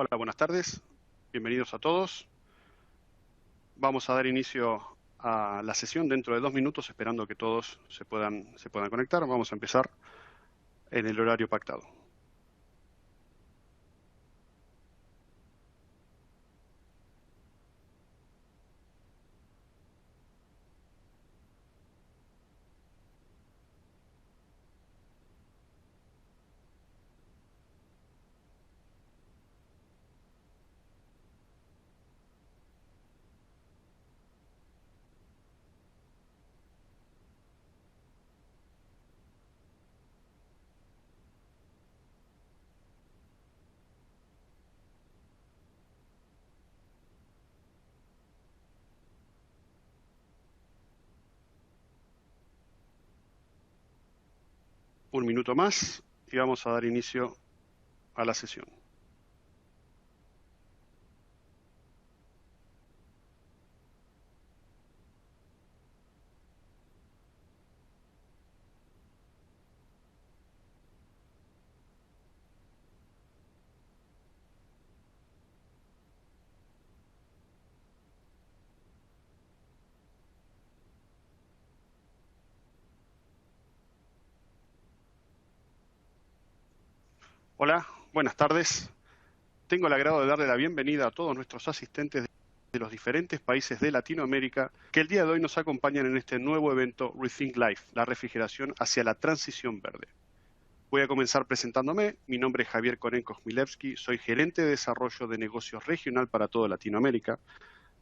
Hola, buenas tardes. Bienvenidos a todos. Vamos a dar inicio a la sesión dentro de 2 minutos, esperando que todos se puedan conectar. Vamos a empezar en el horario pactado. Un minuto más y vamos a dar inicio a la sesión. Hola, buenas tardes. Tengo el agrado de darle la bienvenida a todos nuestros asistentes de los diferentes países de Latinoamérica que el día de hoy nos acompañan en este nuevo evento Rethink Life, la refrigeración hacia la transición verde. Voy a comenzar presentándome. Mi nombre es Javier Korenko-Chmielewski, soy gerente de desarrollo de negocios regional para toda Latinoamérica.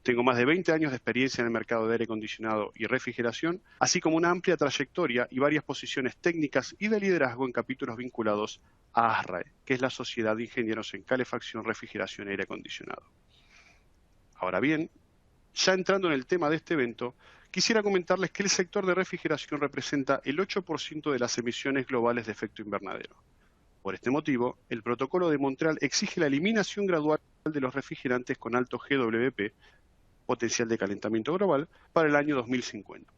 Tengo más de 20 años de experiencia en el mercado de aire acondicionado y refrigeración, así como una amplia trayectoria y varias posiciones técnicas y de liderazgo en capítulos vinculados a ASRAE, que es la Sociedad de Ingenieros en Calefacción, Refrigeración y Aire Acondicionado. Ahora bien, ya entrando en el tema de este evento, quisiera comentarles que el sector de refrigeración representa el 8% de las emisiones globales de efecto invernadero. Por este motivo, el Protocolo de Montreal exige la eliminación gradual de los refrigerantes con alto GWP, potencial de calentamiento global, para el año 2050.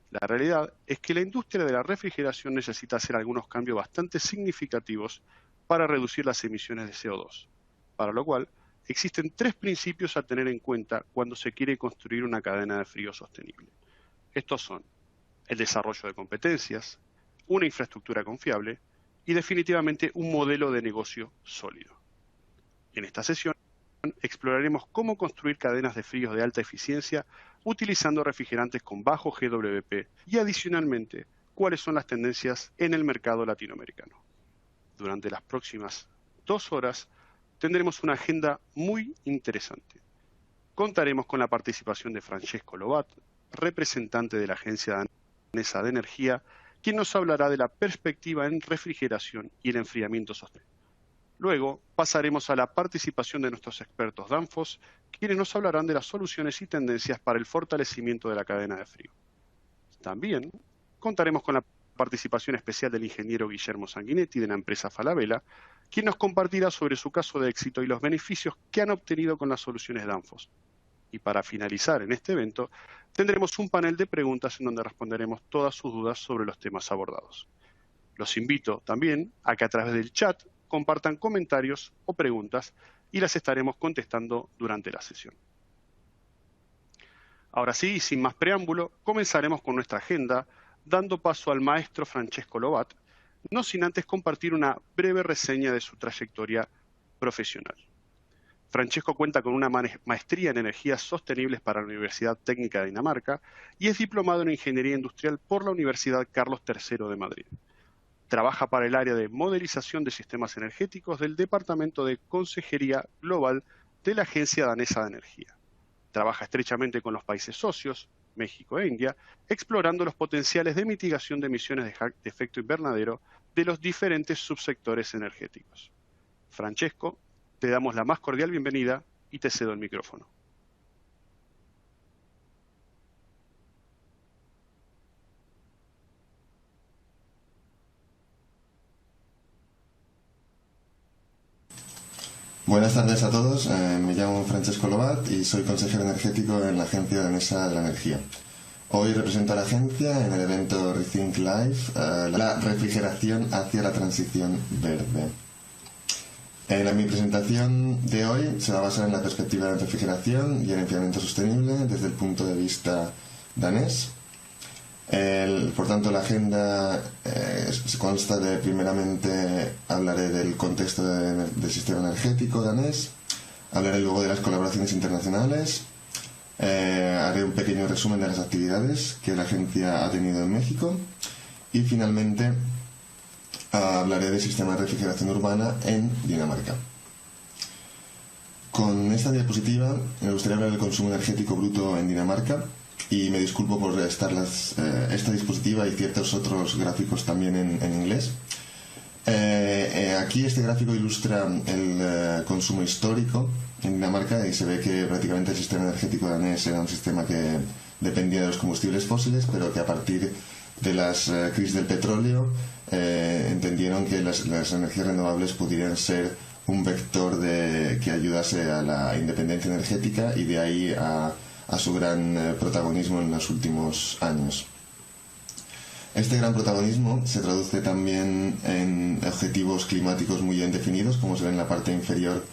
La realidad es que la industria de la refrigeración necesita hacer algunos cambios bastante significativos para reducir las emisiones de CO2, para lo cual existen 3 principios a tener en cuenta cuando se quiere construir una cadena de frío sostenible. Estos son el desarrollo de competencias, una infraestructura confiable y definitivamente un modelo de negocio sólido. En esta sesión exploraremos cómo construir cadenas de fríos de alta eficiencia utilizando refrigerantes con bajo GWP y adicionalmente cuáles son las tendencias en el mercado latinoamericano. Durante las próximas 2 horas tendremos una agenda muy interesante. Contaremos con la participación de Francesco Lobat, representante de la Agencia Danesa de Energía, quien nos hablará de la perspectiva en refrigeración y el enfriamiento sostenible. Luego pasaremos a la participación de nuestros expertos Danfoss, quienes nos hablarán de las soluciones y tendencias para el fortalecimiento de la cadena de frío. También contaremos con la participación especial del ingeniero Guillermo Sanguinetti de la empresa Falabella, quien nos compartirá sobre su caso de éxito y los beneficios que han obtenido con las soluciones Danfoss. Y para finalizar en este evento, tendremos un panel de preguntas en donde responderemos todas sus dudas sobre los temas abordados. Los invito también a que a través del chat compartan comentarios o preguntas y las estaremos contestando durante la sesión. Ahora sí, sin más preámbulo, comenzaremos con nuestra agenda, dando paso al maestro Francesco Lobat, no sin antes compartir una breve reseña de su trayectoria profesional. Francesco cuenta con una maestría en energías sostenibles para la Universidad Técnica de Dinamarca y es diplomado en Ingeniería Industrial por la Universidad Carlos III de Madrid. Trabaja para el área de modelización de sistemas energéticos del Departamento de Consejería Global de la Agencia Danesa de Energía. Trabaja estrechamente con los países socios, México e India, explorando los potenciales de mitigación de emisiones de efecto invernadero de los diferentes subsectores energéticos. Francesco, te damos la más cordial bienvenida y te cedo el micrófono. Buenas tardes a todos, me llamo Francesco Lobat y soy consejero energético en la Agencia Danesa de la Energía. Hoy represento a la agencia en el evento Rethink Life, la refrigeración hacia la transición verde. Mi presentación de hoy se va a basar en la perspectiva de la refrigeración y el enfriamiento sostenible desde el punto de vista danés. Por tanto, la agenda se consta de, primeramente, hablaré del contexto del sistema energético danés, hablaré luego de las colaboraciones internacionales, haré un pequeño resumen de las actividades que la agencia ha tenido en México y, finalmente, hablaré del sistema de refrigeración urbana en Dinamarca. Con esta diapositiva me gustaría hablar del consumo energético bruto en Dinamarca y me disculpo por esta diapositiva y ciertos otros gráficos también en inglés. Aquí este gráfico ilustra el consumo histórico en Dinamarca y se ve que prácticamente el sistema energético danés era un sistema que dependía de los combustibles fósiles, pero que a partir de las crisis del petróleo entendieron que las energías renovables pudieran ser un vector que ayudase a la independencia energética y de ahí a su gran protagonismo en los últimos años. Este gran protagonismo se traduce también en objetivos climáticos muy bien definidos, como se ve en la parte inferior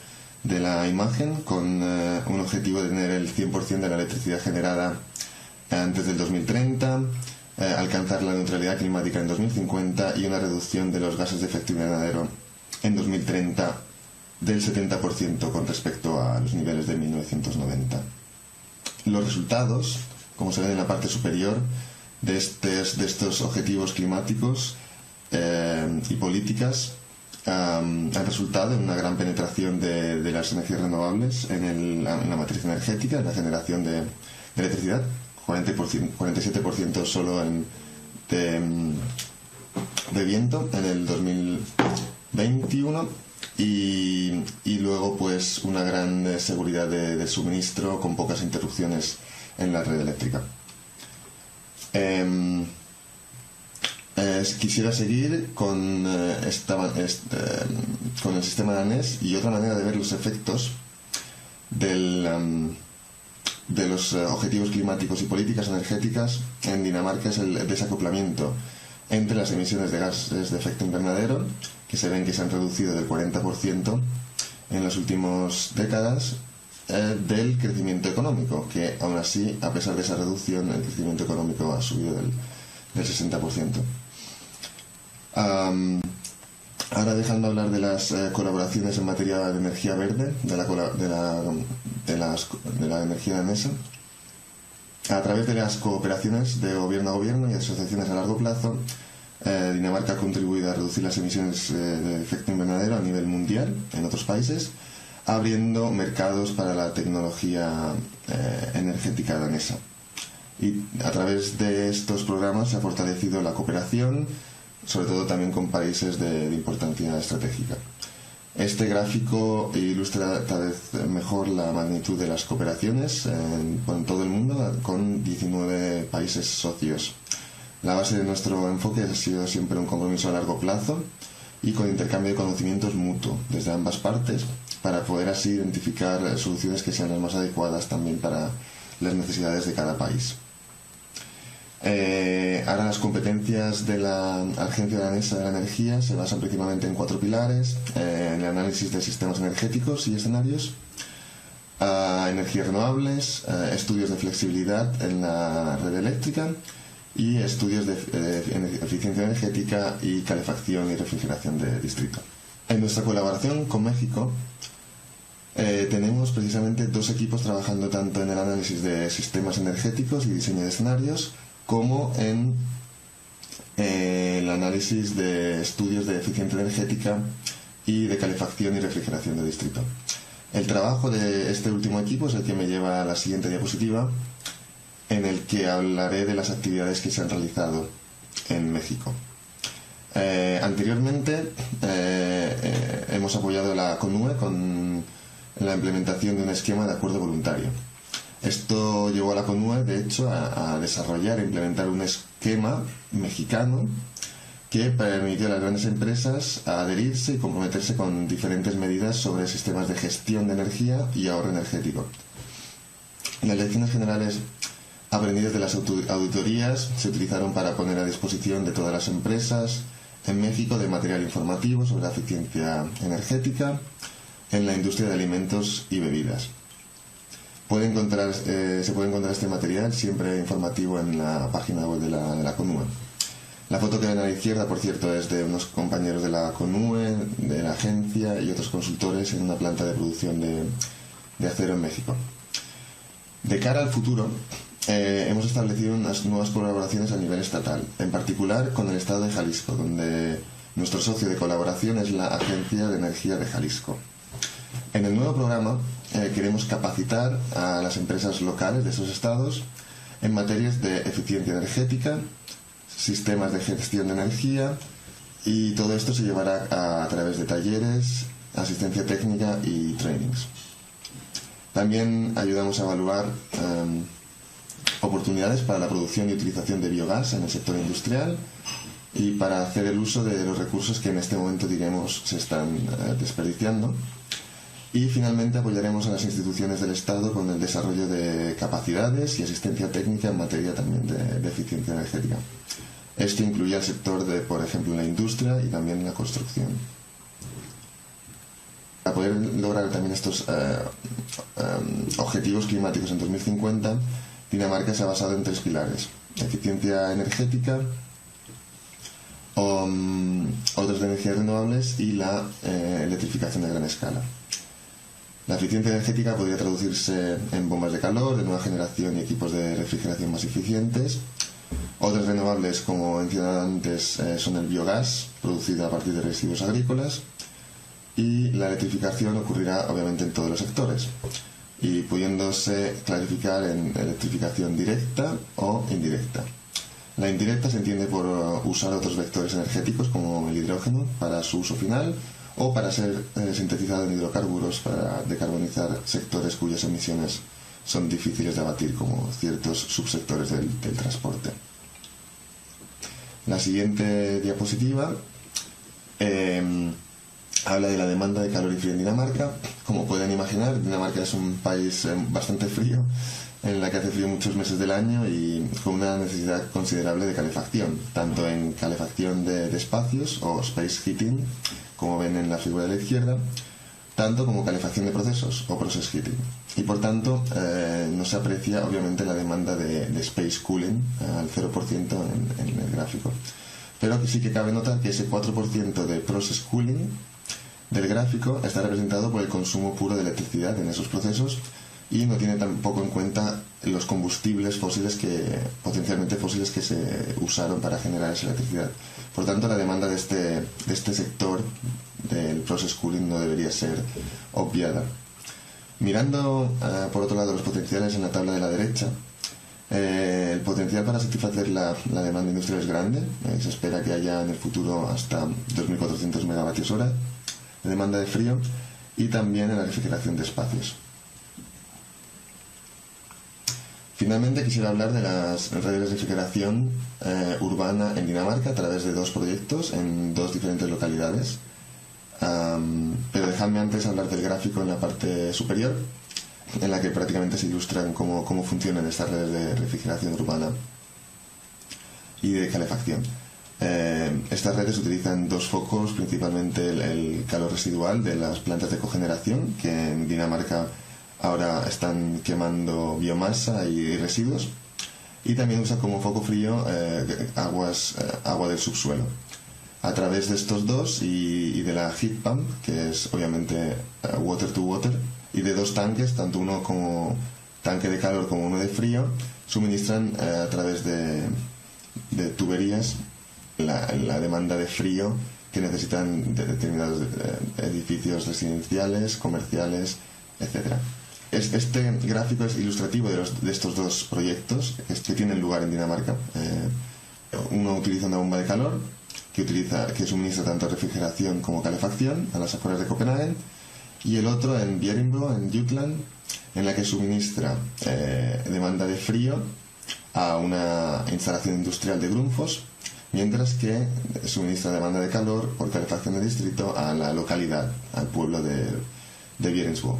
de la imagen, con un objetivo de tener el 100% de la electricidad generada antes del 2030, alcanzar la neutralidad climática en 2050 y una reducción de los gases de efecto invernadero en 2030 del 70% con respecto a los niveles de 1990. Los resultados, como se ven en la parte superior, de estos objetivos climáticos y políticas han resultado en una gran penetración de las energías renovables en la matriz energética, en la generación de electricidad, 47% solo de viento en el 2021 y luego pues una gran seguridad de suministro con pocas interrupciones en la red eléctrica. Quisiera seguir con el sistema danés y otra manera de ver los efectos de los objetivos climáticos y políticas energéticas en Dinamarca es el desacoplamiento entre las emisiones de gases de efecto invernadero, que se ven que se han reducido del 40% en las últimas décadas, del crecimiento económico, que aún así, a pesar de esa reducción, el crecimiento económico ha subido del 60%. Ahora, dejando hablar de las colaboraciones en materia de energía verde, de la energía danesa, a través de las cooperaciones de gobierno a gobierno y asociaciones a largo plazo, Dinamarca ha contribuido a reducir las emisiones de efecto invernadero a nivel mundial en otros países, abriendo mercados para la tecnología energética danesa. Y a través de estos programas se ha fortalecido la cooperación, sobre todo también con países de importancia estratégica. Este gráfico ilustra tal vez mejor la magnitud de las cooperaciones en todo el mundo, con 19 países socios. La base de nuestro enfoque ha sido siempre un compromiso a largo plazo y con intercambio de conocimientos mutuo desde ambas partes, para poder así identificar soluciones que sean las más adecuadas también para las necesidades de cada país. Ahora las competencias de la Agencia Danesa de la Energía se basan principalmente en 4 pilares: en el análisis de sistemas energéticos y escenarios, energías renovables, estudios de flexibilidad en la red eléctrica y estudios de eficiencia energética y calefacción y refrigeración de distrito. En nuestra colaboración con México tenemos precisamente 2 equipos trabajando tanto en el análisis de sistemas energéticos y diseño de escenarios, como en el análisis de estudios de eficiencia energética y de calefacción y refrigeración de distrito. El trabajo de este último equipo es el que me lleva a la siguiente diapositiva, en el que hablaré de las actividades que se han realizado en México. Anteriormente hemos apoyado la CONUE con la implementación de un esquema de acuerdo voluntario. Esto llevó a la CONUE, de hecho, a desarrollar e implementar un esquema mexicano que permitió a las grandes empresas adherirse y comprometerse con diferentes medidas sobre sistemas de gestión de energía y ahorro energético. Las lecciones generales aprendidas de las auditorías se utilizaron para poner a disposición de todas las empresas en México de material informativo sobre la eficiencia energética en la industria de alimentos y bebidas. Se puede encontrar este material siempre informativo en la página web de la CONUE. La foto que ven a la izquierda, por cierto, es de unos compañeros de la CONUE, de la agencia y otros consultores en una planta de producción de acero en México. De cara al futuro, hemos establecido unas nuevas colaboraciones a nivel estatal, en particular con el estado de Jalisco, donde nuestro socio de colaboración es la Agencia de Energía de Jalisco. En el nuevo programa queremos capacitar a las empresas locales de esos estados en materias de eficiencia energética, sistemas de gestión de energía, y todo esto se llevará a través de talleres, asistencia técnica y trainings. También ayudamos a evaluar oportunidades para la producción y utilización de biogás en el sector industrial y para hacer el uso de los recursos que en este momento, diremos, se están desperdiciando. Y finalmente apoyaremos a las instituciones del Estado con el desarrollo de capacidades y asistencia técnica en materia también de eficiencia energética. Esto incluye al sector de, por ejemplo, la industria y también la construcción. Para poder lograr también estos objetivos climáticos en 2050, Dinamarca se ha basado en 3 pilares: eficiencia energética, otras de energías renovables y la electrificación de gran escala. La eficiencia energética podría traducirse en bombas de calor de nueva generación y equipos de refrigeración más eficientes. Otras renovables, como mencionado antes, son el biogás, producido a partir de residuos agrícolas, y la electrificación ocurrirá obviamente en todos los sectores, y pudiéndose clasificar en electrificación directa o indirecta. La indirecta se entiende por usar otros vectores energéticos como el hidrógeno para su uso final, o para ser sintetizado en hidrocarburos para decarbonizar sectores cuyas emisiones son difíciles de abatir, como ciertos subsectores del transporte. La siguiente diapositiva habla de la demanda de calor y frío en Dinamarca. Como pueden imaginar, Dinamarca es un país bastante frío, en la que hace frío muchos meses del año y con una necesidad considerable de calefacción, tanto en calefacción de espacios o space heating, como ven en la figura de la izquierda, tanto como calefacción de procesos o process heating. Y por tanto no se aprecia obviamente la demanda de space cooling al 0% en el gráfico. Pero sí que cabe notar que ese 4% de process cooling del gráfico está representado por el consumo puro de electricidad en esos procesos, y no tiene tampoco en cuenta los combustibles fósiles potencialmente fósiles que se usaron para generar esa electricidad. Por tanto, la demanda de este sector del process cooling no debería ser obviada. Mirando por otro lado los potenciales en la tabla de la derecha, el potencial para satisfacer la demanda industrial es grande. Se espera que haya en el futuro hasta 2.400 megavatios hora de demanda de frío, y también en la refrigeración de espacios. Finalmente quisiera hablar de las redes de refrigeración urbana en Dinamarca a través de 2 proyectos en 2 diferentes localidades. Pero dejadme antes hablar del gráfico en la parte superior, en la que prácticamente se ilustran cómo funcionan estas redes de refrigeración urbana y de calefacción. Estas redes utilizan 2 focos, principalmente el calor residual de las plantas de cogeneración, que en Dinamarca ahora están quemando biomasa y residuos, y también usa como foco frío agua del subsuelo. A través de estos 2 y de la heat pump, que es obviamente water to water, y de 2 tanques, tanto uno como tanque de calor como uno de frío, suministran a través de tuberías la demanda de frío que necesitan de determinados edificios residenciales, comerciales, etc. Este gráfico es ilustrativo de estos 2 proyectos que tienen lugar en Dinamarca. Uno utiliza una bomba de calor que suministra tanto refrigeración como calefacción a las afueras de Copenhague, y el otro en Bjerringbro, en Jutland, en la que suministra demanda de frío a una instalación industrial de Grundfos, mientras que suministra demanda de calor por calefacción de distrito a la localidad, al pueblo de Bjerringbro,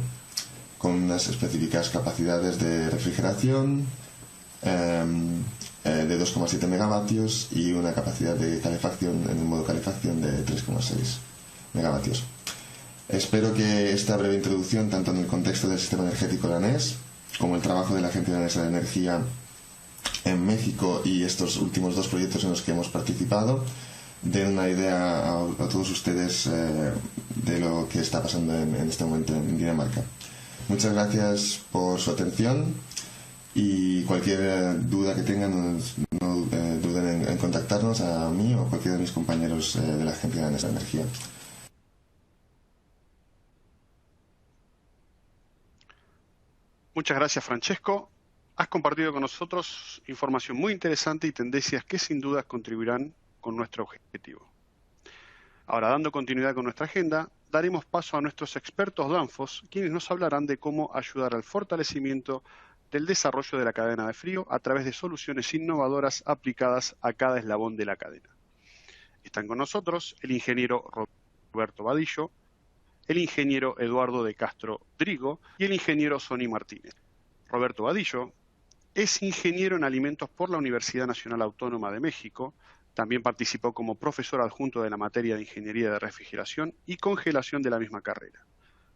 con unas específicas capacidades de refrigeración, de 2,7 megavatios y una capacidad de calefacción en el modo calefacción de 3,6 megavatios. Espero que esta breve introducción, tanto en el contexto del sistema energético danés como el trabajo de la Agencia Danesa de Energía en México y estos últimos dos proyectos en los que hemos participado, den una idea a todos ustedes de lo que está pasando en este momento en Dinamarca. Muchas gracias por su atención y cualquier duda que tengan no duden en contactarnos a mí o a cualquiera de mis compañeros de la Agencia Danesa de Energía. Muchas gracias, Francesco. Has compartido con nosotros información muy interesante y tendencias que sin duda contribuirán con nuestro objetivo. Ahora, dando continuidad con nuestra agenda, daremos paso a nuestros expertos Danfoss, quienes nos hablarán de cómo ayudar al fortalecimiento del desarrollo de la cadena de frío a través de soluciones innovadoras aplicadas a cada eslabón de la cadena. Están con nosotros el ingeniero Roberto Badillo, el ingeniero Eduardo de Castro Drigo y el ingeniero Sonny Martínez. Roberto Badillo es ingeniero en alimentos por la Universidad Nacional Autónoma de México. También participó como profesor adjunto de la materia de Ingeniería de Refrigeración y Congelación de la misma carrera.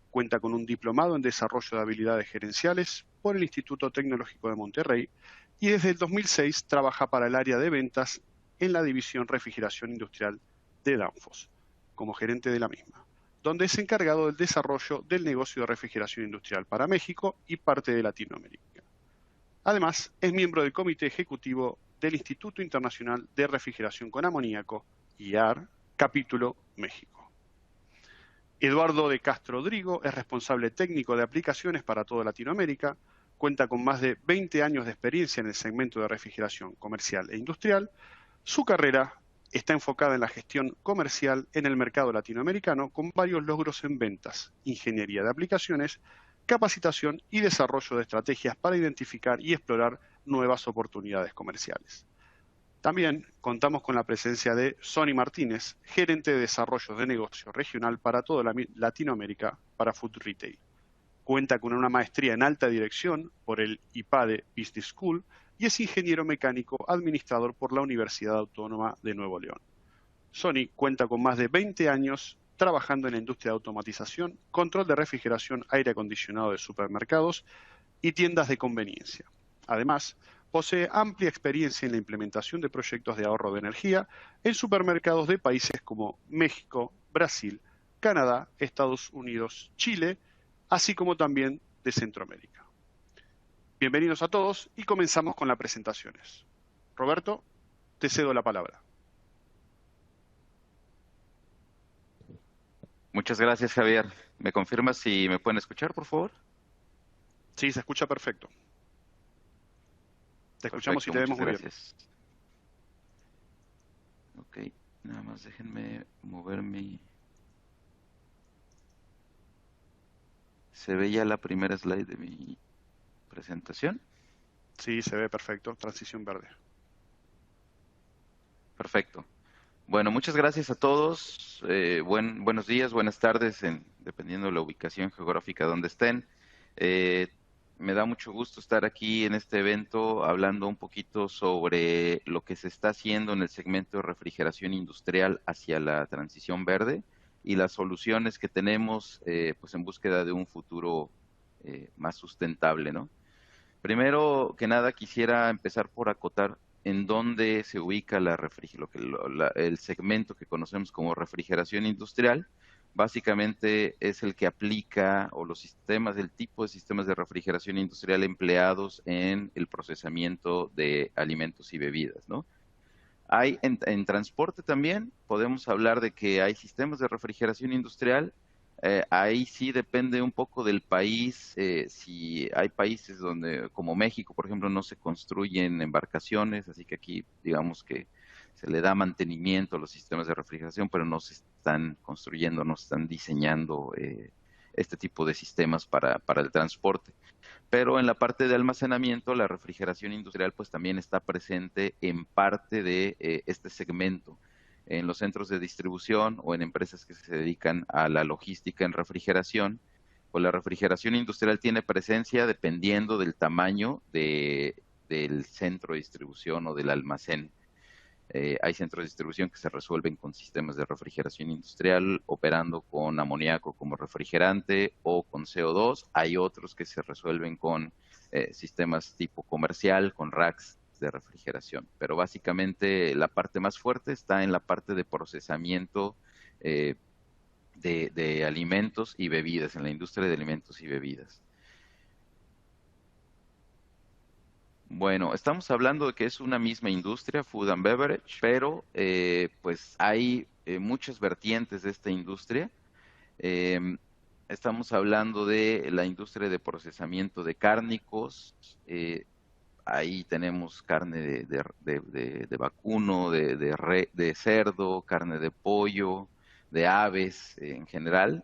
Cuenta con un diplomado en Desarrollo de Habilidades Gerenciales por el Instituto Tecnológico de Monterrey y desde el 2006 trabaja para el área de ventas en la división Refrigeración Industrial de Danfoss, como gerente de la misma, donde es encargado del desarrollo del negocio de refrigeración industrial para México y parte de Latinoamérica. Además, es miembro del Comité Ejecutivo del Instituto Internacional de Refrigeración con Amoníaco, IAR, capítulo México. Eduardo de Castro Drigo es responsable técnico de aplicaciones para toda Latinoamérica, cuenta con más de 20 años de experiencia en el segmento de refrigeración comercial e industrial. Su carrera está enfocada en la gestión comercial en el mercado latinoamericano con varios logros en ventas, ingeniería de aplicaciones, capacitación y desarrollo de estrategias para identificar y explorar nuevas oportunidades comerciales. También contamos con la presencia de Sonny Martínez, gerente de desarrollo de negocio regional para toda Latinoamérica para Food Retail. Cuenta con una maestría en alta dirección por el IPADE Business School y es ingeniero mecánico administrador por la Universidad Autónoma de Nuevo León. Sonny cuenta con más de 20 años trabajando en la industria de automatización, control de refrigeración, aire acondicionado de supermercados y tiendas de conveniencia. Además, posee amplia experiencia en la implementación de proyectos de ahorro de energía en supermercados de países como México, Brasil, Canadá, Estados Unidos, Chile, así como también de Centroamérica. Bienvenidos a todos y comenzamos con las presentaciones. Roberto, te cedo la palabra. Muchas gracias, Javier. ¿Me confirmas si me pueden escuchar, por favor? Sí, se escucha perfecto. Te escuchamos y te vemos muy bien. Ok, nada más déjenme mover mi... ¿Se ve ya la primera slide de mi presentación? Sí, se ve perfecto. Transición verde. Perfecto. Bueno, muchas gracias a todos. Buenos días, buenas tardes, dependiendo de la ubicación geográfica donde estén. Me da mucho gusto estar aquí en este evento hablando un poquito sobre lo que se está haciendo en el segmento de refrigeración industrial hacia la transición verde y las soluciones que tenemos pues en búsqueda de un futuro más sustentable, ¿no? Primero que nada quisiera empezar por acotar en dónde se ubica el segmento que conocemos como refrigeración industrial. Básicamente es el que aplica o el tipo de sistemas de refrigeración industrial empleados en el procesamiento de alimentos y bebidas, ¿no? Hay en transporte también, podemos hablar de que hay sistemas de refrigeración industrial. Ahí sí depende un poco del país. Si hay países donde, como México, por ejemplo, no se construyen embarcaciones, así que aquí digamos que se le da mantenimiento a los sistemas de refrigeración, pero no se están construyendo, no se están diseñando este tipo de sistemas para el transporte. Pero en la parte de almacenamiento, la refrigeración industrial pues también está presente en parte de este segmento, en los centros de distribución o en empresas que se dedican a la logística en refrigeración. Pues la refrigeración industrial tiene presencia dependiendo del tamaño de del centro de distribución o del almacén. Hay centros de distribución que se resuelven con sistemas de refrigeración industrial, operando con amoníaco como refrigerante o con CO2. Hay otros que se resuelven con sistemas tipo comercial, con racks de refrigeración. Pero básicamente la parte más fuerte está en la parte de procesamiento eh, de alimentos y bebidas, en la industria de alimentos y bebidas. Bueno, estamos hablando de que es una misma industria, food and beverage, pero pues hay muchas vertientes de esta industria. Eh, Estamos hablando de la industria de procesamiento de cárnicos. Ahí tenemos carne de vacuno, de cerdo, carne de pollo, de aves en general.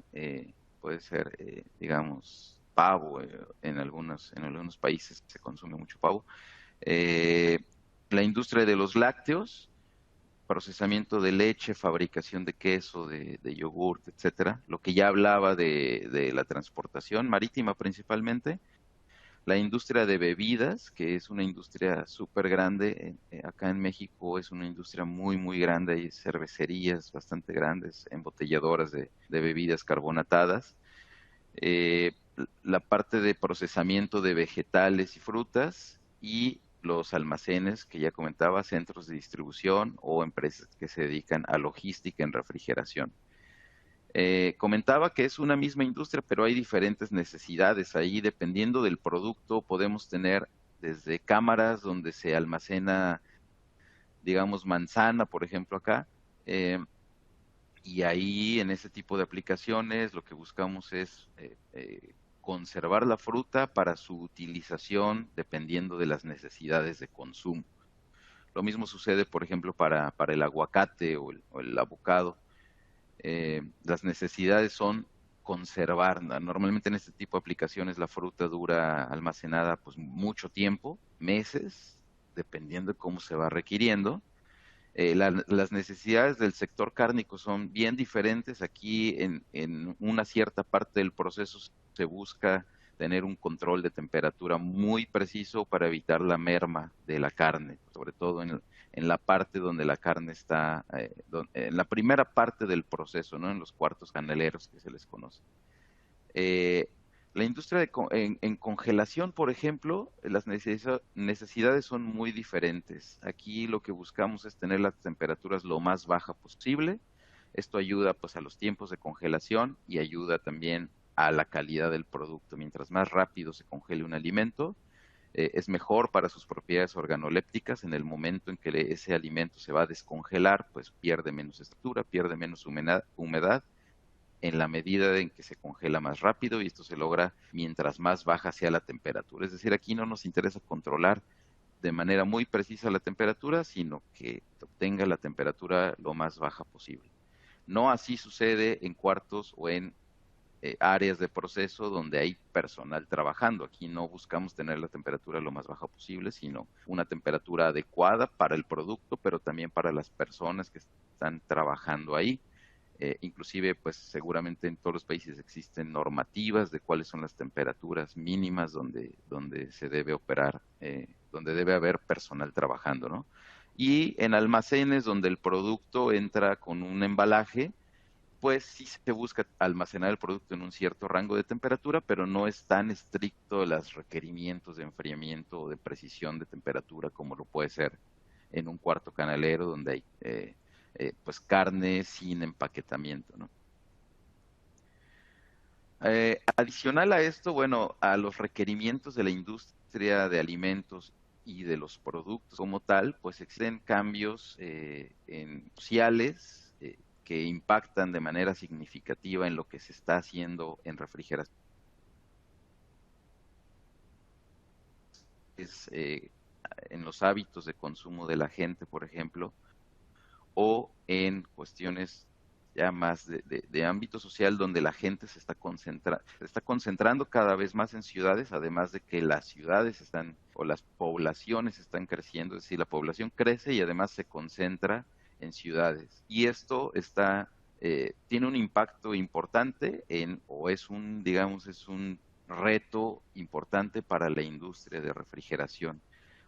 Puede ser, digamos, pavo. En algunos países se consume mucho pavo. Eh, la industria de los lácteos, procesamiento de leche, fabricación de queso, de yogurt, etcétera. Lo que ya hablaba de la transportación marítima principalmente. La industria de bebidas, que es una industria súper grande, acá en México es una industria muy, muy grande, hay cervecerías bastante grandes, embotelladoras de bebidas carbonatadas. Eh, la parte de procesamiento de vegetales y frutas y los almacenes, que ya comentaba, centros de distribución o empresas que se dedican a logística en refrigeración. Comentaba que es una misma industria, pero hay diferentes necesidades. Ahí, dependiendo del producto, podemos tener desde cámaras donde se almacena, digamos, manzana, por ejemplo, acá. eh, y ahí, en ese tipo de aplicaciones, lo que buscamos es conservar la fruta para su utilización dependiendo de las necesidades de consumo. Lo mismo sucede, por ejemplo, para el aguacate o el avocado. Las necesidades son conservar. Normalmente en este tipo de aplicaciones la fruta dura almacenada pues mucho tiempo, meses, dependiendo de cómo se va requiriendo. Las necesidades del sector cárnico son bien diferentes. Aquí en una cierta parte del proceso se busca tener un control de temperatura muy preciso para evitar la merma de la carne, sobre todo en la parte donde la carne está, en la primera parte del proceso, ¿no? En los cuartos caneleros que se les conoce. Eh, la industria en congelación, por ejemplo, las necesidades son muy diferentes. Aquí lo que buscamos es tener las temperaturas lo más baja posible. Esto ayuda pues a los tiempos de congelación y ayuda también a la calidad del producto. Mientras más rápido se congele un alimento, es mejor para sus propiedades organolépticas. En el momento en que ese alimento se va a descongelar, pues pierde menos estructura, pierde menos humedad en la medida en que se congela más rápido, y esto se logra mientras más baja sea la temperatura. Es decir, aquí no nos interesa controlar de manera muy precisa la temperatura, sino que obtenga la temperatura lo más baja posible. No así sucede en cuartos o en áreas de proceso donde hay personal trabajando. Aquí no buscamos tener la temperatura lo más baja posible, sino una temperatura adecuada para el producto, pero también para las personas que están trabajando ahí. Inclusive, pues seguramente en todos los países existen normativas de cuáles son las temperaturas mínimas donde se debe operar, donde debe haber personal trabajando, ¿no? Y en almacenes donde el producto entra con un embalaje, pues sí se busca almacenar el producto en un cierto rango de temperatura, pero no es tan estricto los requerimientos de enfriamiento o de precisión de temperatura como lo puede ser en un cuarto canalero donde hay pues carne sin empaquetamiento, ¿no? Adicional a esto, bueno, a los requerimientos de la industria de alimentos y de los productos como tal, pues existen cambios sociales que impactan de manera significativa en lo que se está haciendo en refrigeración. En los hábitos de consumo de la gente, por ejemplo, o en cuestiones ya más de ámbito social, donde la gente se está concentrando cada vez más en ciudades, además de que las ciudades están, o las poblaciones están creciendo. Es decir, la población crece y además se concentra en ciudades. Y esto tiene un impacto importante o es digamos, es un reto importante para la industria de refrigeración.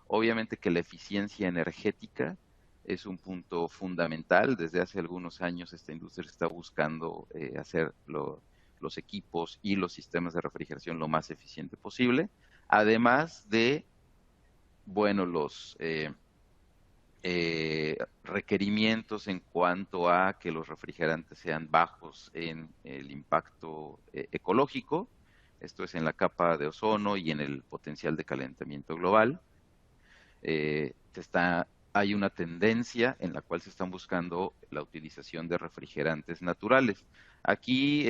Obviamente que la eficiencia energética es un punto fundamental. Desde hace algunos años esta industria está buscando hacer los equipos y los sistemas de refrigeración lo más eficiente posible, además de, bueno, los requerimientos en cuanto a que los refrigerantes sean bajos en el impacto ecológico, esto es en la capa de ozono y en el potencial de calentamiento global. Hay una tendencia en la cual se están buscando la utilización de refrigerantes naturales. Aquí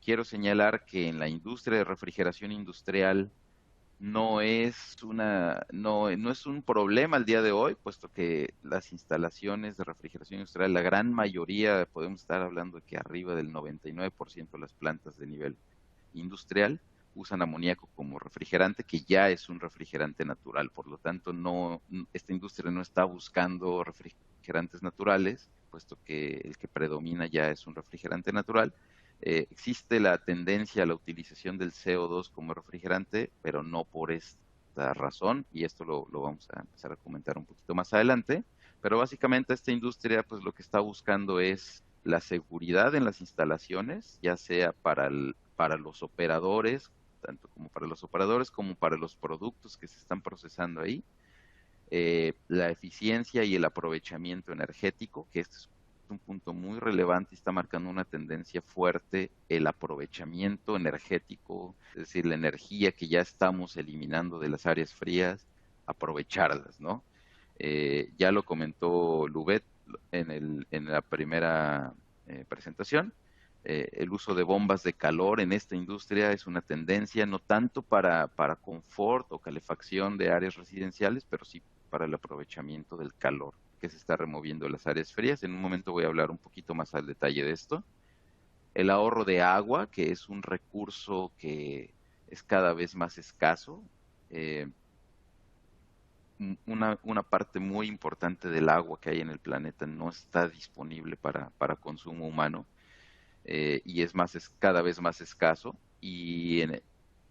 quiero señalar que en la industria de refrigeración industrial no es no es un problema al día de hoy, puesto que las instalaciones de refrigeración industrial, la gran mayoría, podemos estar hablando de que arriba del 99% de las plantas de nivel industrial usan amoníaco como refrigerante, que ya es un refrigerante natural. Por lo tanto, esta industria no está buscando refrigerantes naturales, puesto que el que predomina ya es un refrigerante natural. Existe la tendencia a la utilización del CO2 como refrigerante, pero no por esta razón, y esto lo vamos a empezar a comentar un poquito más adelante. Pero básicamente esta industria, pues lo que está buscando es la seguridad en las instalaciones, ya sea para los operadores, tanto como para los operadores como para los productos que se están procesando ahí, la eficiencia y el aprovechamiento energético, que este es un punto muy relevante y está marcando una tendencia fuerte, el aprovechamiento energético, es decir, la energía que ya estamos eliminando de las áreas frías, aprovecharlas, ¿no? Ya lo comentó Lubet en la primera presentación. El uso de bombas de calor en esta industria es una tendencia no tanto para confort o calefacción de áreas residenciales, pero sí para el aprovechamiento del calor que se está removiendo de las áreas frías. En un momento voy a hablar un poquito más al detalle de esto. El ahorro de agua, que es un recurso que es cada vez más escaso. Una parte muy importante del agua que hay en el planeta no está disponible para consumo humano. Y es cada vez más escaso. Y en el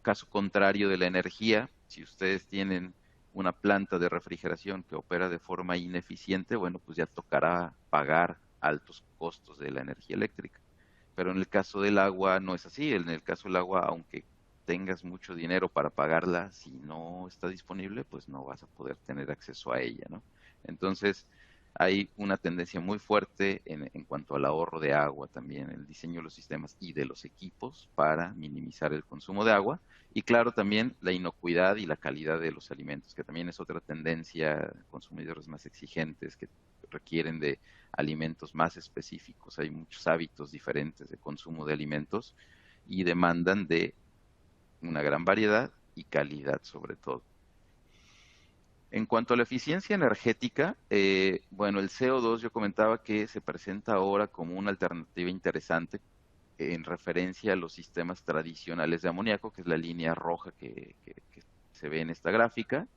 caso contrario de la energía, si ustedes tienen una planta de refrigeración que opera de forma ineficiente, bueno, pues ya tocará pagar altos costos de la energía eléctrica. Pero en el caso del agua no es así. En el caso del agua, aunque tengas mucho dinero para pagarla, si no está disponible, pues no vas a poder tener acceso a ella, ¿no? Entonces, hay una tendencia muy fuerte en cuanto al ahorro de agua también, el diseño de los sistemas y de los equipos para minimizar el consumo de agua. Y claro, también la inocuidad y la calidad de los alimentos, que también es otra tendencia, consumidores más exigentes que requieren de alimentos más específicos. Hay muchos hábitos diferentes de consumo de alimentos y demandan de una gran variedad y calidad sobre todo. En cuanto a la eficiencia energética, bueno, el CO2 yo comentaba que se presenta ahora como una alternativa interesante en referencia a los sistemas tradicionales de amoníaco, que es la línea roja que se ve en esta gráfica.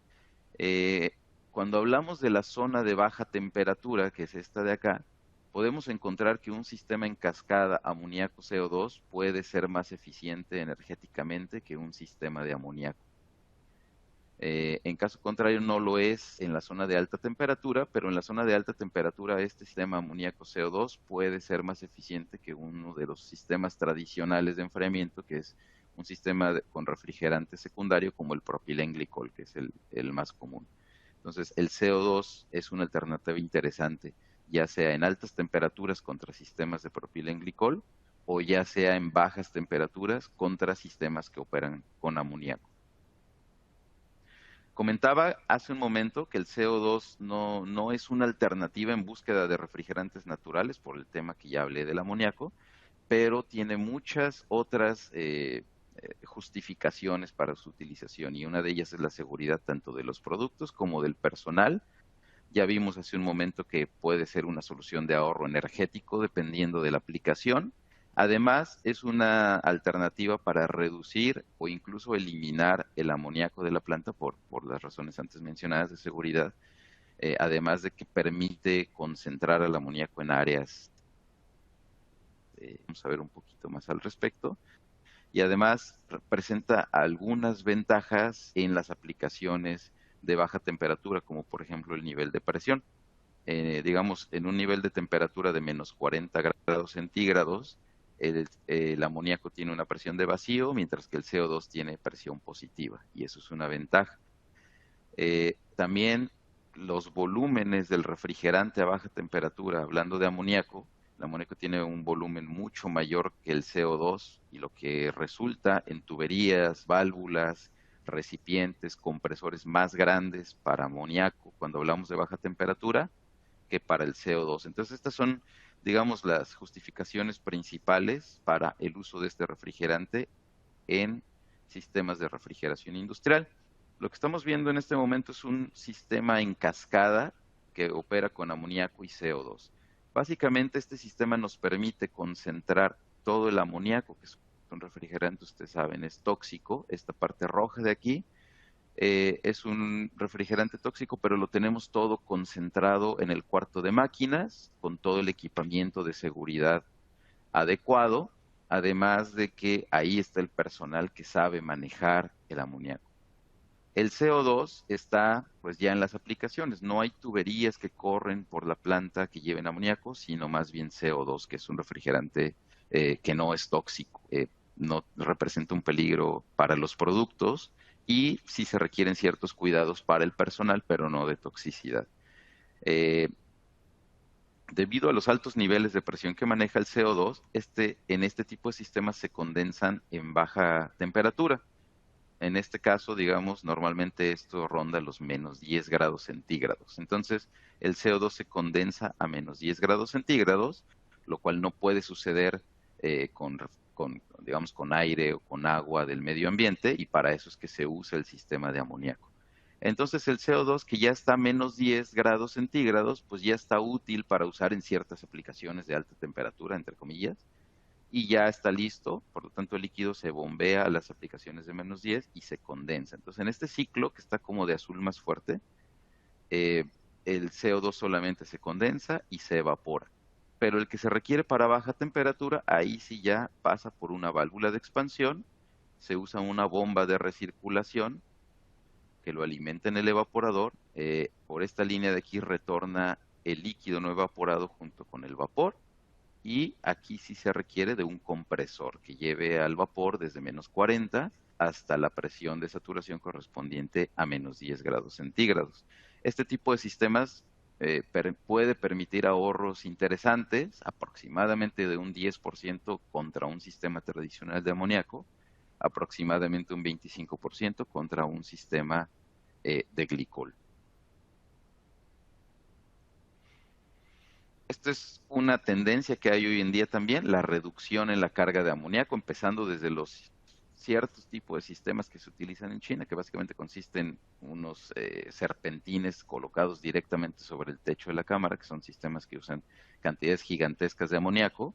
Cuando hablamos de la zona de baja temperatura, que es esta de acá, podemos encontrar que un sistema en cascada amoníaco-CO2 puede ser más eficiente energéticamente que un sistema de amoníaco. En caso contrario, no lo es en la zona de alta temperatura, pero en la zona de alta temperatura este sistema amoníaco-CO2 puede ser más eficiente que uno de los sistemas tradicionales de enfriamiento, que es un sistema con refrigerante secundario como el propilenglicol, que es el más común. Entonces, el CO2 es una alternativa interesante, ya sea en altas temperaturas contra sistemas de propilenglicol o ya sea en bajas temperaturas contra sistemas que operan con amoníaco. Comentaba hace un momento que el CO2 no es una alternativa en búsqueda de refrigerantes naturales por el tema que ya hablé del amoníaco, pero tiene muchas otras justificaciones para su utilización y una de ellas es la seguridad tanto de los productos como del personal. Ya vimos hace un momento que puede ser una solución de ahorro energético dependiendo de la aplicación. Además, es una alternativa para reducir o incluso eliminar el amoníaco de la planta por las razones antes mencionadas de seguridad, además de que permite concentrar el amoníaco en áreas. Vamos a ver un poquito más al respecto. Y además presenta algunas ventajas en las aplicaciones de baja temperatura, como por ejemplo el nivel de presión. Digamos, en un nivel de temperatura de menos 40 grados centígrados, el amoníaco tiene una presión de vacío, mientras que el CO2 tiene presión positiva, y eso es una ventaja. También los volúmenes del refrigerante a baja temperatura, hablando de amoníaco, el amoníaco tiene un volumen mucho mayor que el CO2, y lo que resulta en tuberías, válvulas, recipientes, compresores más grandes para amoníaco cuando hablamos de baja temperatura que para el CO2. Entonces, estas son, digamos, las justificaciones principales para el uso de este refrigerante en sistemas de refrigeración industrial. Lo que estamos viendo en este momento es un sistema en cascada que opera con amoníaco y CO2. Básicamente, este sistema nos permite concentrar todo el amoníaco, que es un refrigerante, ustedes saben, es tóxico. Esta parte roja de aquí es un refrigerante tóxico, pero lo tenemos todo concentrado en el cuarto de máquinas, con todo el equipamiento de seguridad adecuado, además de que ahí está el personal que sabe manejar el amoníaco. El CO2 está pues ya en las aplicaciones, no hay tuberías que corren por la planta que lleven amoníaco, sino más bien CO2, que es un refrigerante que no es tóxico, no representa un peligro para los productos, y sí se requieren ciertos cuidados para el personal, pero no de toxicidad. Debido a los altos niveles de presión que maneja el CO2, en este tipo de sistemas se condensan en baja temperatura. En este caso, digamos, normalmente esto ronda los menos 10 grados centígrados. Entonces, el CO2 se condensa a menos 10 grados centígrados, lo cual no puede suceder digamos, con aire o con agua del medio ambiente, y para eso es que se usa el sistema de amoníaco. Entonces el CO2, que ya está a menos 10 grados centígrados, pues ya está útil para usar en ciertas aplicaciones de alta temperatura, entre comillas, y ya está listo. Por lo tanto el líquido se bombea a las aplicaciones de menos 10 y se condensa. Entonces en este ciclo, que está como de azul más fuerte, el CO2 solamente se condensa y se evapora. Pero el que se requiere para baja temperatura, ahí sí ya pasa por una válvula de expansión, se usa una bomba de recirculación que lo alimenta en el evaporador. Por esta línea de aquí retorna el líquido no evaporado junto con el vapor, y aquí sí se requiere de un compresor que lleve al vapor desde menos 40 hasta la presión de saturación correspondiente a menos 10 grados centígrados. Este tipo de sistemas puede permitir ahorros interesantes, aproximadamente de un 10% contra un sistema tradicional de amoníaco, aproximadamente un 25% contra un sistema de glicol. Esta es una tendencia que hay hoy en día también, la reducción en la carga de amoníaco, empezando desde los ciertos tipos de sistemas que se utilizan en China, que básicamente consisten en unos serpentines colocados directamente sobre el techo de la cámara, que son sistemas que usan cantidades gigantescas de amoníaco.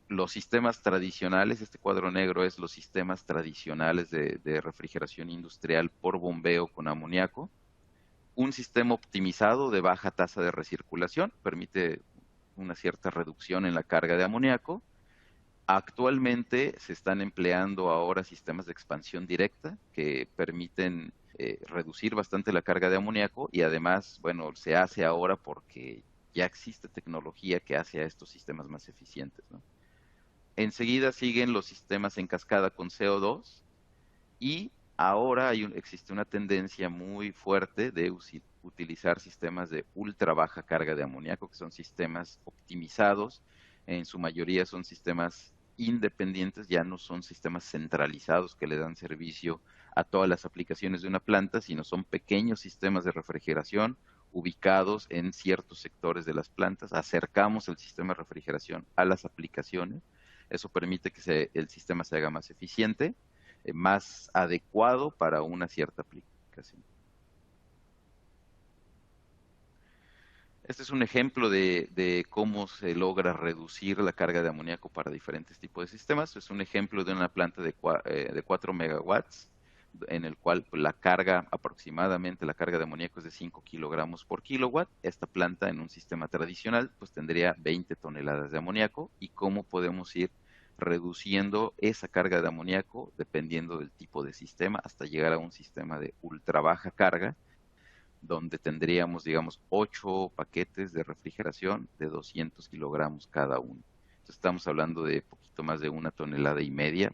Los sistemas tradicionales, este cuadro negro es los sistemas tradicionales de refrigeración industrial por bombeo con amoníaco. Un sistema optimizado de baja tasa de recirculación permite una cierta reducción en la carga de amoníaco. Actualmente se están empleando ahora sistemas de expansión directa que permiten reducir bastante la carga de amoníaco, y además, bueno, se hace ahora porque ya existe tecnología que hace a estos sistemas más eficientes, ¿no? Enseguida siguen los sistemas en cascada con CO2, y ahora existe una tendencia muy fuerte de utilizar sistemas de ultra baja carga de amoníaco, que son sistemas optimizados. En su mayoría son sistemas independientes, ya no son sistemas centralizados que le dan servicio a todas las aplicaciones de una planta, sino son pequeños sistemas de refrigeración ubicados en ciertos sectores de las plantas. Acercamos el sistema de refrigeración a las aplicaciones. Eso permite que el sistema se haga más eficiente, más adecuado para una cierta aplicación. Este es un ejemplo de cómo se logra reducir la carga de amoníaco para diferentes tipos de sistemas. Es un ejemplo de una planta de 4 megawatts, en el cual aproximadamente la carga de amoníaco es de 5 kilogramos por kilowatt. Esta planta en un sistema tradicional pues tendría 20 toneladas de amoníaco. ¿Y cómo podemos ir reduciendo esa carga de amoníaco dependiendo del tipo de sistema hasta llegar a un sistema de ultra baja carga, donde tendríamos, digamos, 8 paquetes de refrigeración de 200 kilogramos cada uno. Entonces estamos hablando de poquito más de 1,5 toneladas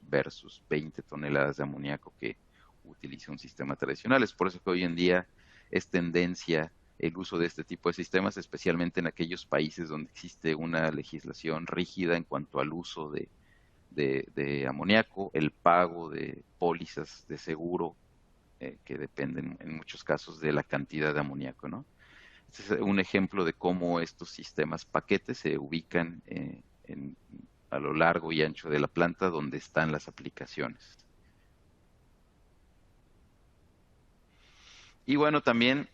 versus 20 toneladas de amoníaco que utiliza un sistema tradicional. Es por eso que hoy en día es tendencia el uso de este tipo de sistemas, especialmente en aquellos países donde existe una legislación rígida en cuanto al uso de amoníaco, el pago de pólizas de seguro que dependen en muchos casos de la cantidad de amoníaco, ¿no? Este es un ejemplo de cómo estos sistemas paquetes se ubican a lo largo y ancho de la planta donde están las aplicaciones. Y bueno, también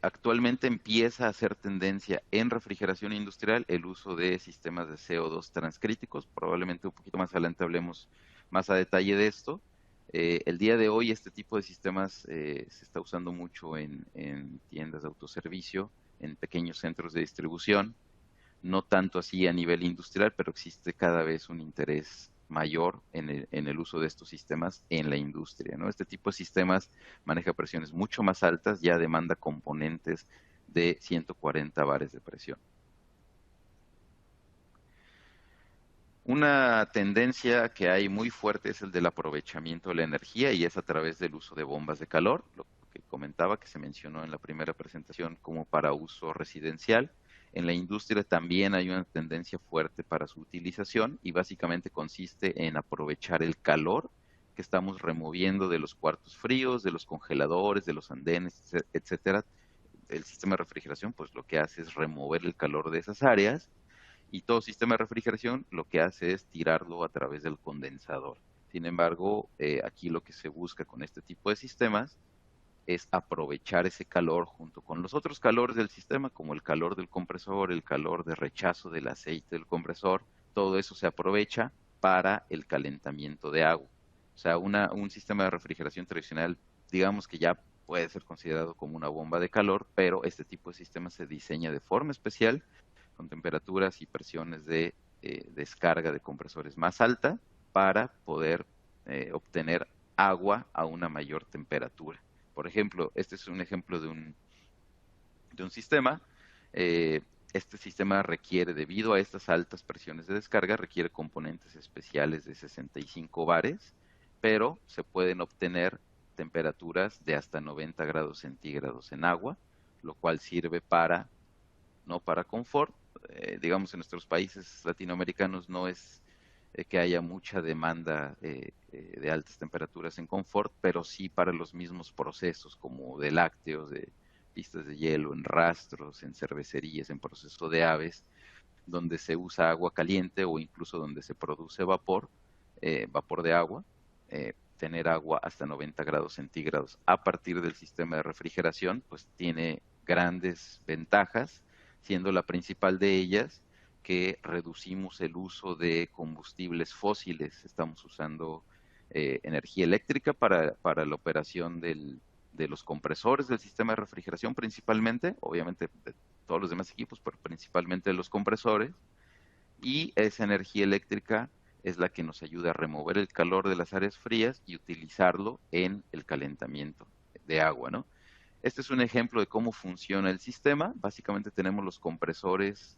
actualmente empieza a hacer tendencia en refrigeración industrial el uso de sistemas de CO2 transcríticos. Probablemente un poquito más adelante hablemos más a detalle de esto. El día de hoy este tipo de sistemas se está usando mucho en tiendas de autoservicio, en pequeños centros de distribución, no tanto así a nivel industrial, pero existe cada vez un interés mayor en el uso de estos sistemas en la industria, ¿no? Este tipo de sistemas maneja presiones mucho más altas, ya demanda componentes de 140 bares de presión. Una tendencia que hay muy fuerte es el del aprovechamiento de la energía y es a través del uso de bombas de calor, lo que comentaba que se mencionó en la primera presentación como para uso residencial. En la industria también hay una tendencia fuerte para su utilización y básicamente consiste en aprovechar el calor que estamos removiendo de los cuartos fríos, de los congeladores, de los andenes, etcétera. El sistema de refrigeración pues lo que hace es remover el calor de esas áreas y todo sistema de refrigeración lo que hace es tirarlo a través del condensador. Sin embargo, aquí lo que se busca con este tipo de sistemas es aprovechar ese calor junto con los otros calores del sistema, como el calor del compresor, el calor de rechazo del aceite del compresor, todo eso se aprovecha para el calentamiento de agua. O sea, un sistema de refrigeración tradicional, digamos que ya puede ser considerado como una bomba de calor, pero este tipo de sistema se diseña de forma especial con temperaturas y presiones de descarga de compresores más alta para poder obtener agua a una mayor temperatura. Por ejemplo, este es un ejemplo de un sistema. Este sistema requiere, debido a estas altas presiones de descarga, requiere componentes especiales de 65 bares, pero se pueden obtener temperaturas de hasta 90 grados centígrados en agua, lo cual sirve no para confort. Digamos, en nuestros países latinoamericanos no es que haya mucha demanda de altas temperaturas en confort, pero sí para los mismos procesos como de lácteos, de pistas de hielo, en rastros, en cervecerías, en proceso de aves, donde se usa agua caliente o incluso donde se produce vapor de agua, tener agua hasta 90 grados centígrados a partir del sistema de refrigeración, pues tiene grandes ventajas, siendo la principal de ellas que reducimos el uso de combustibles fósiles. Estamos usando energía eléctrica para la operación de los compresores del sistema de refrigeración principalmente, obviamente de todos los demás equipos, pero principalmente de los compresores, y esa energía eléctrica es la que nos ayuda a remover el calor de las áreas frías y utilizarlo en el calentamiento de agua, ¿no? Este es un ejemplo de cómo funciona el sistema. Básicamente tenemos los compresores,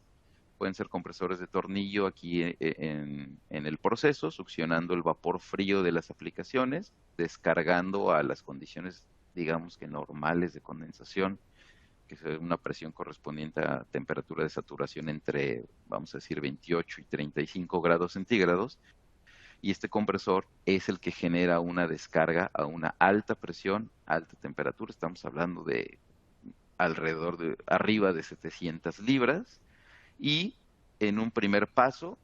pueden ser compresores de tornillo aquí en el proceso, succionando el vapor frío de las aplicaciones, descargando a las condiciones, digamos que normales de condensación, que es una presión correspondiente a temperatura de saturación entre, vamos a decir, 28 y 35 grados centígrados, y este compresor es el que genera una descarga a una alta presión, alta temperatura, estamos hablando de alrededor de arriba de 700 libras, y en un primer paso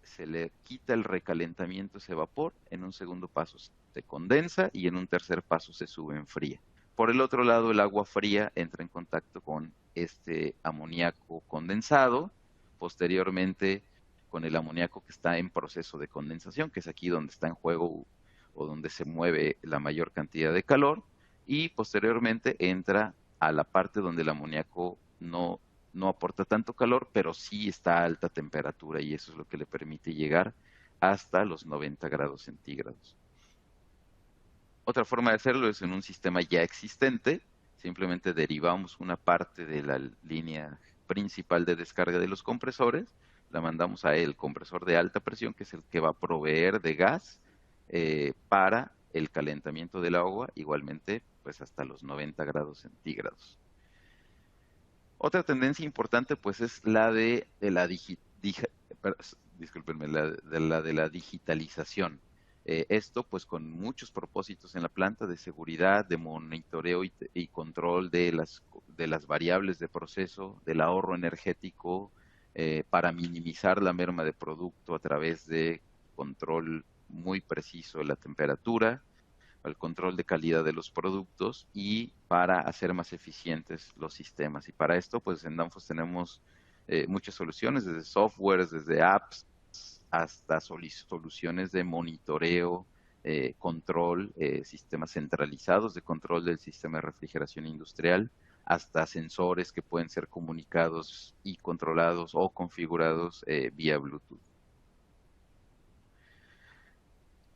se le quita el recalentamiento a ese vapor, en un segundo paso se condensa y en un tercer paso se sube en fría. Por el otro lado, el agua fría entra en contacto con este amoníaco condensado, posteriormente con el amoníaco que está en proceso de condensación, que es aquí donde está en juego o donde se mueve la mayor cantidad de calor, y posteriormente entra a la parte donde el amoníaco no aporta tanto calor, pero sí está a alta temperatura, y eso es lo que le permite llegar hasta los 90 grados centígrados. Otra forma de hacerlo es en un sistema ya existente, simplemente derivamos una parte de la línea principal de descarga de los compresores, la mandamos a el compresor de alta presión, que es el que va a proveer de gas para el calentamiento del agua, igualmente pues hasta los 90 grados centígrados. Otra tendencia importante pues es la de la digitalización. Esto pues con muchos propósitos en la planta de seguridad, de monitoreo y control de las variables de proceso, del ahorro energético, para minimizar la merma de producto a través de control muy preciso de la temperatura, el control de calidad de los productos y para hacer más eficientes los sistemas. Y para esto, pues en Danfoss tenemos muchas soluciones, desde softwares, desde apps, hasta soluciones de monitoreo, control, sistemas centralizados de control del sistema de refrigeración industrial, hasta sensores que pueden ser comunicados y controlados o configurados vía Bluetooth.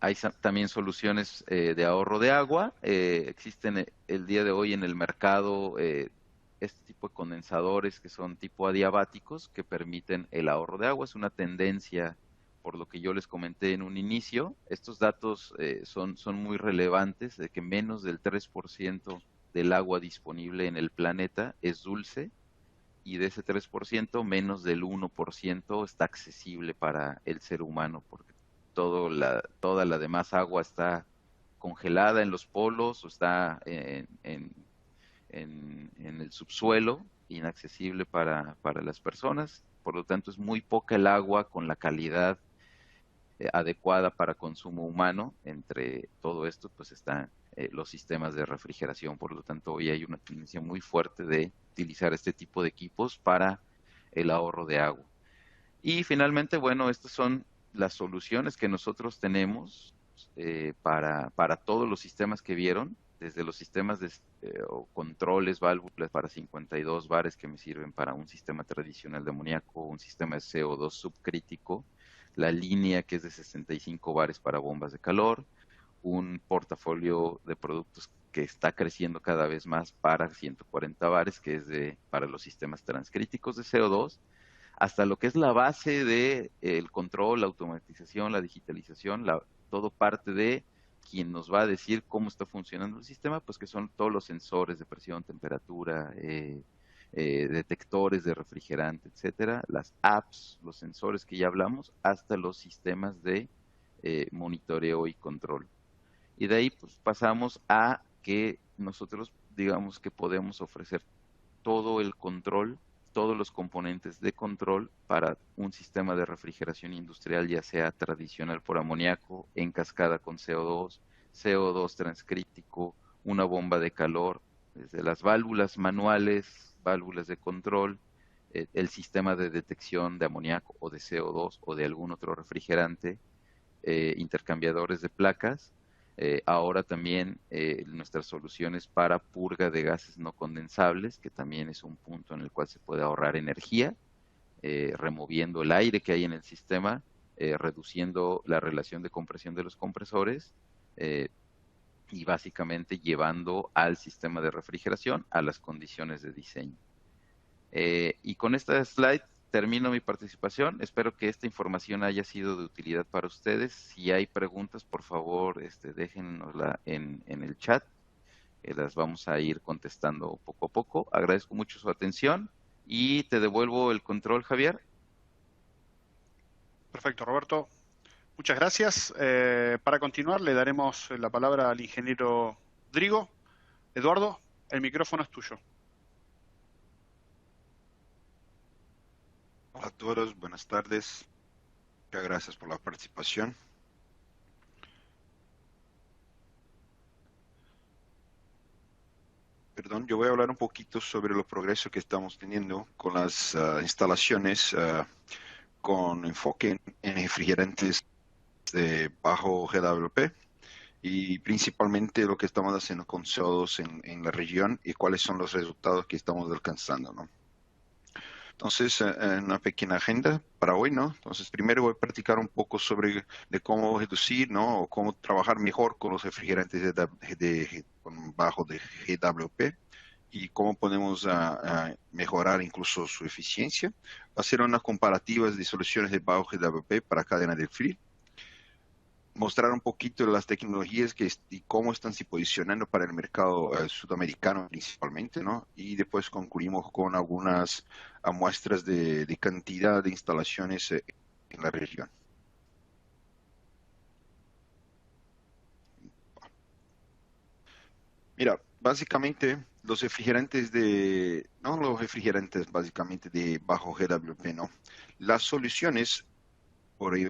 Hay también soluciones de ahorro de agua. Existen el día de hoy en el mercado este tipo de condensadores que son tipo adiabáticos que permiten el ahorro de agua. Es una tendencia, por lo que yo les comenté en un inicio. Estos datos son muy relevantes, de que menos del 3% del agua disponible en el planeta es dulce, y de ese 3%, menos del 1% está accesible para el ser humano, porque toda la demás agua está congelada en los polos o está en el subsuelo, inaccesible para las personas. Por lo tanto, es muy poca el agua con la calidad adecuada para consumo humano. Entre todo esto, pues están los sistemas de refrigeración. Por lo tanto, hoy hay una tendencia muy fuerte de utilizar este tipo de equipos para el ahorro de agua. Y finalmente, bueno, estas son las soluciones que nosotros tenemos para todos los sistemas que vieron, desde los sistemas de controles, válvulas para 52 bares que me sirven para un sistema tradicional de amoníaco, un sistema de CO2 subcrítico, la línea que es de 65 bares para bombas de calor, un portafolio de productos que está creciendo cada vez más para 140 bares, que es para los sistemas transcríticos de CO2, hasta lo que es la base de el control, la automatización, la digitalización, todo parte de quien nos va a decir cómo está funcionando el sistema, pues que son todos los sensores de presión, temperatura, detectores de refrigerante, etcétera, las apps, los sensores que ya hablamos, hasta los sistemas de monitoreo y control. Y de ahí pues pasamos a que nosotros digamos que podemos ofrecer todo el control, todos los componentes de control para un sistema de refrigeración industrial, ya sea tradicional por amoníaco, en cascada con CO2, CO2 transcrítico, una bomba de calor, desde las válvulas manuales, válvulas de control, el sistema de detección de amoníaco o de CO2 o de algún otro refrigerante, intercambiadores de placas. Ahora también nuestras soluciones para purga de gases no condensables, que también es un punto en el cual se puede ahorrar energía, removiendo el aire que hay en el sistema, reduciendo la relación de compresión de los compresores y básicamente llevando al sistema de refrigeración a las condiciones de diseño. Y con esta slide termino mi participación. Espero que esta información haya sido de utilidad para ustedes. Si hay preguntas, por favor, déjennosla en el chat. Las vamos a ir contestando poco a poco. Agradezco mucho su atención y te devuelvo el control, Javier. Perfecto, Roberto. Muchas gracias. Para continuar, le daremos la palabra al ingeniero Drigo. Eduardo, el micrófono es tuyo. Hola a todos, buenas tardes. Muchas gracias por la participación. Perdón, yo voy a hablar un poquito sobre los progresos que estamos teniendo con las instalaciones con enfoque en refrigerantes de bajo GWP y principalmente lo que estamos haciendo con CO2 en la región y cuáles son los resultados que estamos alcanzando, ¿no? Entonces, una pequeña agenda para hoy, ¿no? Entonces, primero voy a practicar un poco sobre de cómo reducir, ¿no? O cómo trabajar mejor con los refrigerantes con bajo de GWP y cómo podemos mejorar incluso su eficiencia. Hacer unas comparativas de soluciones de bajo GWP para cadena del frío. Mostrar un poquito las tecnologías y cómo están se posicionando para el mercado sudamericano principalmente, ¿no? Y después concluimos con algunas muestras de cantidad de instalaciones en la región. Mira, básicamente los refrigerantes no los refrigerantes básicamente de bajo GWP, ¿no? Las soluciones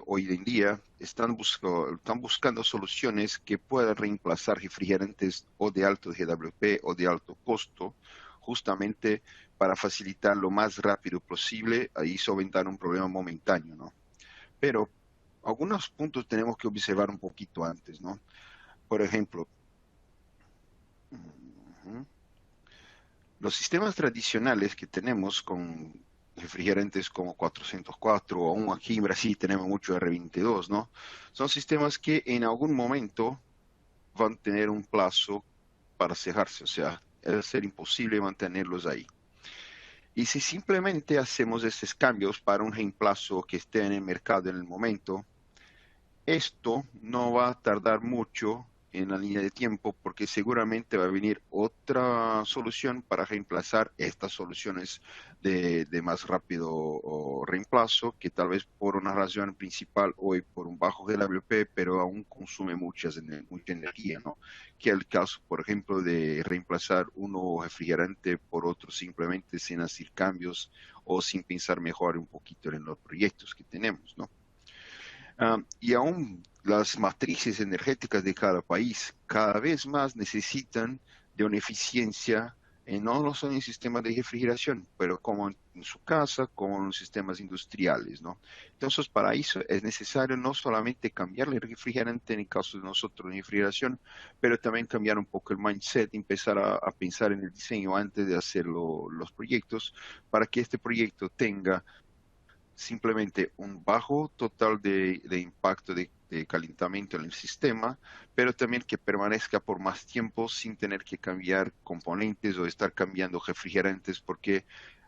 hoy en día están buscando soluciones que puedan reemplazar refrigerantes o de alto GWP o de alto costo, justamente para facilitar lo más rápido posible y solventar un problema momentáneo, ¿no? Pero algunos puntos tenemos que observar un poquito antes, ¿no? Por ejemplo, los sistemas tradicionales que tenemos con refrigerantes como 404 o aún aquí en Brasil tenemos mucho R22, ¿no? Son sistemas que en algún momento van a tener un plazo para cerrarse, o sea, es ser imposible mantenerlos ahí. Y si simplemente hacemos estos cambios para un reemplazo que esté en el mercado en el momento, esto no va a tardar mucho en la línea de tiempo porque seguramente va a venir otra solución para reemplazar estas soluciones de más rápido reemplazo que tal vez por una razón principal hoy por un bajo GWP pero aún consume mucha energía, ¿no? Que es el caso, por ejemplo, de reemplazar uno refrigerante por otro simplemente sin hacer cambios o sin pensar mejor un poquito en los proyectos que tenemos, ¿no? Y aún las matrices energéticas de cada país cada vez más necesitan de una eficiencia, no solo en sistemas de refrigeración, pero como en su casa, como en los sistemas industriales, ¿no? Entonces, para eso es necesario no solamente cambiar el refrigerante en el caso de nosotros en refrigeración, pero también cambiar un poco el mindset, empezar a pensar en el diseño antes de hacer los proyectos, para que este proyecto tenga simplemente un bajo total de impacto de calentamiento en el sistema, pero también que permanezca por más tiempo sin tener que cambiar componentes o estar cambiando refrigerantes, porque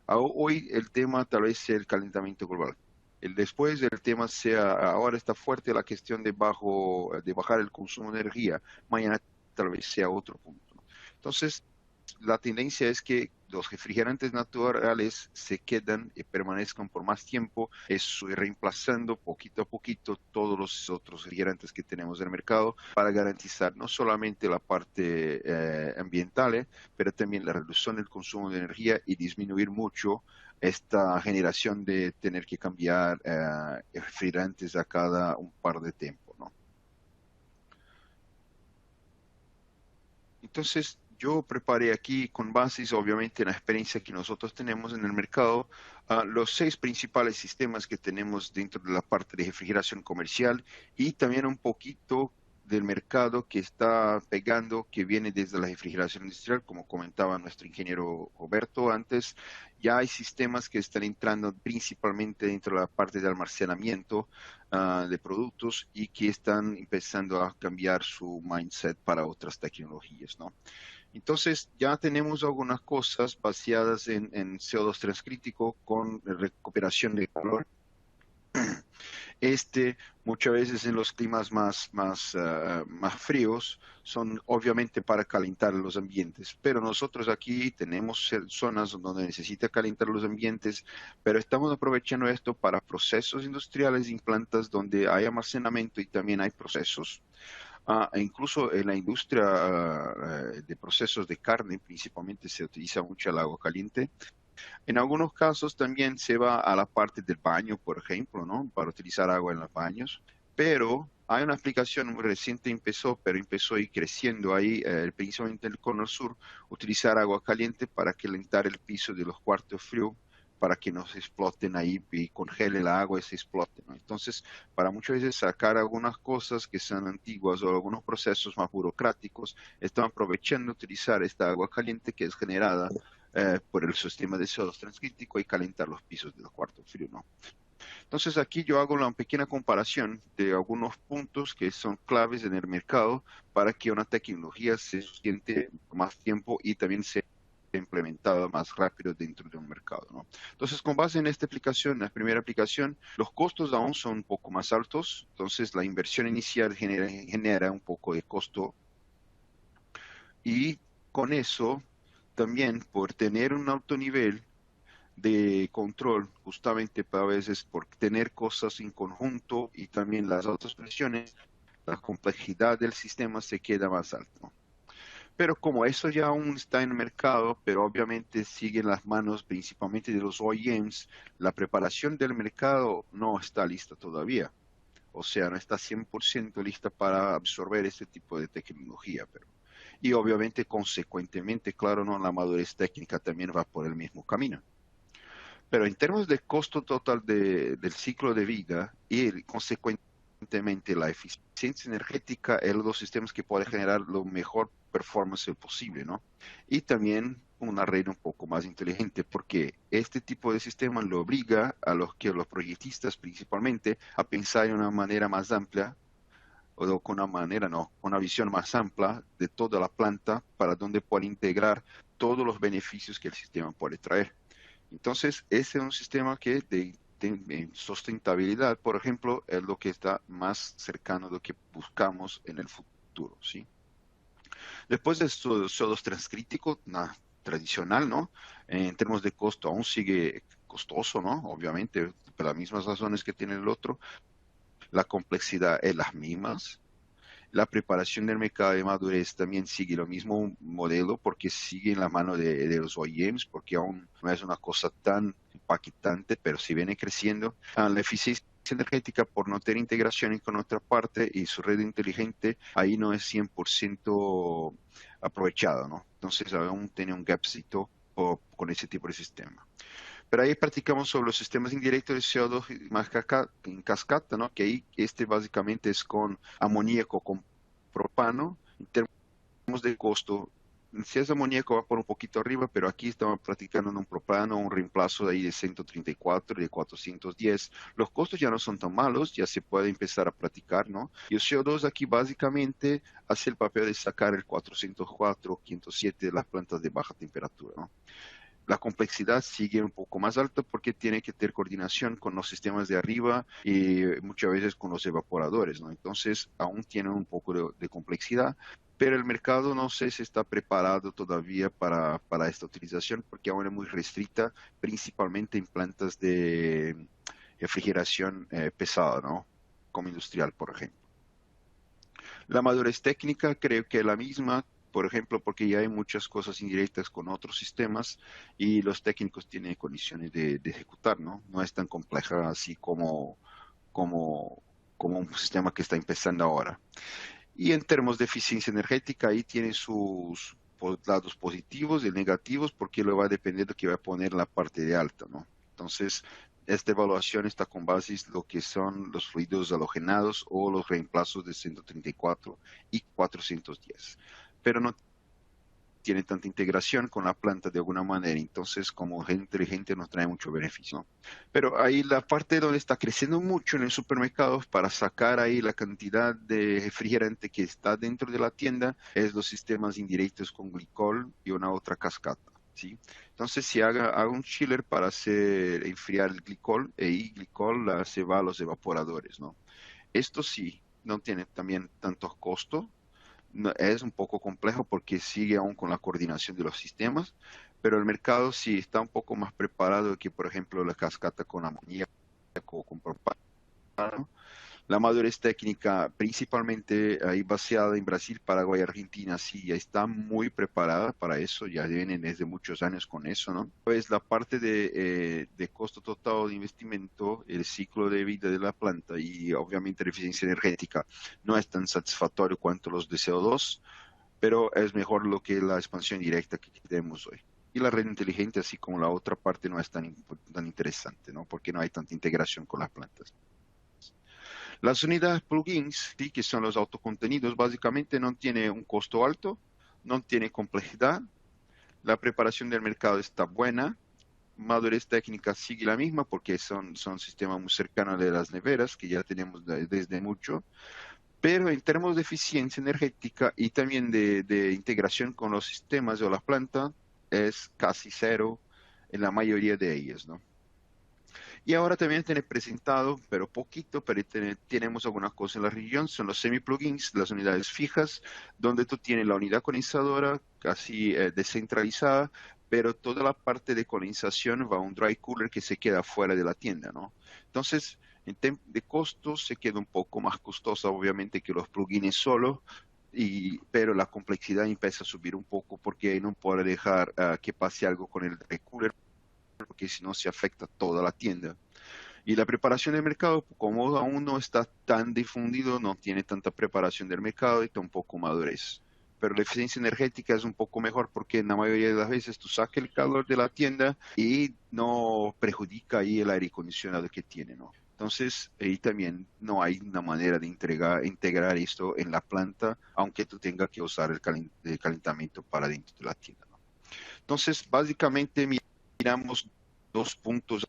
hoy el tema tal vez sea el calentamiento global. Después el tema sea, ahora está fuerte la cuestión de bajar el consumo de energía, mañana tal vez sea otro punto. Entonces, la tendencia es que los refrigerantes naturales se quedan y permanezcan por más tiempo, eso reemplazando poquito a poquito todos los otros refrigerantes que tenemos en el mercado para garantizar no solamente la parte ambiental, pero también la reducción del consumo de energía y disminuir mucho esta generación de tener que cambiar refrigerantes a cada un par de tiempo, ¿no? Entonces, yo preparé aquí con bases, obviamente, en la experiencia que nosotros tenemos en el mercado, los 6 principales sistemas que tenemos dentro de la parte de refrigeración comercial y también un poquito del mercado que está pegando, que viene desde la refrigeración industrial, como comentaba nuestro ingeniero Roberto antes. Ya hay sistemas que están entrando principalmente dentro de la parte de almacenamiento de productos y que están empezando a cambiar su mindset para otras tecnologías, ¿no? Entonces ya tenemos algunas cosas basadas en CO2 transcrítico con recuperación de calor. Muchas veces en los climas más fríos son obviamente para calentar los ambientes, pero nosotros aquí tenemos zonas donde necesita calentar los ambientes, pero estamos aprovechando esto para procesos industriales en plantas donde hay almacenamiento y también hay procesos. E incluso en la industria de procesos de carne principalmente se utiliza mucho el agua caliente. En algunos casos también se va a la parte del baño, por ejemplo, ¿no? Para utilizar agua en los baños. Pero hay una aplicación muy reciente, pero empezó a ir creciendo ahí, principalmente en el Cono Sur, utilizar agua caliente para calentar el piso de los cuartos fríos para que no se exploten ahí y congele la agua y se explote, ¿no? Entonces, para muchas veces sacar algunas cosas que son antiguas o algunos procesos más burocráticos, están aprovechando utilizar esta agua caliente que es generada por el sistema de CO2 transcrítico y calentar los pisos del cuarto frío, ¿no? Entonces aquí yo hago una pequeña comparación de algunos puntos que son claves en el mercado para que una tecnología se sustente más tiempo y también sea implementada más rápido dentro de un mercado, ¿no? Entonces, con base en esta aplicación, la primera aplicación, los costos aún son un poco más altos, entonces la inversión inicial genera un poco de costo y con eso también por tener un alto nivel de control, justamente para a veces por tener cosas en conjunto y también las altas presiones, la complejidad del sistema se queda más alto. Pero como eso ya aún está en el mercado, pero obviamente sigue en las manos principalmente de los OEMs, la preparación del mercado no está lista todavía. O sea, no está 100% lista para absorber este tipo de tecnología. Y obviamente, consecuentemente, claro, no, la madurez técnica también va por el mismo camino. Pero en términos de costo total del ciclo de vida y consecuentemente la eficiencia energética es los sistemas que pueden generar lo mejor performance posible, ¿no? Y también una red un poco más inteligente, porque este tipo de sistema lo obliga a los proyectistas principalmente a pensar de una manera más amplia, o con una manera, no, una visión más amplia de toda la planta para donde puede integrar todos los beneficios que el sistema puede traer. Entonces, ese es un sistema que en sustentabilidad, por ejemplo, es lo que está más cercano a lo que buscamos en el futuro, ¿sí? Después de CO2 transcrítico, tradicional, ¿no? En términos de costo, aún sigue costoso, ¿no? Obviamente, por las mismas razones que tiene el otro. La complejidad es las mismas. La preparación del mercado de madurez también sigue lo mismo modelo porque sigue en la mano de los OEMs, porque aún no es una cosa tan impactante, pero si viene creciendo. La eficiencia energética por no tener integración con otra parte y su red inteligente, ahí no es 100% aprovechado, ¿no? Entonces aún tiene un gapcito con ese tipo de sistema. Pero ahí practicamos sobre los sistemas indirectos de CO2 más en cascada, ¿no? Que ahí básicamente es con amoníaco, con propano, en términos de costo. Si es amoníaco va por un poquito arriba, pero aquí estamos practicando en un propano, un reemplazo de ahí de 134 y de 410. Los costos ya no son tan malos, ya se puede empezar a practicar, ¿no? Y el CO2 aquí básicamente hace el papel de sacar el 404, 507 de las plantas de baja temperatura, ¿no? La complejidad sigue un poco más alta porque tiene que tener coordinación con los sistemas de arriba y muchas veces con los evaporadores, ¿no? Entonces, aún tiene un poco de complejidad, pero el mercado no sé si está preparado todavía para esta utilización porque aún es muy restricta, principalmente en plantas de refrigeración pesada, ¿no? Como industrial, por ejemplo. La madurez técnica creo que es la misma, por ejemplo, porque ya hay muchas cosas indirectas con otros sistemas y los técnicos tienen condiciones de ejecutar, ¿no? No es tan compleja así como un sistema que está empezando ahora. Y en términos de eficiencia energética, ahí tiene sus lados positivos y negativos porque lo va a depender de que va a poner la parte de alta, ¿no? Entonces, esta evaluación está con bases lo que son los fluidos halogenados o los reemplazos de 134 y 410. Pero no tiene tanta integración con la planta de alguna manera, entonces como red inteligente nos trae mucho beneficio, ¿no? Pero ahí la parte donde está creciendo mucho en el supermercado para sacar ahí la cantidad de refrigerante que está dentro de la tienda es los sistemas indirectos con glicol y una otra cascada, ¿sí? Entonces si haga un chiller para hacer enfriar el glicol, y glicol se va a los evaporadores, ¿no? Esto sí, no tiene también tantos costos. Es un poco complejo porque sigue aún con la coordinación de los sistemas, pero el mercado sí está un poco más preparado que, por ejemplo, la cascata con amoníaco o con propano. La madurez técnica, principalmente ahí baseada en Brasil, Paraguay, Argentina, sí, ya está muy preparada para eso, ya vienen desde muchos años con eso, ¿no? Pues la parte de costo total de investimento, el ciclo de vida de la planta y obviamente la eficiencia energética no es tan satisfactorio cuanto los de CO2, pero es mejor lo que la expansión directa que tenemos hoy. Y la red inteligente, así como la otra parte, no es tan interesante, ¿no? Porque no hay tanta integración con las plantas. Las unidades plugins, ¿sí? Que son los autocontenidos, básicamente no tiene un costo alto, no tiene complejidad, La preparación del mercado está buena. Madurez técnica sigue la misma porque son sistemas muy cercanos de las neveras que ya tenemos desde mucho. Pero en términos de eficiencia energética y también de integración con los sistemas o la planta, es casi cero en la mayoría de ellas, ¿no? Y ahora también tiene presentado, pero poquito, pero tenemos algunas cosas en la región, son los semi-plugins, las unidades fijas, donde tú tienes la unidad condensadora casi descentralizada, pero toda la parte de condensación va a un dry cooler que se queda fuera de la tienda, ¿no? Entonces, en tema de costos se queda un poco más costosa, obviamente, que los plugins solo, pero la complejidad empieza a subir un poco porque no puede dejar que pase algo con el dry cooler, porque si no se afecta toda la tienda. Y la preparación del mercado, como aún no está tan difundido, no tiene tanta preparación del mercado y tampoco madurez. Pero la eficiencia energética es un poco mejor porque en la mayoría de las veces tú sacas el calor de la tienda y no perjudica ahí el aire acondicionado que tiene, ¿no? Entonces, ahí también no hay una manera de integrar esto en la planta, aunque tú tengas que usar el calentamiento para dentro de la tienda, ¿no? Entonces, básicamente miramos dos puntos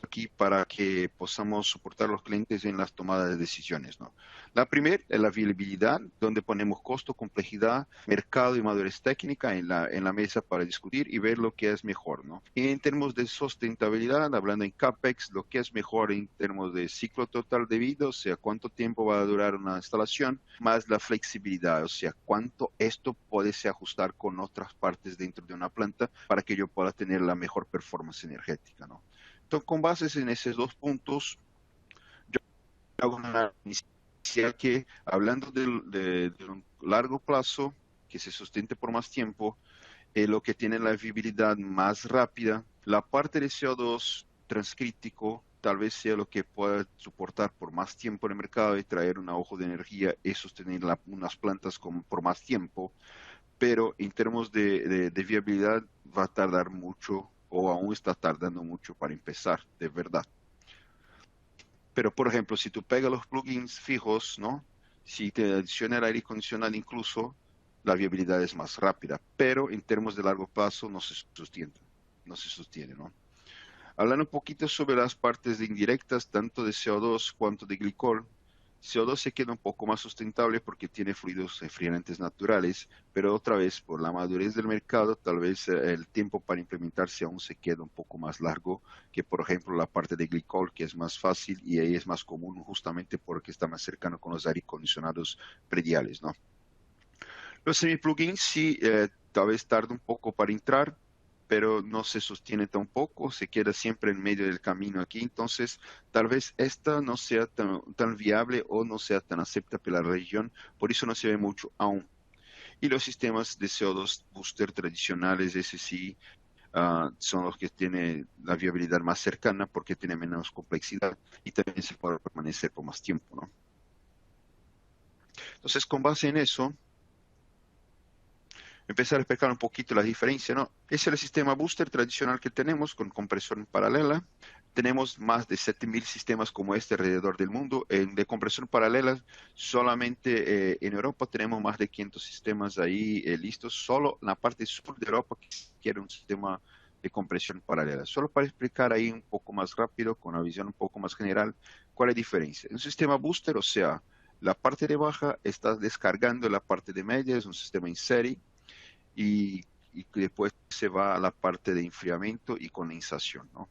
aquí para que podamos soportar a los clientes en las tomadas de decisiones, ¿no? La primera es la viabilidad, donde ponemos costo, complejidad, mercado y madurez técnica en la mesa para discutir y ver lo que es mejor, ¿no? Y en términos de sustentabilidad, hablando en CAPEX, lo que es mejor en términos de ciclo total de vida, o sea, cuánto tiempo va a durar una instalación, más la flexibilidad, o sea, cuánto esto puede se ajustar con otras partes dentro de una planta para que yo pueda tener la mejor performance energética, ¿no? Entonces, con bases en esos dos puntos, yo hago una inicial que, hablando de un largo plazo, que se sustente por más tiempo, lo que tiene la viabilidad más rápida, la parte de CO2 transcrítico tal vez sea lo que pueda soportar por más tiempo en el mercado y traer un ahorro de energía y sostener unas plantas por más tiempo, pero en términos de viabilidad va a tardar mucho o aún está tardando mucho para empezar, de verdad. Pero, por ejemplo, si tú pegas los plugins fijos, ¿no? Si te adiciona el aire acondicionado incluso, la viabilidad es más rápida, pero en términos de largo plazo no se sostiene, ¿no? Hablando un poquito sobre las partes de indirectas, tanto de CO2 cuanto de glicol, CO2 se queda un poco más sustentable porque tiene fluidos refrigerantes naturales, pero otra vez, por la madurez del mercado, tal vez el tiempo para implementarse aún se queda un poco más largo que, por ejemplo, la parte de glicol, que es más fácil y ahí es más común justamente porque está más cercano con los aire acondicionados prediales, ¿no? Los semi-plugins sí, tal vez tarda un poco para entrar, pero no se sostiene tampoco, se queda siempre en medio del camino aquí, entonces tal vez esta no sea tan viable o no sea tan aceptable para la región, por eso no se ve mucho aún. Y los sistemas de CO2 booster tradicionales, ese sí, son los que tienen la viabilidad más cercana porque tienen menos complejidad y también se puede permanecer por más tiempo, ¿no? Entonces, con base en eso, empezar a explicar un poquito la diferencia, ¿no? Ese es el sistema booster tradicional que tenemos con compresión paralela. Tenemos más de 7.000 sistemas como este alrededor del mundo. De compresión paralela, solamente en Europa tenemos más de 500 sistemas ahí listos. Solo en la parte sur de Europa que quiere un sistema de compresión paralela. Solo para explicar ahí un poco más rápido, con una visión un poco más general, cuál es la diferencia. Un sistema booster, o sea, la parte de baja está descargando la parte de media, es un sistema en serie, y después se va a la parte de enfriamiento y condensación, ¿no?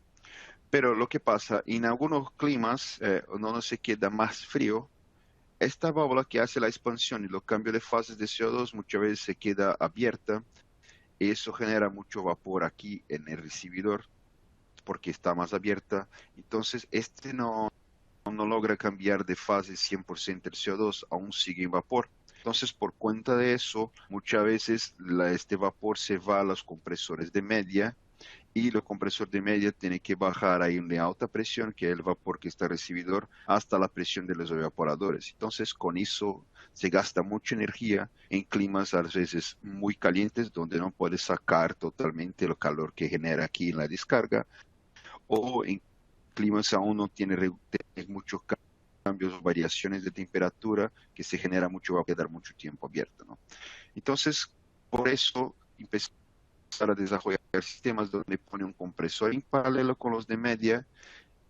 Pero lo que pasa, en algunos climas, donde se queda más frío, esta válvula que hace la expansión y los cambios de fases de CO2 muchas veces se queda abierta y eso genera mucho vapor aquí en el recibidor porque está más abierta. Entonces, no logra cambiar de fase 100% el CO2, aún sigue en vapor. Entonces, por cuenta de eso, muchas veces este vapor se va a los compresores de media y el compresor de media tiene que bajar ahí de alta presión, que es el vapor que está en el recibidor, hasta la presión de los evaporadores. Entonces, con eso se gasta mucha energía en climas a veces muy calientes, donde no puede sacar totalmente el calor que genera aquí en la descarga, o en climas aún no tiene muchos cambios o variaciones de temperatura que se genera mucho, va a quedar mucho tiempo abierto, ¿no? Entonces, por eso empezamos a desarrollar sistemas donde pone un compresor en paralelo con los de media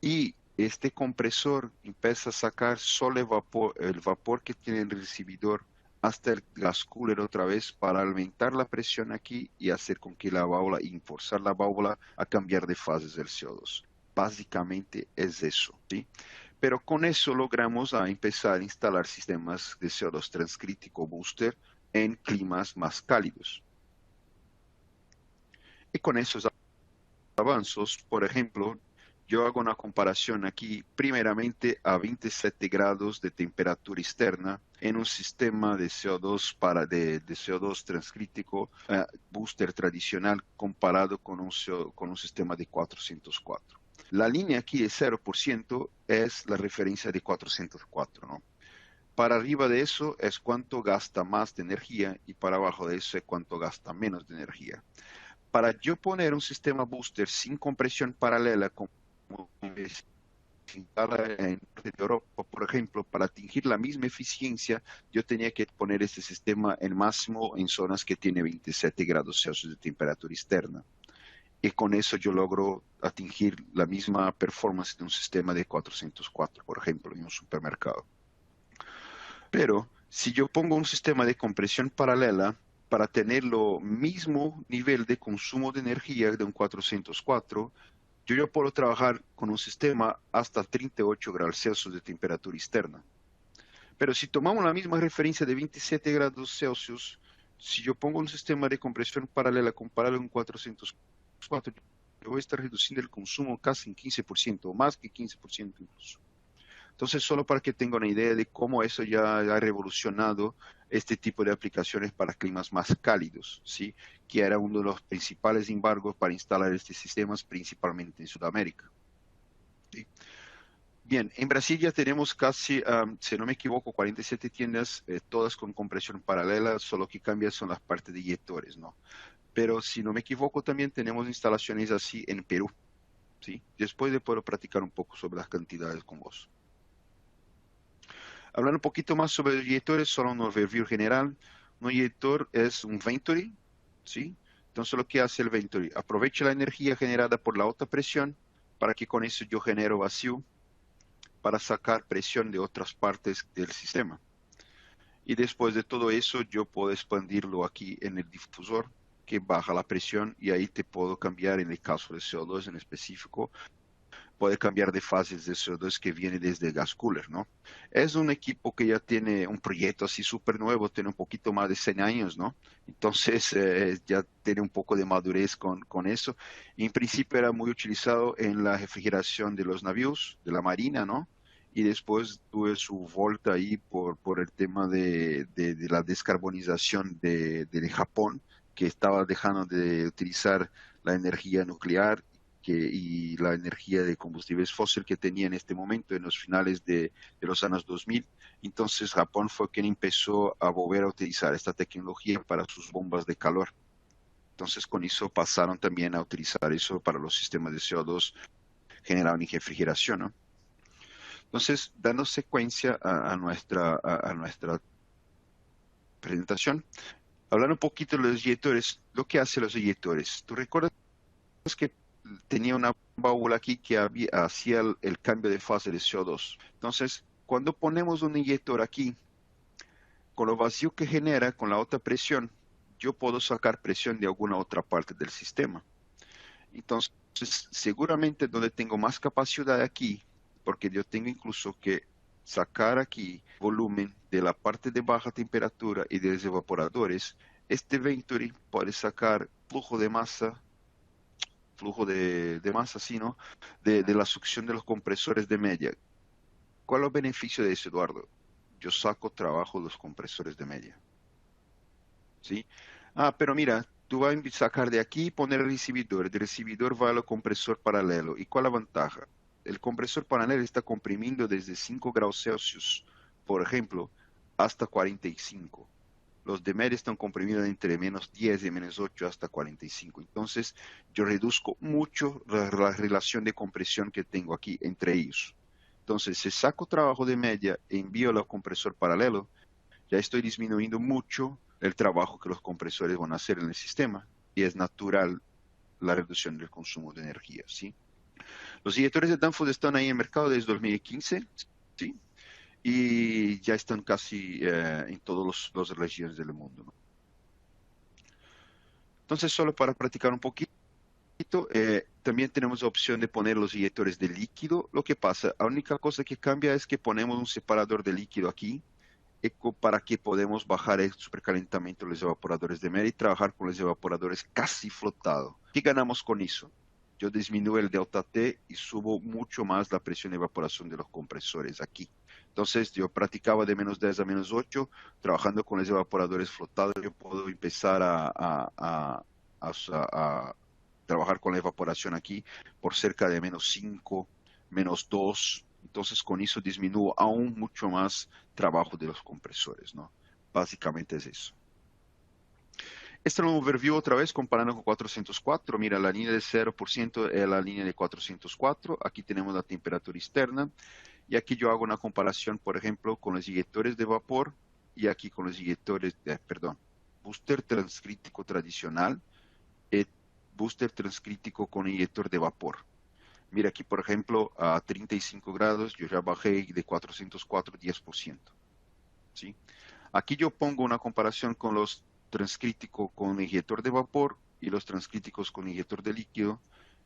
y este compresor empieza a sacar solo el vapor que tiene el recibidor hasta el gas cooler otra vez para aumentar la presión aquí y hacer con que la válvula y forzar la válvula a cambiar de fases del CO2. Básicamente es eso, ¿sí? Pero con eso logramos empezar a instalar sistemas de CO2 transcrítico booster en climas más cálidos. Y con esos avances, por ejemplo, yo hago una comparación aquí primeramente a 27 grados de temperatura externa en un sistema de CO2 de CO2 transcrítico booster tradicional comparado con un sistema de 404. La línea aquí de 0% es la referencia de 404, ¿no? Para arriba de eso es cuánto gasta más de energía y para abajo de eso es cuánto gasta menos de energía. Para yo poner un sistema booster sin compresión paralela como en Europa, por ejemplo, para atingir la misma eficiencia, yo tenía que poner este sistema en máximo en zonas que tiene 27 grados Celsius de temperatura externa. Y con eso yo logro atingir la misma performance de un sistema de 404, por ejemplo, en un supermercado. Pero si yo pongo un sistema de compresión paralela para tener lo mismo nivel de consumo de energía de un 404, yo puedo trabajar con un sistema hasta 38 grados Celsius de temperatura externa. Pero si tomamos la misma referencia de 27 grados Celsius, si yo pongo un sistema de compresión paralela comparado con 404, yo voy a estar reduciendo el consumo casi en 15%, o más que 15% incluso. Entonces, solo para que tengan una idea de cómo eso ya ha revolucionado este tipo de aplicaciones para climas más cálidos, ¿sí? Que era uno de los principales embargos para instalar estos sistemas, principalmente en Sudamérica. ¿Sí? Bien, en Brasil ya tenemos casi, si no me equivoco, 47 tiendas, todas con compresión paralela, solo que cambian son las partes de inyectores, ¿no? Pero si no me equivoco, también tenemos instalaciones así en Perú, ¿sí? Después de poder practicar un poco sobre las cantidades con vos. Hablando un poquito más sobre los inyectores, solo un overview general. Un inyector es un Venturi, ¿sí? Entonces lo que hace el Venturi, aprovecha la energía generada por la alta presión para que con eso yo genero vacío para sacar presión de otras partes del sistema. Y después de todo eso yo puedo expandirlo aquí en el difusor que baja la presión y ahí te puedo cambiar en el caso de CO2 en específico. Puede cambiar de fases de CO2 que viene desde el gas cooler, ¿no? Es un equipo que ya tiene un proyecto así súper nuevo, tiene un poquito más de 100 años, ¿no? Entonces ya tiene un poco de madurez con eso. Y en principio era muy utilizado en la refrigeración de los navíos, de la marina, ¿no? Y después tuve su vuelta ahí por el tema de la descarbonización de Japón, que estaba dejando de utilizar la energía nuclear y la energía de combustibles fósiles que tenía en este momento, en los finales de los años 2000. Entonces Japón fue quien empezó a volver a utilizar esta tecnología para sus bombas de calor. Entonces con eso pasaron también a utilizar eso para los sistemas de CO2 generados en refrigeración, ¿no? Entonces, dando secuencia a nuestra presentación, hablando un poquito de los inyectores, lo que hacen los inyectores. ¿Tú recuerdas que tenía una válvula aquí que hacía el cambio de fase de CO2? Entonces, cuando ponemos un inyector aquí, con lo vacío que genera, con la alta presión, yo puedo sacar presión de alguna otra parte del sistema. Entonces, seguramente donde tengo más capacidad aquí, porque yo tengo incluso que sacar aquí volumen de la parte de baja temperatura y de los evaporadores, este Venturi puede sacar flujo de masa, ¿sí, no? De la succión de los compresores de media. ¿Cuál es el beneficio de eso, Eduardo? Yo saco trabajo de los compresores de media. ¿Sí? Pero mira, tú vas a sacar de aquí y poner el recibidor. Del recibidor va al compresor paralelo. ¿Y cuál es la ventaja? El compresor paralelo está comprimiendo desde 5 grados Celsius, por ejemplo, hasta 45. Los de media están comprimidos entre menos 10 y menos 8 hasta 45. Entonces, yo reduzco mucho la relación de compresión que tengo aquí entre ellos. Entonces, si saco trabajo de media e envío al compresor paralelo, ya estoy disminuyendo mucho el trabajo que los compresores van a hacer en el sistema. y es natural la reducción del consumo de energía, ¿sí? Los inyectores de Danfoss están ahí en el mercado desde 2015, ¿sí? Y ya están casi en todas las regiones del mundo, ¿no? Entonces, solo para practicar un poquito, también tenemos la opción de poner los inyectores de líquido. Lo que pasa, la única cosa que cambia es que ponemos un separador de líquido aquí, para que podamos bajar el supercalentamiento de los evaporadores de Mera y trabajar con los evaporadores casi flotados. ¿Qué ganamos con eso? Yo disminuyo el delta T y subo mucho más la presión de evaporación de los compresores aquí. Entonces, yo practicaba de -10 a -8, trabajando con los evaporadores flotados, yo puedo empezar a trabajar con la evaporación aquí por cerca de -5, -2. Entonces, con eso disminuyo aún mucho más trabajo de los compresores, ¿no? Básicamente es eso. Este es un overview otra vez comparando con 404. Mira, la línea de 0% es la línea de 404. Aquí tenemos la temperatura externa. Y aquí yo hago una comparación, por ejemplo, con los inyectores de vapor y aquí con los inyectores booster transcrítico tradicional y booster transcrítico con inyector de vapor. Mira aquí, por ejemplo, a 35 grados yo ya bajé de 404 10%. ¿Sí? Aquí yo pongo una comparación con los transcríticos con inyector de vapor y los transcríticos con inyector de líquido.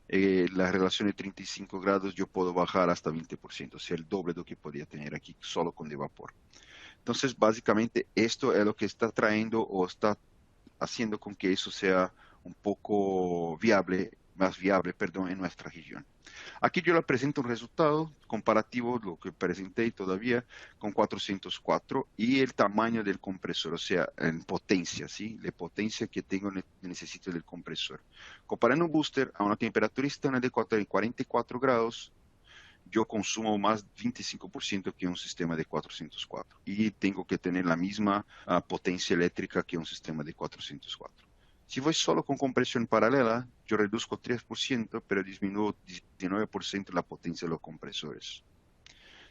La relación de 35 grados yo puedo bajar hasta 20%, o sea, el doble de lo que podía tener aquí solo con de vapor. Entonces, básicamente, esto es lo que está trayendo o está haciendo con que eso sea un poco más viable, en nuestra región. Aquí yo le presento un resultado comparativo, lo que presenté todavía, con 404 y el tamaño del compresor, o sea, en potencia, ¿sí? La potencia que necesito del compresor. Comparando un booster a una temperatura externa de 44 grados, yo consumo más 25% que un sistema de 404 y tengo que tener la misma potencia eléctrica que un sistema de 404. Si voy solo con compresión paralela, yo reduzco 3%, pero disminuyo 19% la potencia de los compresores.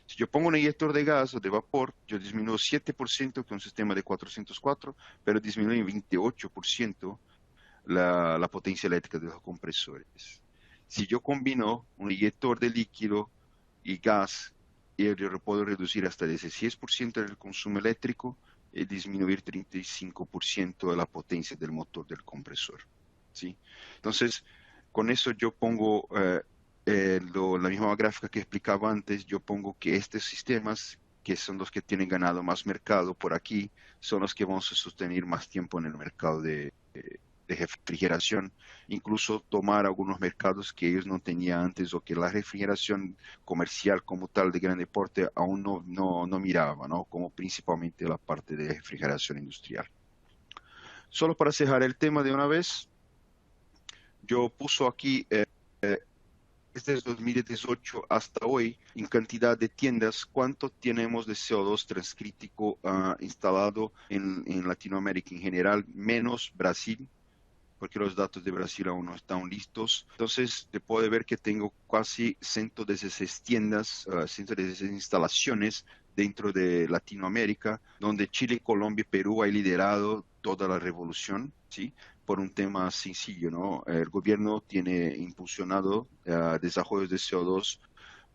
Si yo pongo un inyector de gas o de vapor, yo disminuyo 7% que un sistema de 404, pero disminuyo 28% la potencia eléctrica de los compresores. Si yo combino un inyector de líquido y gas, yo puedo reducir hasta 16% del consumo eléctrico y disminuir 35% de la potencia del motor del compresor, ¿sí? Entonces, con eso yo pongo la misma gráfica que explicaba antes, yo pongo que estos sistemas, que son los que tienen ganado más mercado por aquí, son los que vamos a sostener más tiempo en el mercado de refrigeración, incluso tomar algunos mercados que ellos no tenían antes o que la refrigeración comercial como tal de gran porte aún no miraba, ¿no? Como principalmente la parte de refrigeración industrial. Solo para cerrar el tema de una vez, yo puso aquí desde 2018 hasta hoy, en cantidad de tiendas, cuánto tenemos de CO2 transcrítico instalado en Latinoamérica en general, menos Brasil, porque los datos de Brasil aún no están listos. Entonces, te puede ver que tengo casi 116 tiendas, 116 instalaciones dentro de Latinoamérica, donde Chile, Colombia y Perú han liderado toda la revolución, ¿sí? Por un tema sencillo, ¿no? El gobierno tiene impulsionado desarrollos de CO2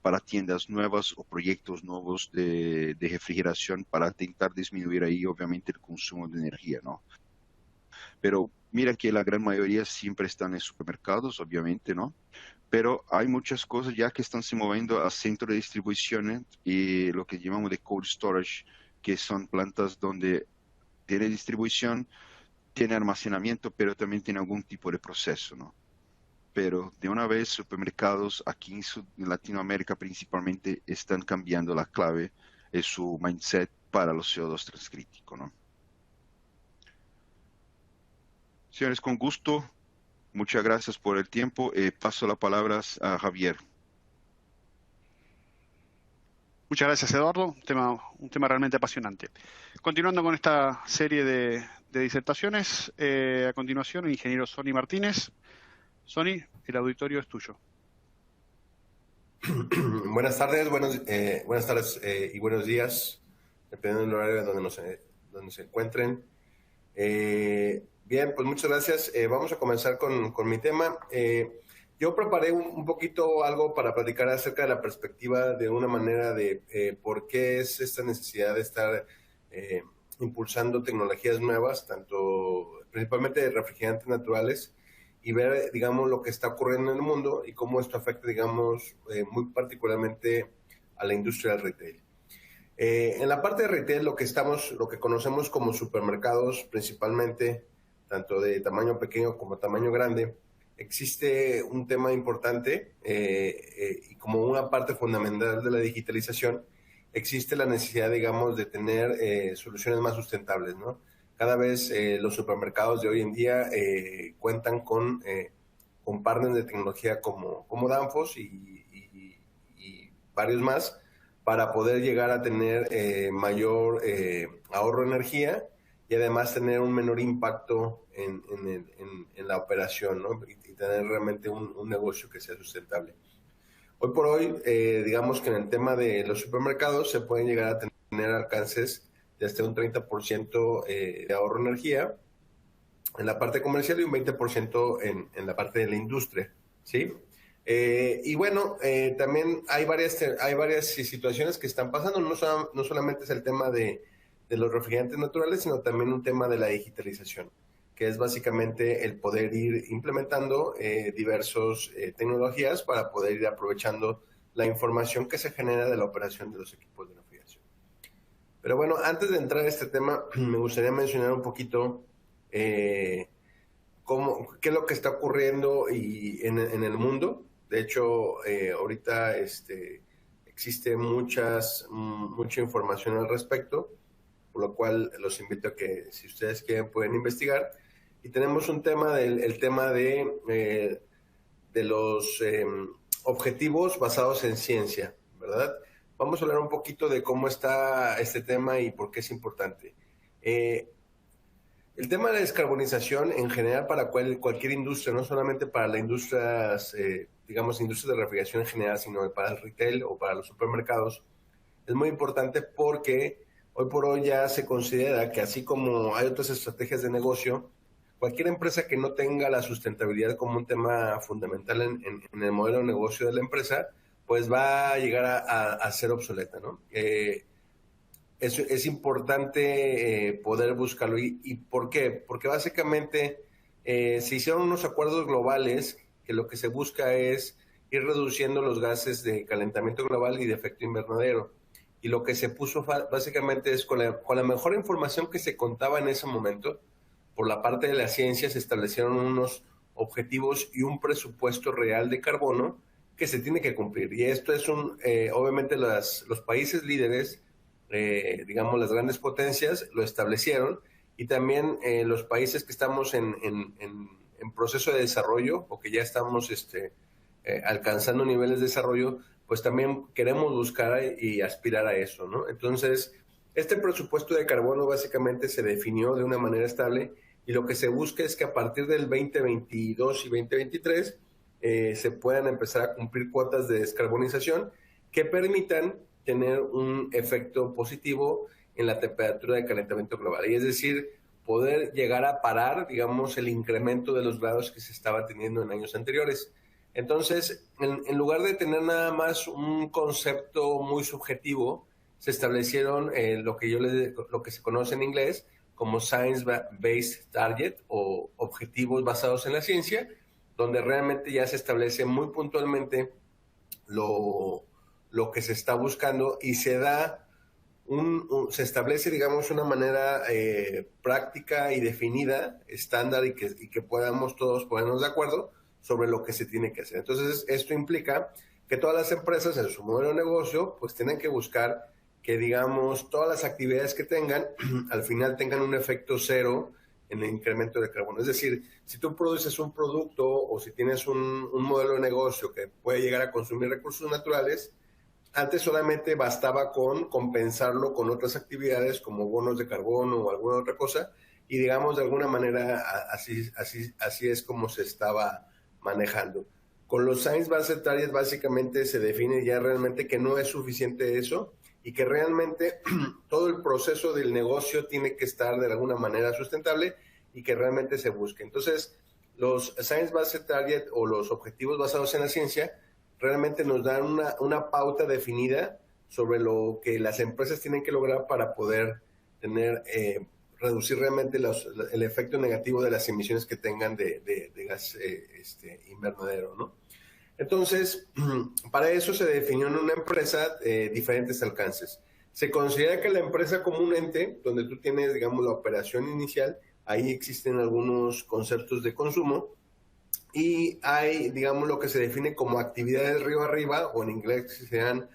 para tiendas nuevas o proyectos nuevos de refrigeración para intentar disminuir ahí, obviamente, el consumo de energía, ¿no? Pero mira que la gran mayoría siempre están en supermercados, obviamente, ¿no? Pero hay muchas cosas ya que están se moviendo a centro de distribución y lo que llamamos de cold storage, que son plantas donde tiene distribución, tiene almacenamiento, pero también tiene algún tipo de proceso, ¿no? Pero de una vez, supermercados aquí en Latinoamérica principalmente están cambiando la clave de su mindset para los CO2 transcríticos, ¿no? Señores, con gusto, muchas gracias por el tiempo. Paso la palabra a Javier. Muchas gracias, Eduardo. Un tema realmente apasionante. Continuando con esta serie de disertaciones, a continuación, el ingeniero Sonny Martínez. Sonny, el auditorio es tuyo. Buenas tardes, y buenos días, dependiendo del horario donde se encuentren. Bien, pues muchas gracias. Vamos a comenzar con mi tema. Yo preparé un poquito algo para platicar acerca de la perspectiva de una manera de por qué es esta necesidad de estar impulsando tecnologías nuevas, principalmente de refrigerantes naturales, y ver, digamos, lo que está ocurriendo en el mundo y cómo esto afecta, digamos, muy particularmente a la industria del retail. En la parte de retail, lo que conocemos como supermercados, principalmente, tanto de tamaño pequeño como tamaño grande, existe un tema importante y como una parte fundamental de la digitalización, existe la necesidad, digamos, de tener soluciones más sustentables, ¿no? Cada vez los supermercados de hoy en día cuentan con partners de tecnología como Danfoss y varios más para poder llegar a tener mayor ahorro de energía y además tener un menor impacto en la operación, ¿no? Y tener realmente un negocio que sea sustentable. Hoy por hoy, digamos que en el tema de los supermercados se pueden llegar a tener alcances de hasta un 30% de ahorro de energía en la parte comercial y un 20% en la parte de la industria, ¿sí? Y bueno, también hay varias situaciones que están pasando, no solamente es el tema de los refrigerantes naturales, sino también un tema de la digitalización, que es básicamente el poder ir implementando diversas tecnologías para poder ir aprovechando la información que se genera de la operación de los equipos de refrigeración. Pero bueno, antes de entrar a este tema, me gustaría mencionar un poquito qué es lo que está ocurriendo en el mundo. De hecho, ahorita existe mucha información al respecto, por lo cual los invito a que, si ustedes quieren, pueden investigar. Y tenemos un tema, el tema de los objetivos basados en ciencia, ¿verdad? Vamos a hablar un poquito de cómo está este tema y por qué es importante. El tema de la descarbonización en general para cualquier industria, no solamente para la industria, digamos, industria de refrigeración en general, sino para el retail o para los supermercados, es muy importante porque hoy por hoy ya se considera que así como hay otras estrategias de negocio, cualquier empresa que no tenga la sustentabilidad como un tema fundamental en el modelo de negocio de la empresa, pues va a llegar a ser obsoleta, ¿no? Es importante poder buscarlo. ¿Y por qué? Porque básicamente se hicieron unos acuerdos globales que lo que se busca es ir reduciendo los gases de calentamiento global y de efecto invernadero. Y lo que se puso básicamente es con la mejor información que se contaba en ese momento, por la parte de la ciencia se establecieron unos objetivos y un presupuesto real de carbono que se tiene que cumplir. Y esto es obviamente los países líderes, digamos las grandes potencias, lo establecieron, y también los países que estamos en proceso de desarrollo o que ya estamos alcanzando niveles de desarrollo, pues también queremos buscar y aspirar a eso, ¿no? Entonces, este presupuesto de carbono básicamente se definió de una manera estable y lo que se busca es que a partir del 2022 y 2023 se puedan empezar a cumplir cuotas de descarbonización que permitan tener un efecto positivo en la temperatura de calentamiento global. Y es decir, poder llegar a parar, digamos, el incremento de los grados que se estaba teniendo en años anteriores. Entonces, en lugar de tener nada más un concepto muy subjetivo, se establecieron lo que se conoce en inglés como Science-Based Target o objetivos basados en la ciencia, donde realmente ya se establece muy puntualmente lo que se está buscando y se da se establece, digamos, una manera práctica y definida, estándar, y que podamos todos ponernos de acuerdo sobre lo que se tiene que hacer. Entonces, esto implica que todas las empresas en su modelo de negocio pues tienen que buscar que, digamos, todas las actividades que tengan al final tengan un efecto cero en el incremento de carbono. Es decir, si tú produces un producto o si tienes un modelo de negocio que puede llegar a consumir recursos naturales, antes solamente bastaba con compensarlo con otras actividades como bonos de carbono o alguna otra cosa, y digamos de alguna manera así es como se estaba manejando. Con los Science-Based Targets básicamente se define ya realmente que no es suficiente eso y que realmente todo el proceso del negocio tiene que estar de alguna manera sustentable, y que realmente se busque. Entonces, los Science-Based Target o los objetivos basados en la ciencia realmente nos dan una pauta definida sobre lo que las empresas tienen que lograr para poder tener, reducir realmente el efecto negativo de las emisiones que tengan de gas invernadero, ¿no? Entonces, para eso se definió en una empresa diferentes alcances. Se considera que la empresa como un ente, donde tú tienes, digamos, la operación inicial, ahí existen algunos conceptos de consumo y hay, digamos, lo que se define como actividades río arriba, o en inglés se llaman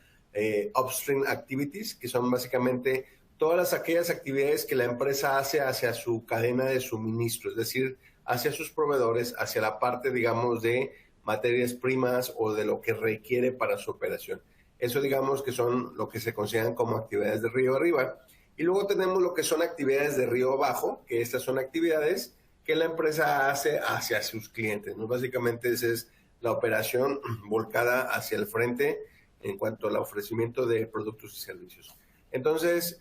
upstream activities, que son básicamente todas aquellas actividades que la empresa hace hacia su cadena de suministro, es decir, hacia sus proveedores, hacia la parte, digamos, de materias primas o de lo que requiere para su operación. Eso, digamos, que son lo que se consideran como actividades de río arriba. Y luego tenemos lo que son actividades de río abajo, que estas son actividades que la empresa hace hacia sus clientes, ¿no? Básicamente esa es la operación volcada hacia el frente en cuanto al ofrecimiento de productos y servicios. Entonces,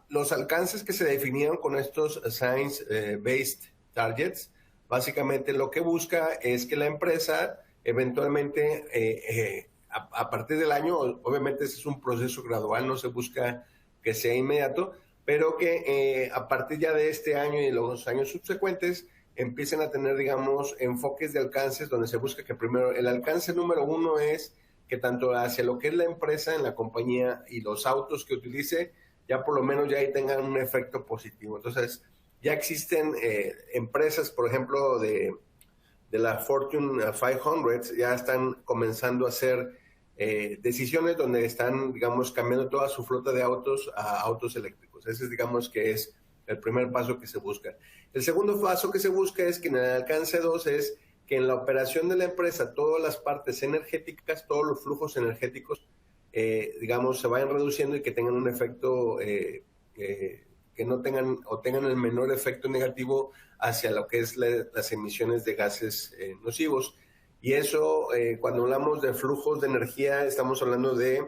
los alcances que se definieron con estos Science-Based Targets, básicamente lo que busca es que la empresa eventualmente, a partir del año, obviamente ese es un proceso gradual, no se busca que sea inmediato, pero que a partir ya de este año y los años subsecuentes empiecen a tener, digamos, enfoques de alcances donde se busca que primero el alcance número 1 es que tanto hacia lo que es la empresa en la compañía y los autos que utilice, ya por lo menos ya ahí tengan un efecto positivo. Entonces, ya existen empresas, por ejemplo, de la Fortune 500, ya están comenzando a hacer decisiones donde están, digamos, cambiando toda su flota de autos a autos eléctricos. Ese es, digamos, que es el primer paso que se busca. El segundo paso que se busca es que en el alcance 2 es que en la operación de la empresa todas las partes energéticas, todos los flujos energéticos, digamos, se vayan reduciendo y que tengan un efecto, que no tengan o tengan el menor efecto negativo hacia lo que es las emisiones de gases nocivos. Y eso, cuando hablamos de flujos de energía, estamos hablando de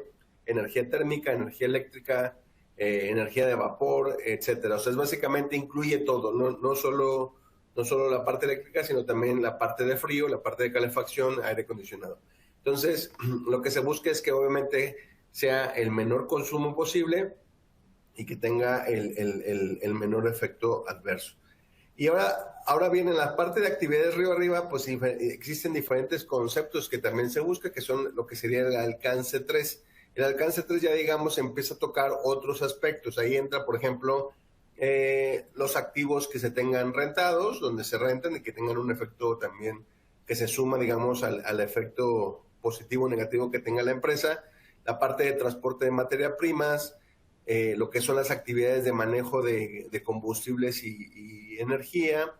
energía térmica, energía eléctrica, energía de vapor, etcétera. O sea, básicamente incluye todo, no solo la parte eléctrica, sino también la parte de frío, la parte de calefacción, aire acondicionado. Entonces, lo que se busca es que obviamente sea el menor consumo posible y que tenga el menor efecto adverso. Y ahora bien, en la parte de actividades río arriba, pues existen diferentes conceptos que también se busca, que son lo que sería el alcance 3. El alcance 3 ya, digamos, empieza a tocar otros aspectos. Ahí entra, por ejemplo, los activos que se tengan rentados, donde se rentan y que tengan un efecto también que se suma, digamos, al efecto positivo o negativo que tenga la empresa. La parte de transporte de materias primas, lo que son las actividades de manejo de combustibles y energía,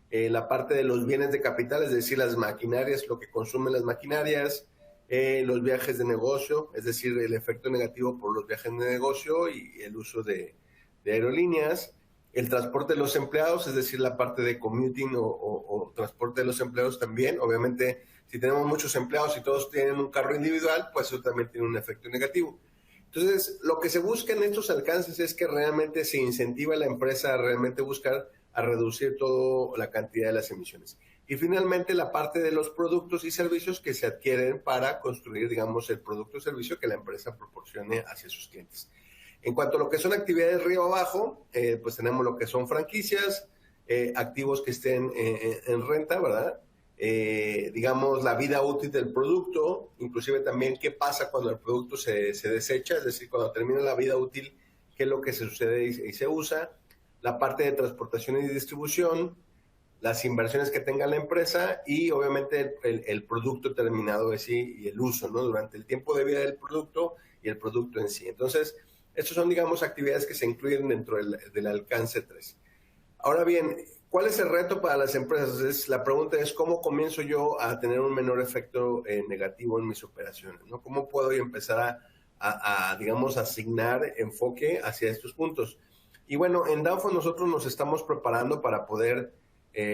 la parte de los bienes de capital, es decir, las maquinarias, lo que consumen las maquinarias, los viajes de negocio, es decir, el efecto negativo por los viajes de negocio y el uso de aerolíneas, el transporte de los empleados, es decir, la parte de commuting o transporte de los empleados también. Obviamente, si tenemos muchos empleados y todos tienen un carro individual, pues eso también tiene un efecto negativo. Entonces, lo que se busca en estos alcances es que realmente se incentiva a la empresa a realmente buscar a reducir toda la cantidad de las emisiones. Y finalmente, la parte de los productos y servicios que se adquieren para construir, digamos, el producto o servicio que la empresa proporcione hacia sus clientes. En cuanto a lo que son actividades río abajo, pues tenemos lo que son franquicias, activos que estén en renta, ¿verdad? Digamos, la vida útil del producto, inclusive también qué pasa cuando el producto se desecha, es decir, cuando termina la vida útil, qué es lo que se sucede y se usa, la parte de transportación y distribución, las inversiones que tenga la empresa y obviamente el producto terminado en sí y el uso, ¿no? Durante el tiempo de vida del producto y el producto en sí. Entonces, estas son, digamos, actividades que se incluyen dentro del alcance 3. Ahora bien, ¿cuál es el reto para las empresas? La pregunta es, ¿cómo comienzo yo a tener un menor efecto negativo en mis operaciones, ¿no? ¿Cómo puedo empezar digamos, asignar enfoque hacia estos puntos? Y bueno, en Danfoss nosotros nos estamos preparando para poder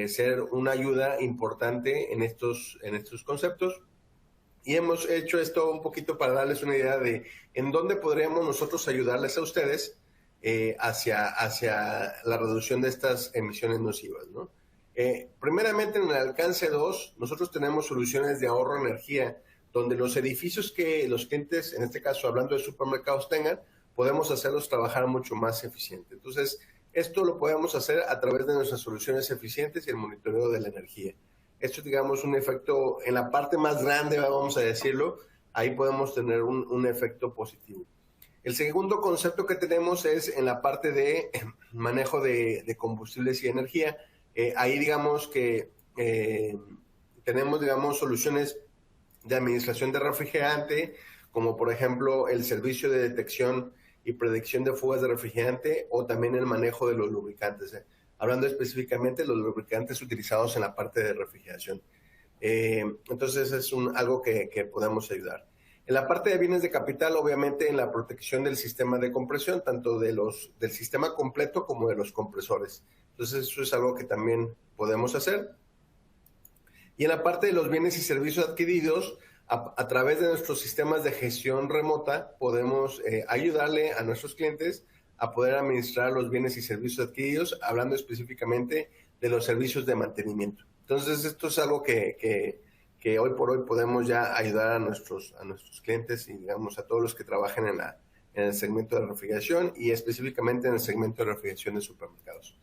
ser una ayuda importante en estos conceptos. Y hemos hecho esto un poquito para darles una idea de en dónde podríamos nosotros ayudarles a ustedes hacia la reducción de estas emisiones nocivas, ¿no? Primeramente, en el alcance 2, nosotros tenemos soluciones de ahorro de energía, donde los edificios que los clientes, en este caso hablando de supermercados, tengan, podemos hacerlos trabajar mucho más eficiente. Entonces, esto lo podemos hacer a través de nuestras soluciones eficientes y el monitoreo de la energía. Esto, digamos, un efecto en la parte más grande, vamos a decirlo, ahí podemos tener un efecto positivo. El segundo concepto que tenemos es en la parte de manejo de combustibles y energía. Ahí, digamos, que tenemos, digamos, soluciones de administración de refrigerante, como por ejemplo el servicio de detección y predicción de fugas de refrigerante, o también el manejo de los lubricantes, hablando específicamente de los lubricantes utilizados en la parte de refrigeración. Entonces es algo que podemos ayudar. En la parte de bienes de capital, obviamente en la protección del sistema de compresión, tanto del sistema completo como de los compresores. Entonces eso es algo que también podemos hacer. Y en la parte de los bienes y servicios adquiridos, a través de nuestros sistemas de gestión remota, podemos ayudarle a nuestros clientes a poder administrar los bienes y servicios adquiridos, hablando específicamente de los servicios de mantenimiento. Entonces, esto es algo que hoy por hoy podemos ya ayudar a nuestros clientes y, digamos, a todos los que trabajen en el segmento de refrigeración y específicamente en el segmento de refrigeración de supermercados.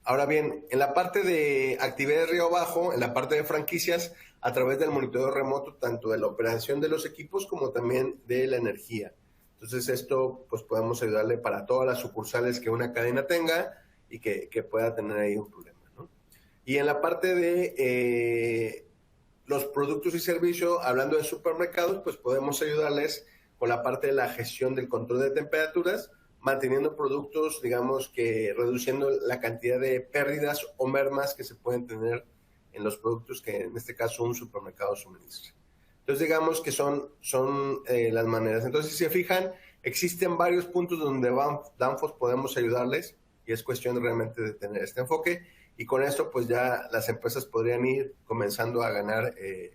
Ahora bien, en la parte de actividades río abajo, en la parte de franquicias, a través del monitoreo remoto, tanto de la operación de los equipos como también de la energía. Entonces esto, pues podemos ayudarle para todas las sucursales que una cadena tenga y que pueda tener ahí un problema, ¿no? Y en la parte de los productos y servicios, hablando de supermercados, pues podemos ayudarles con la parte de la gestión del control de temperaturas, manteniendo productos, digamos que reduciendo la cantidad de pérdidas o mermas que se pueden tener en los productos que en este caso un supermercado suministra. Entonces digamos que son las maneras. Entonces si se fijan, existen varios puntos donde Danfoss podemos ayudarles y es cuestión realmente de tener este enfoque y con esto pues ya las empresas podrían ir comenzando a ganar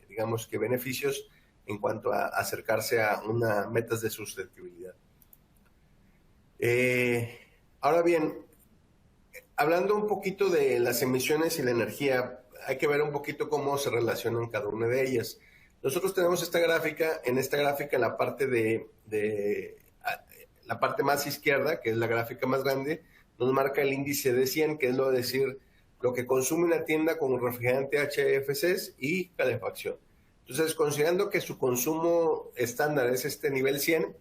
digamos que beneficios en cuanto a acercarse a una metas de sustentabilidad. Ahora bien, hablando un poquito de las emisiones y la energía, hay que ver un poquito cómo se relacionan cada una de ellas. Nosotros tenemos esta gráfica, en la parte la parte más izquierda, que es la gráfica más grande, nos marca el índice de 100, que es lo que consume una tienda con refrigerante HFCs y calefacción. Entonces, considerando que su consumo estándar es este nivel 100,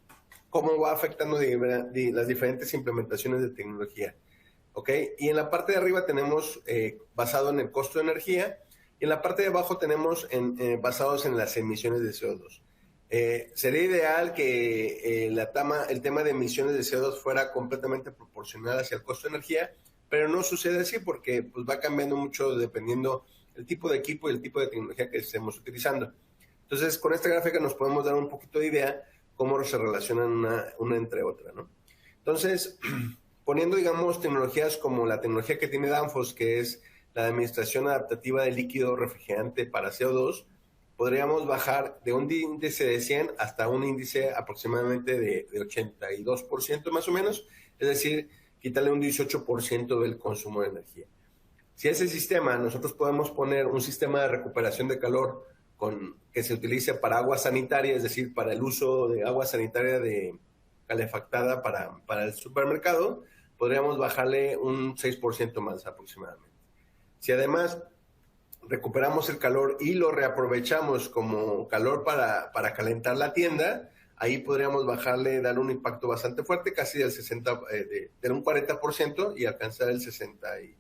¿cómo va afectando las diferentes implementaciones de tecnología? ¿Ok? Y en la parte de arriba tenemos basado en el costo de energía y en la parte de abajo tenemos basados en las emisiones de CO2. Sería ideal que el tema de emisiones de CO2 fuera completamente proporcional hacia el costo de energía, pero no sucede así porque pues, va cambiando mucho dependiendo el tipo de equipo y el tipo de tecnología que estemos utilizando. Entonces, con esta gráfica nos podemos dar un poquito de idea cómo se relacionan una entre otra, ¿no? Entonces, poniendo, digamos, tecnologías como la tecnología que tiene Danfoss, que es la administración adaptativa de líquido refrigerante para CO2, podríamos bajar de un índice de 100 hasta un índice aproximadamente de 82% más o menos, es decir, quitarle un 18% del consumo de energía. Si ese sistema, nosotros podemos poner un sistema de recuperación de calor que se utilice para agua sanitaria, es decir, para el uso de agua sanitaria calefactada para el supermercado, podríamos bajarle un 6% más aproximadamente. Si además recuperamos el calor y lo reaprovechamos como calor para calentar la tienda, ahí podríamos darle un impacto bastante fuerte, casi del un 40% y alcanzar el 62%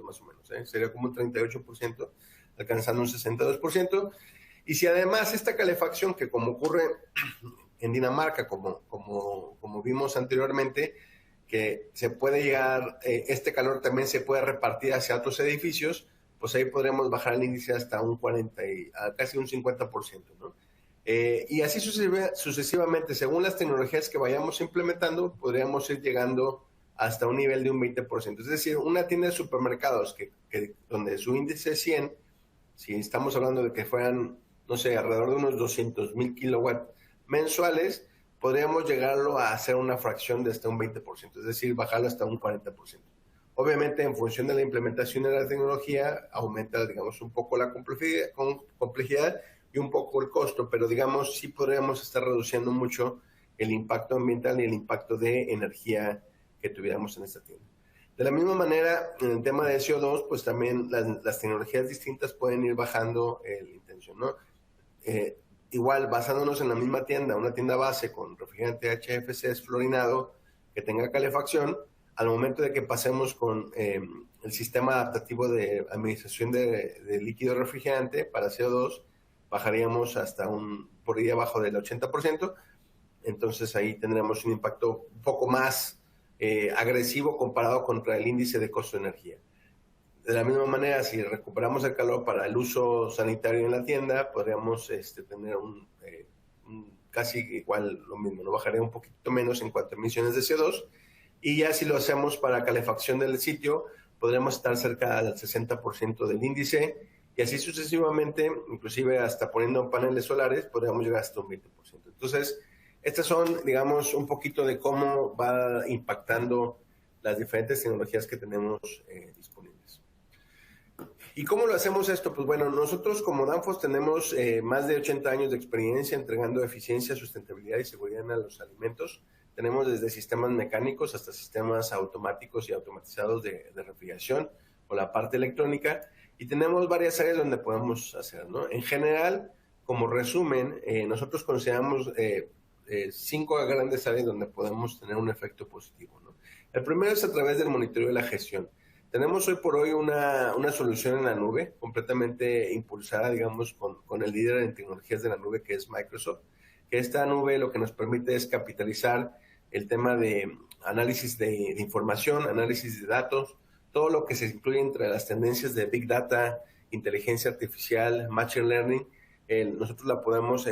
más o menos. Sería como un 38%, alcanzando un 62%. Y si además esta calefacción, que como ocurre en Dinamarca, como vimos anteriormente, que se puede llegar, este calor también se puede repartir hacia otros edificios, pues ahí podremos bajar el índice hasta un 40 casi un 50%, ¿no? Y así sucesivamente, según las tecnologías que vayamos implementando, podríamos ir llegando hasta un nivel de un 20%. Es decir, una tienda de supermercados donde su índice es 100, si estamos hablando de que fueran, no sé, alrededor de unos 200,000 kilowatts mensuales, podríamos llegarlo a hacer una fracción de hasta un 20%, es decir, bajarlo hasta un 40%. Obviamente, en función de la implementación de la tecnología, aumenta, digamos, un poco la complejidad y un poco el costo, pero, digamos, sí podríamos estar reduciendo mucho el impacto ambiental y el impacto de energía que tuviéramos en esta tienda. De la misma manera, en el tema de CO2, pues también las tecnologías distintas pueden ir bajando la intención, ¿no? Igual, basándonos en la misma tienda, una tienda base con refrigerante HFC fluorinado que tenga calefacción, al momento de que pasemos con el sistema adaptativo de administración de líquido refrigerante para CO2, bajaríamos hasta por ahí abajo del 80%, entonces ahí tendremos un impacto un poco más agresivo comparado contra el índice de costo de energía. De la misma manera, si recuperamos el calor para el uso sanitario en la tienda, podríamos tener casi igual lo mismo, ¿no? Bajaría un poquito menos en cuanto a emisiones de CO2, y ya si lo hacemos para calefacción del sitio, podremos estar cerca del 60% del índice, y así sucesivamente, inclusive hasta poniendo paneles solares, podríamos llegar hasta un 20%. Entonces, estas son, digamos, un poquito de cómo va impactando las diferentes tecnologías que tenemos disponibles. ¿Y cómo lo hacemos esto? Pues bueno, nosotros como Danfoss tenemos más de 80 años de experiencia entregando eficiencia, sustentabilidad y seguridad en los alimentos. Tenemos desde sistemas mecánicos hasta sistemas automáticos y automatizados de refrigeración o la parte electrónica, y tenemos varias áreas donde podemos hacer, ¿no? En general, como resumen, nosotros consideramos 5 grandes áreas donde podemos tener un efecto positivo, ¿no? El primero es a través del monitoreo de la gestión. Tenemos hoy por hoy una solución en la nube completamente impulsada, digamos, con el líder en tecnologías de la nube, que es Microsoft, que esta nube lo que nos permite es capitalizar el tema de análisis de información, análisis de datos, todo lo que se incluye entre las tendencias de Big Data, inteligencia artificial, Machine Learning, nosotros la podemos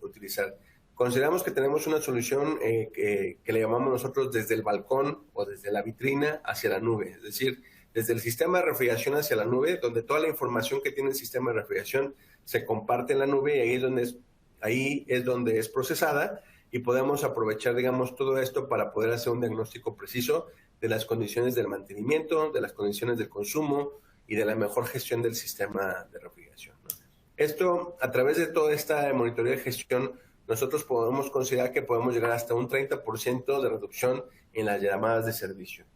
utilizar. Consideramos que tenemos una solución que le llamamos nosotros desde el balcón o desde la vitrina hacia la nube, es decir, desde el sistema de refrigeración hacia la nube, donde toda la información que tiene el sistema de refrigeración se comparte en la nube, y ahí es donde es procesada, y podemos aprovechar, digamos, todo esto para poder hacer un diagnóstico preciso de las condiciones del mantenimiento, de las condiciones del consumo y de la mejor gestión del sistema de refrigeración, ¿no? Esto, a través de toda esta monitoreo de gestión, nosotros podemos considerar que podemos llegar hasta un 30% de reducción en las llamadas de servicio,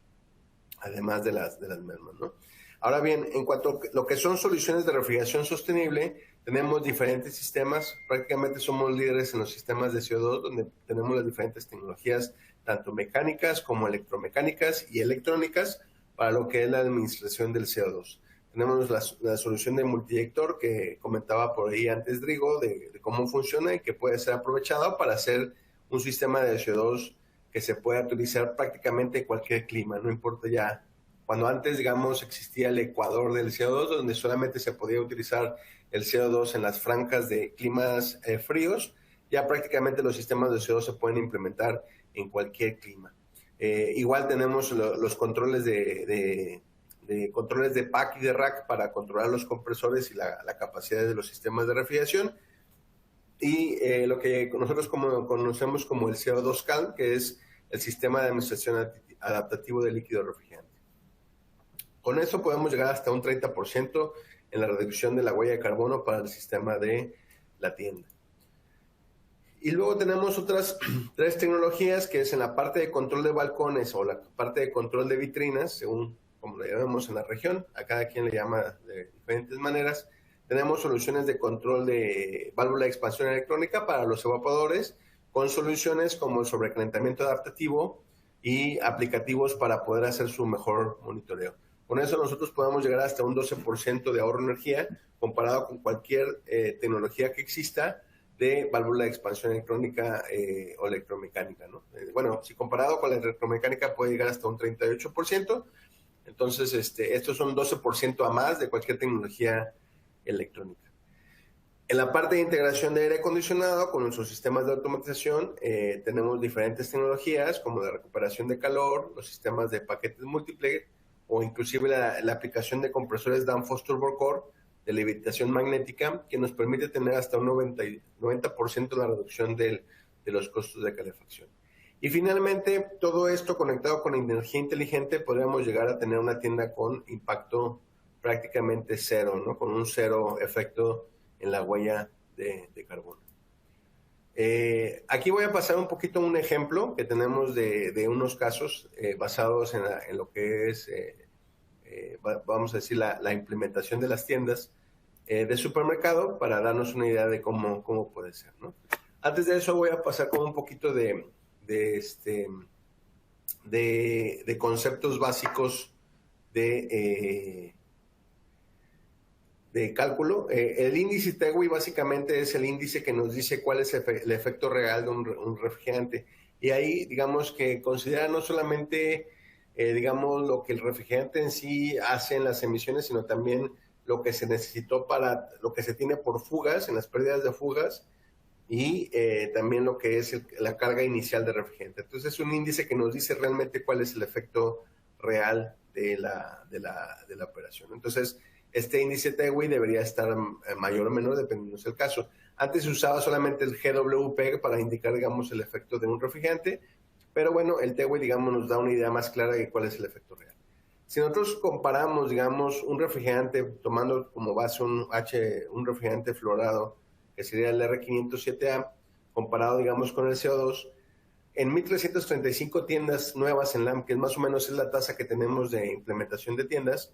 además de las mismas, ¿no? Ahora bien, en cuanto a lo que son soluciones de refrigeración sostenible, tenemos diferentes sistemas. Prácticamente somos líderes en los sistemas de CO2, donde tenemos las diferentes tecnologías, tanto mecánicas como electromecánicas y electrónicas, para lo que es la administración del CO2. Tenemos la solución de multiyector que comentaba por ahí antes Drigo, de cómo funciona y que puede ser aprovechado para hacer un sistema de CO2 que se pueda utilizar prácticamente en cualquier clima, no importa ya. Cuando antes, digamos, existía el ecuador del CO2, donde solamente se podía utilizar el CO2 en las franjas de climas fríos, ya prácticamente los sistemas de CO2 se pueden implementar en cualquier clima. Igual tenemos los controles controles de pack y de rack para controlar los compresores y la capacidad de los sistemas de refrigeración, y lo que nosotros conocemos como el CO2 Calm, que es el sistema de administración adaptativo de líquido refrigerante. Con eso podemos llegar hasta un 30% en la reducción de la huella de carbono para el sistema de la tienda. Y luego tenemos otras 3 tecnologías, que es en la parte de control de balcones o la parte de control de vitrinas, según como le llamamos en la región. A cada quien le llama de diferentes maneras. Tenemos soluciones de control de válvula de expansión electrónica para los evaporadores, con soluciones como el sobrecalentamiento adaptativo y aplicativos para poder hacer su mejor monitoreo. Con eso nosotros podemos llegar hasta un 12% de ahorro de energía comparado con cualquier tecnología que exista de válvula de expansión electrónica o electromecánica, ¿no? Bueno, si comparado con la electromecánica puede llegar hasta un 38%. Entonces, estos son 12% a más de cualquier tecnología electrónica. En la parte de integración de aire acondicionado con nuestros sistemas de automatización, tenemos diferentes tecnologías como la recuperación de calor, los sistemas de paquetes múltiples, o inclusive la aplicación de compresores Danfoss Turbo Core de levitación magnética, que nos permite tener hasta un 90% de la reducción del de los costos de calefacción. Y finalmente, todo esto conectado con energía inteligente, podríamos llegar a tener una tienda con impacto prácticamente cero, ¿no? Con un cero efecto en la huella de carbono. Aquí voy a pasar un poquito un ejemplo que tenemos de unos casos basados en lo que es, vamos a decir, la implementación de las tiendas de supermercado para darnos una idea de cómo puede ser, ¿no? Antes de eso voy a pasar con un poquito de conceptos básicos de cálculo. El índice TEWI básicamente es el índice que nos dice cuál es el efecto real de un refrigerante. Y ahí, digamos que considera no solamente, digamos, lo que el refrigerante en sí hace en las emisiones, sino también lo que se necesitó para lo que se tiene por fugas, en las pérdidas de fugas, y también lo que es la carga inicial de refrigerante. Entonces es un índice que nos dice realmente cuál es el efecto real de la operación. Entonces, este índice TEWI debería estar mayor o menor dependiendo del caso. Antes se usaba solamente el GWP para indicar, digamos, el efecto de un refrigerante, pero bueno, el TEWI, digamos, nos da una idea más clara de cuál es el efecto real. Si nosotros comparamos, digamos, un refrigerante, tomando como base un refrigerante fluorado, que sería el R507A, comparado, digamos, con el CO2, en 1.335 tiendas nuevas en LAM, que más o menos es la tasa que tenemos de implementación de tiendas,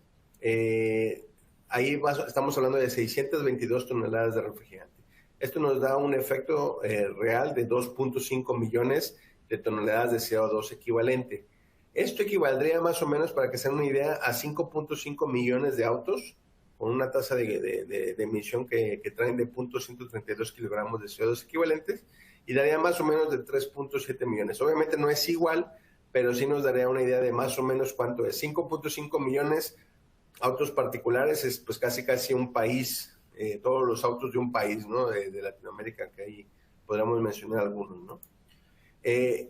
ahí estamos hablando de 622 toneladas de refrigerante. Esto nos da un efecto real de 2.5 millones de toneladas de CO2 equivalente. Esto equivaldría más o menos, para que se den una idea, a 5.5 millones de autos con una tasa de emisión que traen de 0.132 kilogramos de CO2 equivalentes, y daría más o menos de 3.7 millones. Obviamente no es igual, pero sí nos daría una idea de más o menos cuánto es. 5.5 millones autos particulares es pues casi un país, todos los autos de un país, ¿no? De Latinoamérica, que ahí podríamos mencionar algunos, ¿no?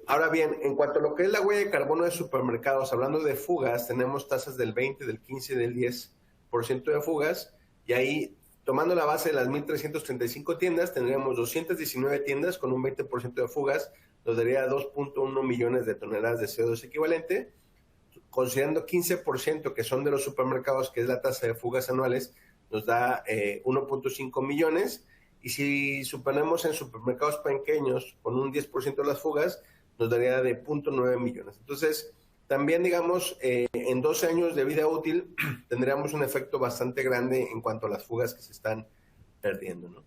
Ahora bien, en cuanto a lo que es la huella de carbono de supermercados, hablando de fugas, tenemos tasas del 20, del 15 y del 10% de fugas, y ahí, tomando la base de las 1.335 tiendas, tendríamos 219 tiendas con un 20% de fugas, nos daría 2.1 millones de toneladas de CO2 equivalente. Considerando 15% que son de los supermercados, que es la tasa de fugas anuales, nos da 1.5 millones, y si suponemos en supermercados pequeños con un 10% de las fugas, nos daría de 0.9 millones. Entonces, también, digamos, en 12 años de vida útil tendríamos un efecto bastante grande en cuanto a las fugas que se están perdiendo, ¿no?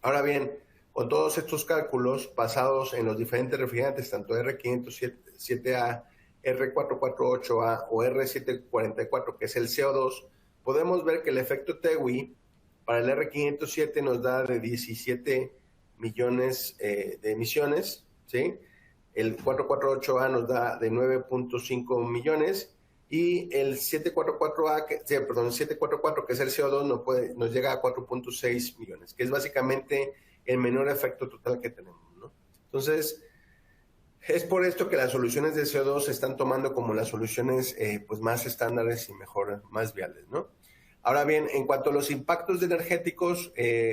Ahora bien, con todos estos cálculos basados en los diferentes refrigerantes, tanto R507A, R448A o R744, que es el CO2, podemos ver que el efecto TEWI para el R507 nos da de 17 millones de emisiones, ¿sí? El 448A nos da de 9.5 millones, y el 744, que es el CO2, nos llega a 4.6 millones, que es básicamente el menor efecto total que tenemos, ¿no? Entonces, es por esto que las soluciones de CO2 se están tomando como las soluciones pues más estándares y mejor, más viables, ¿no? Ahora bien, en cuanto a los impactos energéticos,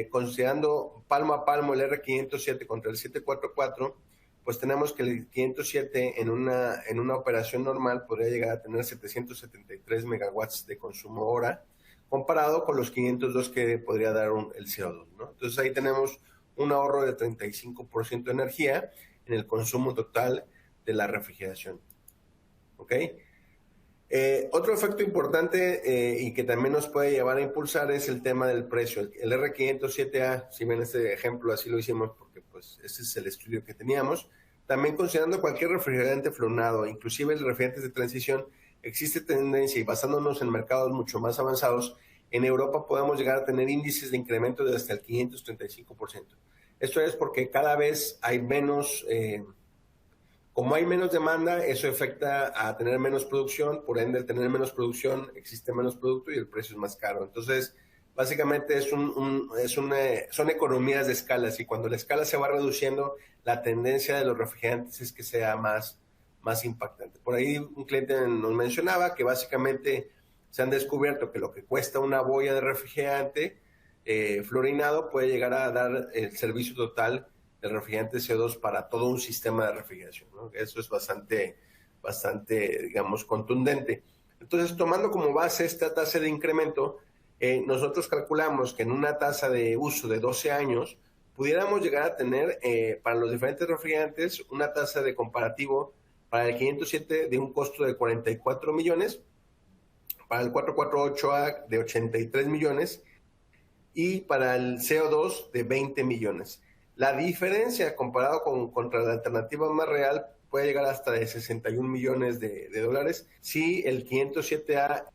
considerando palmo a palmo el R507 contra el 744, pues tenemos que el 507 en una operación normal podría llegar a tener 773 megawatts de consumo hora, comparado con los 502 que podría dar el CO2, ¿no? Entonces ahí tenemos un ahorro de 35% de energía en el consumo total de la refrigeración. ¿Ok? Otro efecto importante y que también nos puede llevar a impulsar es el tema del precio. El R507A, si ven este ejemplo, así lo hicimos porque pues ese es el estudio que teníamos. También considerando cualquier refrigerante fluorado, inclusive los refrigerantes de transición, existe tendencia, y basándonos en mercados mucho más avanzados, en Europa podemos llegar a tener índices de incremento de hasta el 535%. Esto es porque cada vez hay menos, como hay menos demanda, eso afecta a tener menos producción, por ende al tener menos producción existe menos producto y el precio es más caro. Entonces, básicamente son economías de escalas, y cuando la escala se va reduciendo, la tendencia de los refrigerantes es que sea más impactante. Por ahí un cliente nos mencionaba que básicamente se han descubierto que lo que cuesta una boya de refrigerante fluorinado puede llegar a dar el servicio total del refrigerante CO2 para todo un sistema de refrigeración, ¿no? Eso es bastante, digamos, contundente. Entonces, tomando como base esta tasa de incremento, nosotros calculamos que en una tasa de uso de 12 años pudiéramos llegar a tener para los diferentes refrigerantes una tasa de comparativo para el 507 de un costo de 44 millones, para el 448A de 83 millones y para el CO2 de 20 millones. La diferencia comparado contra la alternativa más real puede llegar hasta de 61 millones de dólares si el 507A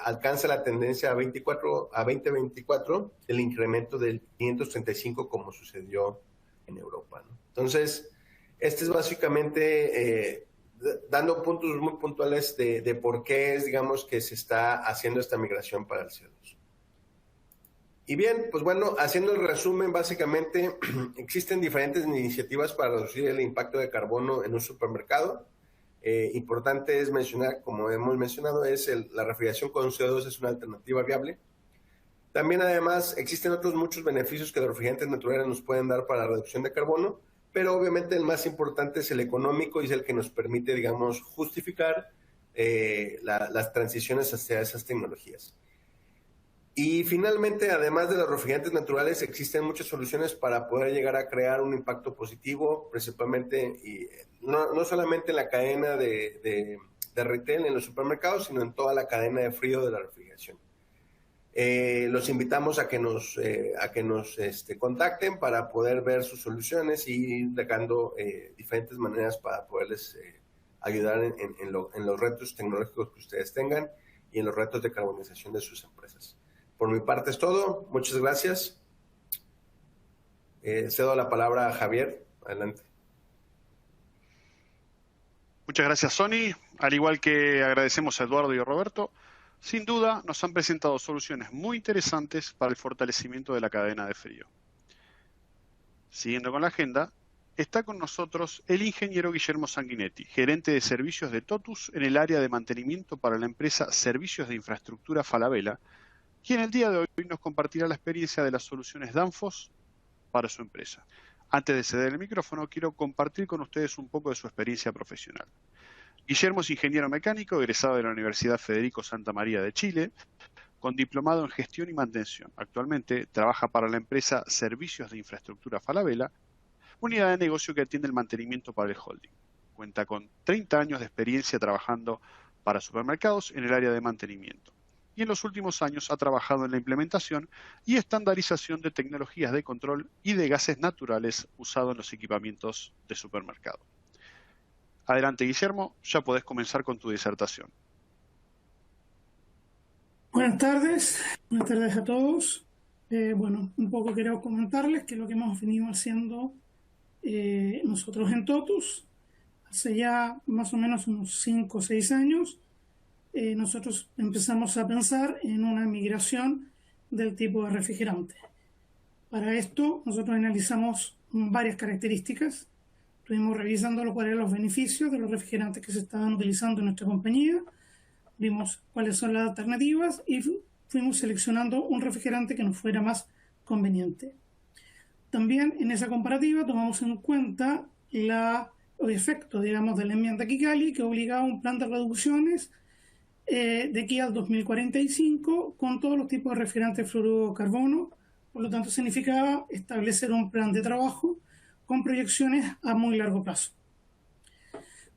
alcanza la tendencia a 2024, el incremento del 535 como sucedió en Europa, ¿no? Entonces, este es básicamente dando puntos muy puntuales de por qué es, digamos, que se está haciendo esta migración para el CO2. Y bien, pues bueno, haciendo el resumen, básicamente existen diferentes iniciativas para reducir el impacto de carbono en un supermercado. Importante es mencionar, como hemos mencionado, la refrigeración con CO2 es una alternativa viable. También, además, existen otros muchos beneficios que los refrigerantes naturales nos pueden dar para la reducción de carbono, pero obviamente el más importante es el económico y es el que nos permite, digamos, justificar las transiciones hacia esas tecnologías. Y finalmente, además de los refrigerantes naturales, existen muchas soluciones para poder llegar a crear un impacto positivo, principalmente, y no solamente en la cadena de retail, en los supermercados, sino en toda la cadena de frío de la refrigeración. Los invitamos a que nos contacten para poder ver sus soluciones y ir dejando diferentes maneras para poderles ayudar en los retos tecnológicos que ustedes tengan y en los retos de carbonización de sus empresas. Por mi parte es todo. Muchas gracias. Cedo la palabra a Javier. Adelante. Muchas gracias, Sony. Al igual que agradecemos a Eduardo y a Roberto, sin duda nos han presentado soluciones muy interesantes para el fortalecimiento de la cadena de frío. Siguiendo con la agenda, está con nosotros el ingeniero Guillermo Sanguinetti, gerente de servicios de TOTUS en el área de mantenimiento para la empresa Servicios de Infraestructura Falabella, quien el día de hoy nos compartirá la experiencia de las soluciones Danfoss para su empresa. Antes de ceder el micrófono, quiero compartir con ustedes un poco de su experiencia profesional. Guillermo es ingeniero mecánico, egresado de la Universidad Federico Santa María de Chile, con diplomado en gestión y mantención. Actualmente trabaja para la empresa Servicios de Infraestructura Falabella, unidad de negocio que atiende el mantenimiento para el holding. Cuenta con 30 años de experiencia trabajando para supermercados en el área de mantenimiento. Y en los últimos años ha trabajado en la implementación y estandarización de tecnologías de control y de gases naturales usados en los equipamientos de supermercado. Adelante, Guillermo, ya podés comenzar con tu disertación. Buenas tardes a todos. Un poco quiero comentarles que lo que hemos venido haciendo nosotros en TOTUS, hace ya más o menos unos 5 o 6 años, nosotros empezamos a pensar en una migración del tipo de refrigerante. Para esto, nosotros analizamos varias características. Estuvimos revisando cuáles eran los beneficios de los refrigerantes que se estaban utilizando en nuestra compañía, vimos cuáles son las alternativas y fuimos seleccionando un refrigerante que nos fuera más conveniente. También en esa comparativa tomamos en cuenta los efectos, digamos, de la enmienda Kigali, que obligaba a un plan de reducciones de aquí al 2045 con todos los tipos de refrigerantes fluorocarbono. Por lo tanto, significaba establecer un plan de trabajo con proyecciones a muy largo plazo.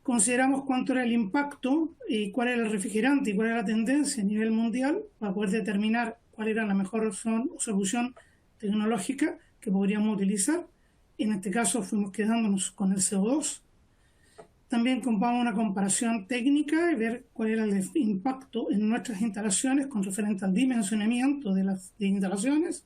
Consideramos cuánto era el impacto y cuál era el refrigerante y cuál era la tendencia a nivel mundial para poder determinar cuál era la mejor solución tecnológica que podríamos utilizar. En este caso fuimos quedándonos con el CO2. También compramos una comparación técnica y ver cuál era el impacto en nuestras instalaciones con referente al dimensionamiento de las instalaciones.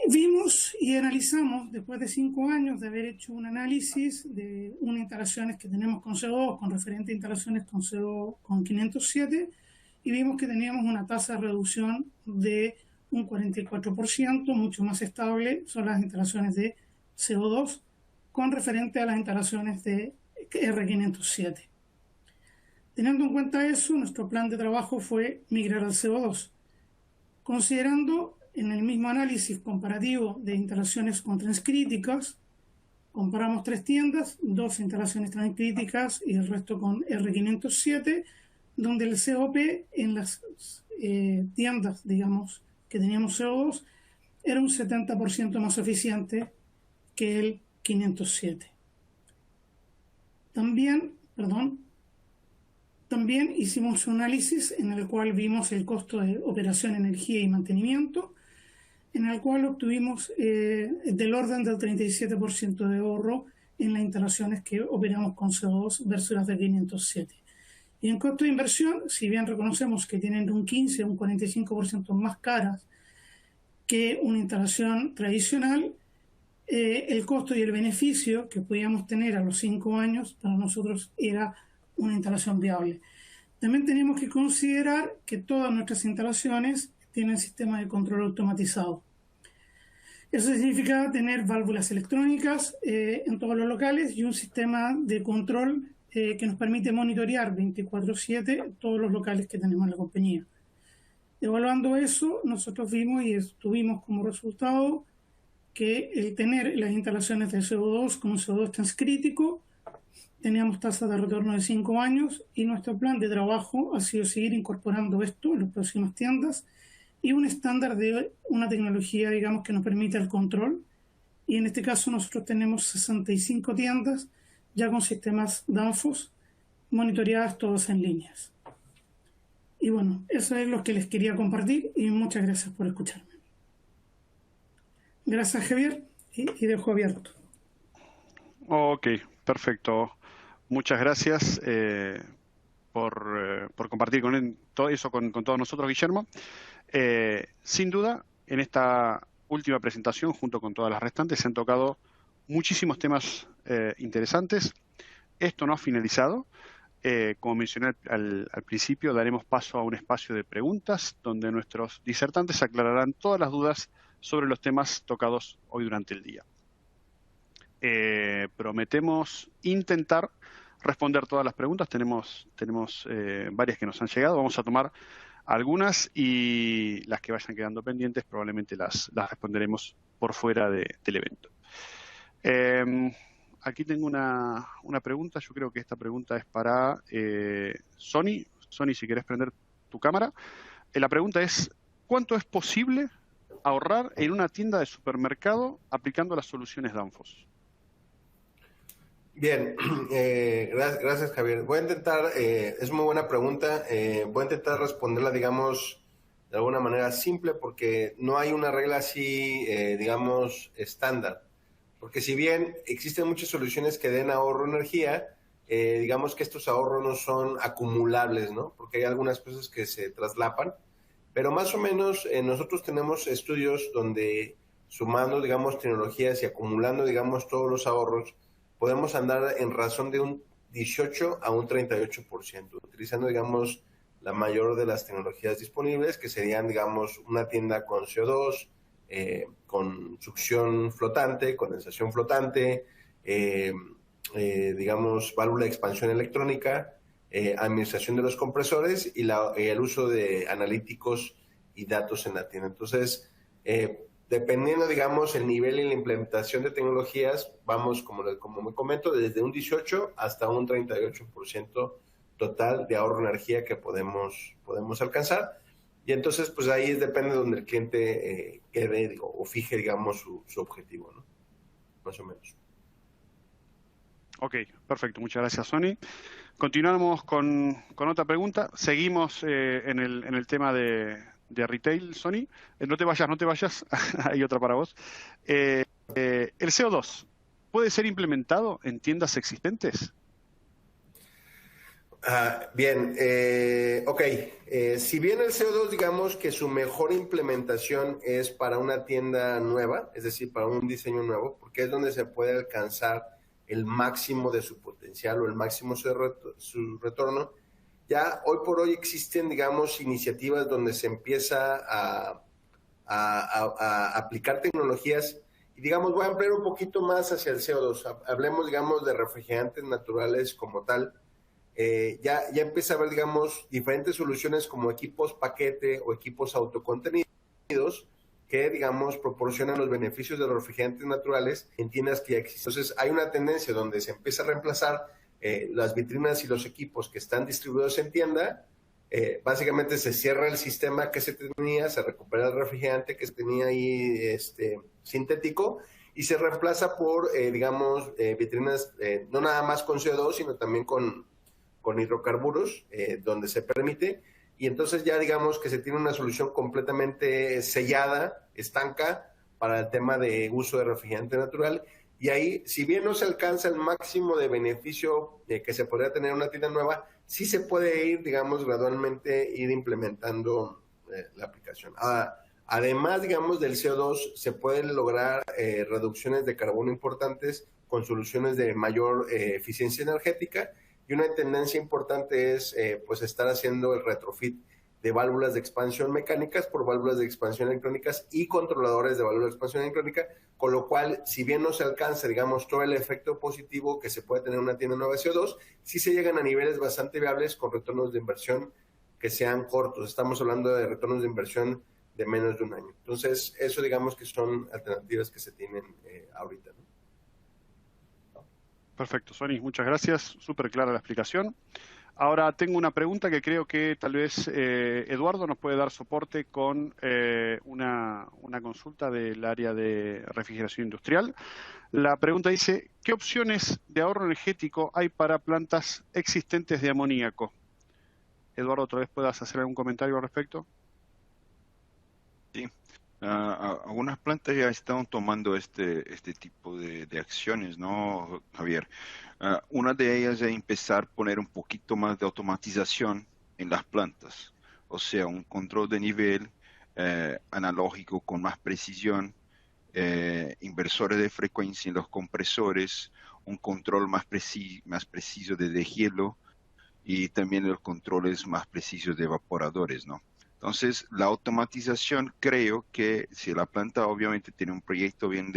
Vimos y analizamos, después de 5 años de haber hecho un análisis de unas instalaciones que tenemos con CO2, con referente a instalaciones con CO2 con 507, y vimos que teníamos una tasa de reducción de un 44%, mucho más estable son las instalaciones de CO2 con referente a las instalaciones de R507. Teniendo en cuenta eso, nuestro plan de trabajo fue migrar al CO2, considerando en el mismo análisis comparativo de instalaciones con transcríticas, comparamos 3 tiendas, 2 instalaciones transcríticas y el resto con R507, donde el COP en las tiendas, digamos, que teníamos CO2, era un 70% más eficiente que el 507. También hicimos un análisis en el cual vimos el costo de operación, energía y mantenimiento, en el cual obtuvimos del orden del 37% de ahorro en las instalaciones que operamos con CO2 versus las de 507. Y en costo de inversión, si bien reconocemos que tienen un 15 o un 45% más caras que una instalación tradicional, el costo y el beneficio que podíamos tener a los 5 años para nosotros era una instalación viable. También tenemos que considerar que todas nuestras instalaciones tienen sistema de control automatizado. Eso significa tener válvulas electrónicas en todos los locales y un sistema de control que nos permite monitorear 24/7 todos los locales que tenemos en la compañía. Evaluando eso, nosotros vimos y tuvimos como resultado que el tener las instalaciones de CO2 con un CO2 transcrítico, teníamos tasas de retorno de 5 años y nuestro plan de trabajo ha sido seguir incorporando esto en las próximas tiendas y un estándar de una tecnología, digamos, que nos permite el control. Y en este caso nosotros tenemos 65 tiendas ya con sistemas Danfoss monitoreadas todas en líneas. Y bueno, eso es lo que les quería compartir y muchas gracias por escucharme. Gracias, Javier, y dejo abierto. Ok, perfecto. Muchas gracias por compartir todo eso con todos nosotros, Guillermo. Sin duda, en esta última presentación, junto con todas las restantes, se han tocado muchísimos temas interesantes. Esto no ha finalizado. Como mencioné al principio, daremos paso a un espacio de preguntas donde nuestros disertantes aclararán todas las dudas sobre los temas tocados hoy durante el día. Prometemos intentar responder todas las preguntas. Tenemos varias que nos han llegado. Vamos a tomar algunas y las que vayan quedando pendientes probablemente las responderemos por fuera del evento. Aquí tengo una pregunta. Yo creo que esta pregunta es para Sony. Sony, si querés prender tu cámara. La pregunta es, ¿cuánto es posible ahorrar en una tienda de supermercado aplicando las soluciones Danfoss? Bien, gracias, Javier. Voy a intentar, es muy buena pregunta, voy a intentar responderla, digamos, de alguna manera simple, porque no hay una regla así, digamos, estándar. Porque si bien existen muchas soluciones que den ahorro de energía, digamos que estos ahorros no son acumulables, ¿no? Porque hay algunas cosas que se traslapan. Pero más o menos nosotros tenemos estudios donde sumando, digamos, tecnologías y acumulando, digamos, todos los ahorros, podemos andar en razón de un 18 a un 38%, utilizando, digamos, la mayor de las tecnologías disponibles, que serían, digamos, una tienda con CO2, con succión flotante, condensación flotante, digamos, válvula de expansión electrónica, administración de los compresores y el uso de analíticos y datos en la tienda. Entonces, dependiendo, digamos, el nivel y la implementación de tecnologías, vamos, como me comento, desde un 18 hasta un 38% total de ahorro de energía que podemos alcanzar. Y entonces, pues ahí depende de donde el cliente quede o fije, digamos, su objetivo, ¿no? Más o menos. Ok, perfecto. Muchas gracias, Sony. Continuamos con otra pregunta. Seguimos en el tema de retail, Sony. No te vayas. Hay otra para vos. ¿El CO2 puede ser implementado en tiendas existentes? Bien, ok. Si bien el CO2, digamos que su mejor implementación es para una tienda nueva, es decir, para un diseño nuevo, porque es donde se puede alcanzar el máximo de su potencial o el máximo de su retorno. Ya hoy por hoy existen, digamos, iniciativas donde se empieza a aplicar tecnologías y, digamos, voy a ampliar un poquito más hacia el CO2. Hablemos, digamos, de refrigerantes naturales como tal. Ya empieza a haber, digamos, diferentes soluciones como equipos paquete o equipos autocontenidos que, digamos, proporcionan los beneficios de los refrigerantes naturales en tiendas que ya existen. Entonces, hay una tendencia donde se empieza a reemplazar las vitrinas y los equipos que están distribuidos en tienda. Básicamente se cierra el sistema que se tenía, se recupera el refrigerante que se tenía ahí sintético y se reemplaza por, digamos, vitrinas no nada más con CO2, sino también con hidrocarburos, donde se permite. Y entonces ya digamos que se tiene una solución completamente sellada, estanca, para el tema de uso de refrigerante natural. Y ahí, si bien no se alcanza el máximo de beneficio que se podría tener en una tienda nueva, sí se puede ir, digamos, gradualmente ir implementando la aplicación. Además, digamos, del CO2, se pueden lograr reducciones de carbono importantes con soluciones de mayor eficiencia energética. Y una tendencia importante es pues estar haciendo el retrofit de válvulas de expansión mecánicas por válvulas de expansión electrónicas y controladores de válvulas de expansión electrónica, con lo cual, si bien no se alcanza, digamos, todo el efecto positivo que se puede tener en una tienda nueva de CO2, sí se llegan a niveles bastante viables con retornos de inversión que sean cortos. Estamos hablando de retornos de inversión de menos de un año. Entonces, eso digamos que son alternativas que se tienen ahorita, ¿no? Perfecto, Sonny, muchas gracias. Súper clara la explicación. Ahora tengo una pregunta que creo que tal vez Eduardo nos puede dar soporte con una consulta del área de refrigeración industrial. La pregunta dice, ¿qué opciones de ahorro energético hay para plantas existentes de amoníaco? Eduardo, ¿otra vez puedas hacer algún comentario al respecto? Sí. Algunas plantas ya están tomando este tipo de acciones, ¿no, Javier? Una de ellas es empezar a poner un poquito más de automatización en las plantas, o sea, un control de nivel analógico con más precisión, inversores de frecuencia en los compresores, un control más preciso de deshielo y también los controles más precisos de evaporadores, ¿no? Entonces, la automatización, creo que si la planta obviamente tiene un proyecto bien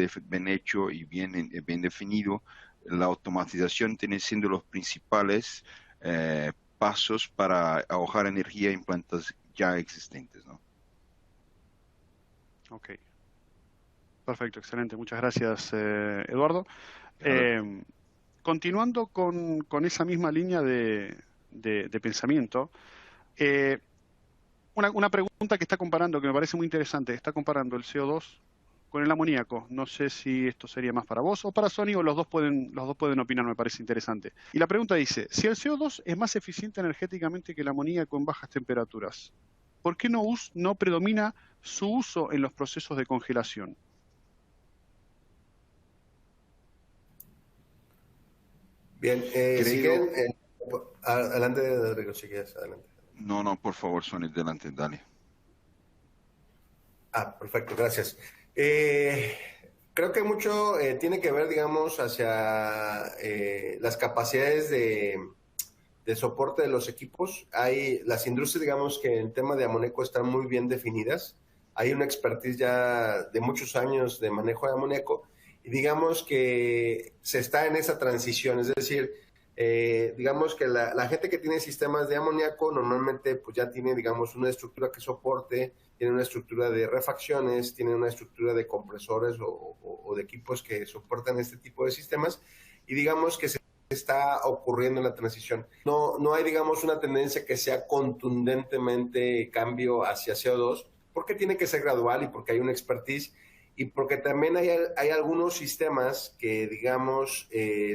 hecho y bien definido, la automatización tiene siendo los principales pasos para ahorrar energía en plantas ya existentes, ¿no? Ok. Perfecto, excelente. Muchas gracias, Eduardo. Continuando con esa misma línea de pensamiento, una pregunta que está comparando, que me parece muy interesante, está comparando el CO2 con el amoníaco. No sé si esto sería más para vos o para Sonny, o los dos pueden opinar, me parece interesante. Y la pregunta dice, si el CO2 es más eficiente energéticamente que el amoníaco en bajas temperaturas, ¿por qué no predomina su uso en los procesos de congelación? Bien, si quieren, adelante, Rodrigo, si quieres, adelante. No, por favor, Sonny, adelante, dale. Perfecto, gracias. Creo que mucho tiene que ver, digamos, hacia las capacidades de soporte de los equipos. Las industrias, digamos, que en el tema de amoníaco están muy bien definidas. Hay una expertise ya de muchos años de manejo de amoníaco y digamos que se está en esa transición, es decir, digamos que la gente que tiene sistemas de amoníaco normalmente pues ya tiene, digamos, una estructura que soporte, tiene una estructura de refacciones, tiene una estructura de compresores o de equipos que soportan este tipo de sistemas y digamos que se está ocurriendo en la transición. No hay, digamos, una tendencia que sea contundentemente cambio hacia CO2, porque tiene que ser gradual y porque hay una expertise y porque también hay algunos sistemas que, digamos,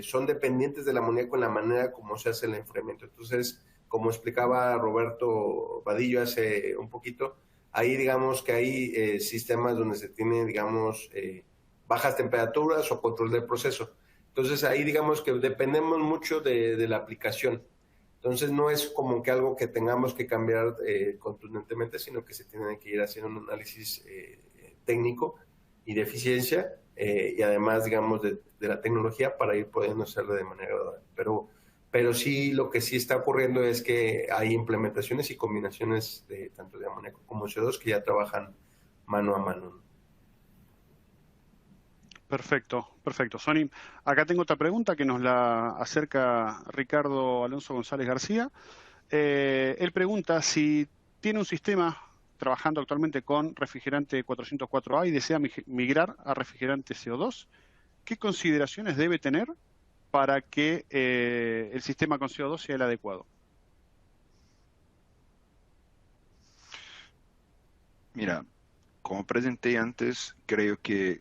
son dependientes del amoníaco en la manera como se hace el enfriamiento. Entonces, como explicaba Roberto Vadillo hace un poquito, ahí digamos que hay sistemas donde se tiene, digamos, bajas temperaturas o control del proceso. Entonces, ahí digamos que dependemos mucho de la aplicación. Entonces, no es como que algo que tengamos que cambiar contundentemente, sino que se tiene que ir haciendo un análisis técnico y de eficiencia y además, digamos, de la tecnología para ir pudiendo hacerlo de manera gradual. Pero sí, lo que sí está ocurriendo es que hay implementaciones y combinaciones de tanto de amoníaco como CO2 que ya trabajan mano a mano. Perfecto. Sonny, acá tengo otra pregunta que nos la acerca Ricardo Alonso González García. Él pregunta si tiene un sistema trabajando actualmente con refrigerante 404A y desea migrar a refrigerante CO2, ¿qué consideraciones debe tener para que el sistema con CO2 sea el adecuado? Mira, como presenté antes, creo que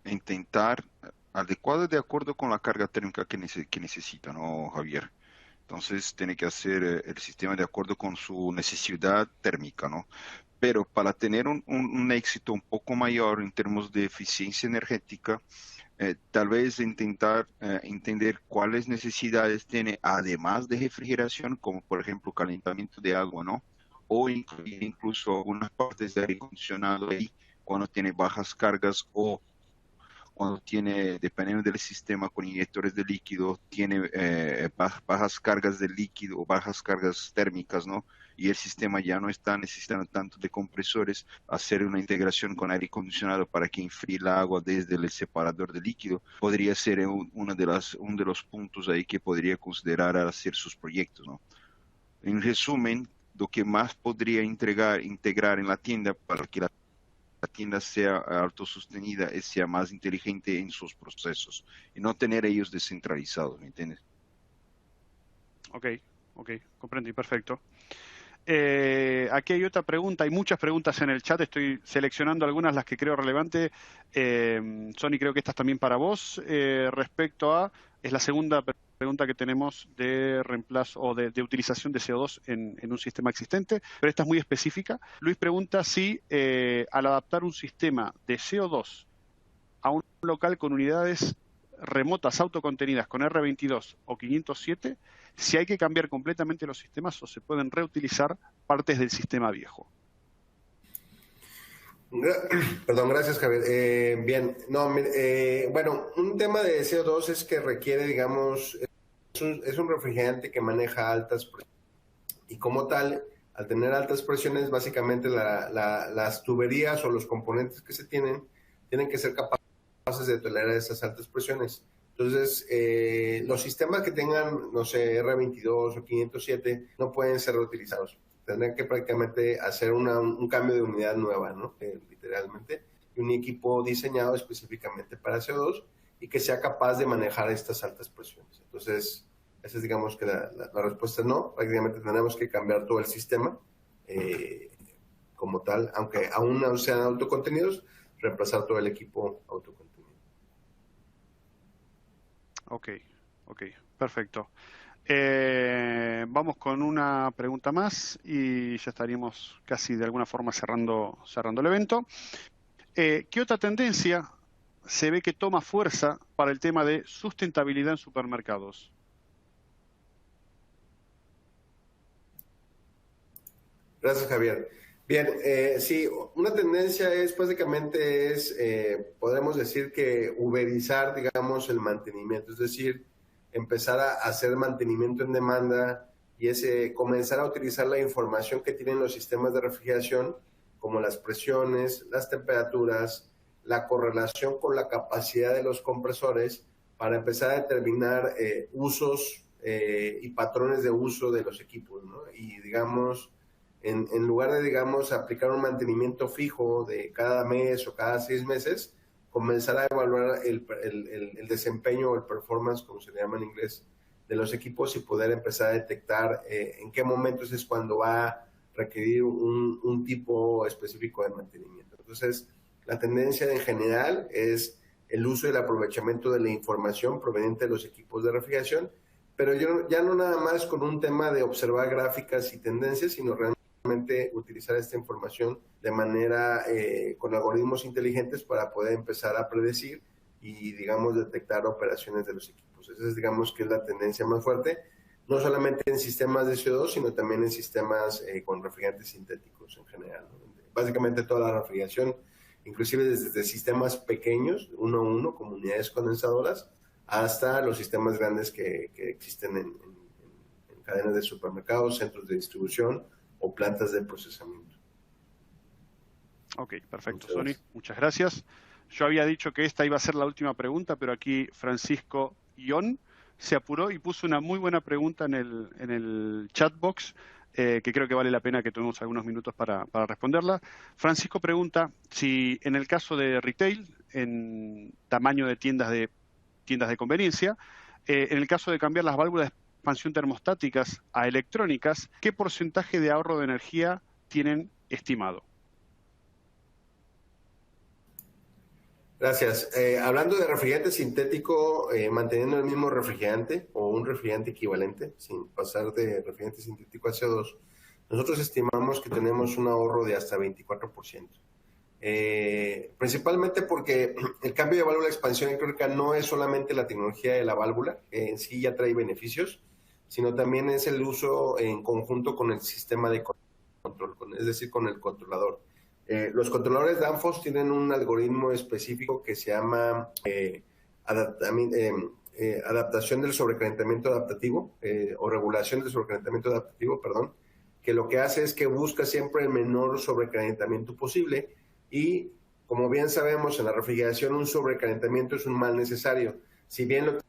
intentar adecuado de acuerdo con la carga térmica que necesita, ¿no, Javier? Entonces tiene que hacer el sistema de acuerdo con su necesidad térmica, ¿no? Pero para tener un éxito un poco mayor en términos de eficiencia energética, tal vez intentar entender cuáles necesidades tiene además de refrigeración, como por ejemplo calentamiento de agua, ¿no? O incluir incluso algunas partes de aire acondicionado ahí cuando tiene bajas cargas o cuando tiene, dependiendo del sistema con inyectores de líquido, tiene bajas cargas de líquido o bajas cargas térmicas, ¿no? Y el sistema ya no está necesitando tanto de compresores, hacer una integración con aire acondicionado para que enfríe el agua desde el separador de líquido, podría ser uno de los puntos ahí que podría considerar al hacer sus proyectos, ¿no? En resumen, lo que más podría integrar en la tienda para que la tienda sea autosostenida y sea más inteligente en sus procesos y no tener ellos descentralizados, ¿me entiendes? Ok, comprendí, perfecto. Aquí hay otra pregunta, hay muchas preguntas en el chat, estoy seleccionando algunas, las que creo relevantes. Sony, creo que esta es también para vos, respecto a, es la segunda pregunta que tenemos de reemplazo o de utilización de CO2 en un sistema existente, pero esta es muy específica. Luis pregunta si al adaptar un sistema de CO2 a un local con unidades remotas autocontenidas con R22 o 507, si hay que cambiar completamente los sistemas o se pueden reutilizar partes del sistema viejo. Perdón, gracias, Javier. Bien, no, bueno, un tema de CO2 es que requiere, digamos, es un refrigerante que maneja altas presiones y como tal, al tener altas presiones, básicamente las tuberías o los componentes que se tienen que ser capaces de tolerar esas altas presiones. Entonces, los sistemas que tengan, no sé, R22 o 507 no pueden ser reutilizados. Tendrán que prácticamente hacer un cambio de unidad nueva, ¿no? Literalmente, y un equipo diseñado específicamente para CO2 y que sea capaz de manejar estas altas presiones. Entonces, esa es, digamos, que la respuesta es no. Prácticamente tenemos que cambiar todo el sistema como tal, aunque aún no sean autocontenidos, reemplazar todo el equipo autocontenido. Ok, perfecto. Vamos con una pregunta más y ya estaríamos casi de alguna forma cerrando el evento. ¿Qué otra tendencia se ve que toma fuerza para el tema de sustentabilidad en supermercados? Gracias, Javier. Bien, sí, una tendencia es básicamente podemos decir que uberizar, digamos, el mantenimiento, es decir, empezar a hacer mantenimiento en demanda y comenzar a utilizar la información que tienen los sistemas de refrigeración, como las presiones, las temperaturas, la correlación con la capacidad de los compresores, para empezar a determinar usos y patrones de uso de los equipos, ¿no? Y, digamos, en lugar de, digamos, aplicar un mantenimiento fijo de cada mes o cada 6 meses, comenzar a evaluar el desempeño o el performance, como se le llama en inglés, de los equipos y poder empezar a detectar en qué momentos es cuando va a requerir un tipo específico de mantenimiento. Entonces, la tendencia en general es el uso y el aprovechamiento de la información proveniente de los equipos de refrigeración, pero ya no nada más con un tema de observar gráficas y tendencias, sino realmente utilizar esta información de manera con algoritmos inteligentes para poder empezar a predecir y, digamos, detectar operaciones de los equipos. Esa es, digamos, que es la tendencia más fuerte, no solamente en sistemas de CO2, sino también en sistemas con refrigerantes sintéticos en general, ¿no? Básicamente toda la refrigeración, inclusive desde sistemas pequeños, 1 a 1, como unidades condensadoras, hasta los sistemas grandes que existen en cadenas de supermercados, centros de distribución o plantas de procesamiento. Ok, perfecto, Sony. Muchas gracias. Yo había dicho que esta iba a ser la última pregunta, pero aquí Francisco Ión se apuró y puso una muy buena pregunta en el chat box. que creo que vale la pena que tomemos algunos minutos para responderla. Francisco pregunta si en el caso de retail, en tamaño de tiendas de conveniencia, en el caso de cambiar las válvulas de expansión termostáticas a electrónicas, ¿qué porcentaje de ahorro de energía tienen estimado? Gracias. Hablando de refrigerante sintético, manteniendo el mismo refrigerante o un refrigerante equivalente, sin pasar de refrigerante sintético a CO2, nosotros estimamos que tenemos un ahorro de hasta 24%. Principalmente porque el cambio de válvula de expansión electrónica no es solamente la tecnología de la válvula, que en sí ya trae beneficios, sino también es el uso en conjunto con el sistema de control, es decir, con el controlador. Los controladores Danfoss tienen un algoritmo específico que se llama adaptación del sobrecalentamiento adaptativo o regulación del sobrecalentamiento adaptativo, perdón, que lo que hace es que busca siempre el menor sobrecalentamiento posible y, como bien sabemos, en la refrigeración un sobrecalentamiento es un mal necesario. Si bien lo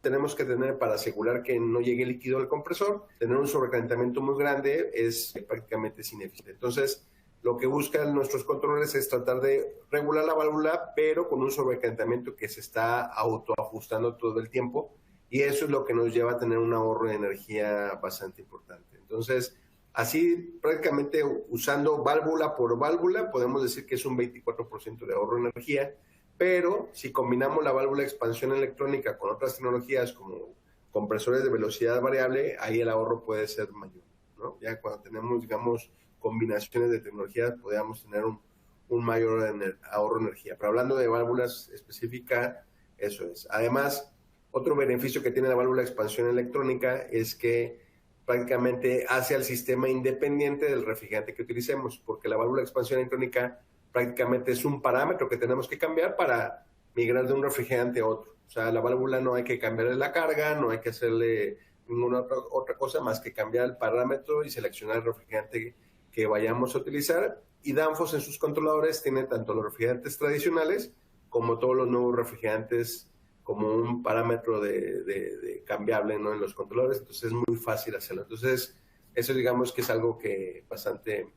tenemos que tener para asegurar que no llegue líquido al compresor, tener un sobrecalentamiento muy grande es prácticamente ineficiente. Entonces, lo que buscan nuestros controladores es tratar de regular la válvula, pero con un sobrecalentamiento que se está autoajustando todo el tiempo, y eso es lo que nos lleva a tener un ahorro de energía bastante importante. Entonces, así prácticamente usando válvula por válvula, podemos decir que es un 24% de ahorro de energía, pero si combinamos la válvula de expansión electrónica con otras tecnologías como compresores de velocidad variable, ahí el ahorro puede ser mayor, ¿no? Ya cuando tenemos, digamos, combinaciones de tecnologías, podríamos tener un mayor ahorro de energía. Pero hablando de válvulas específicas, eso es. Además, otro beneficio que tiene la válvula de expansión electrónica es que prácticamente hace al sistema independiente del refrigerante que utilicemos, porque la válvula de expansión electrónica prácticamente es un parámetro que tenemos que cambiar para migrar de un refrigerante a otro. O sea, la válvula no hay que cambiarle la carga, no hay que hacerle ninguna otra cosa más que cambiar el parámetro y seleccionar el refrigerante que vayamos a utilizar. Y Danfoss en sus controladores tiene tanto los refrigerantes tradicionales como todos los nuevos refrigerantes como un parámetro de cambiable, ¿no?, en los controladores. Entonces es muy fácil hacerlo. Entonces eso, digamos, que es algo que bastante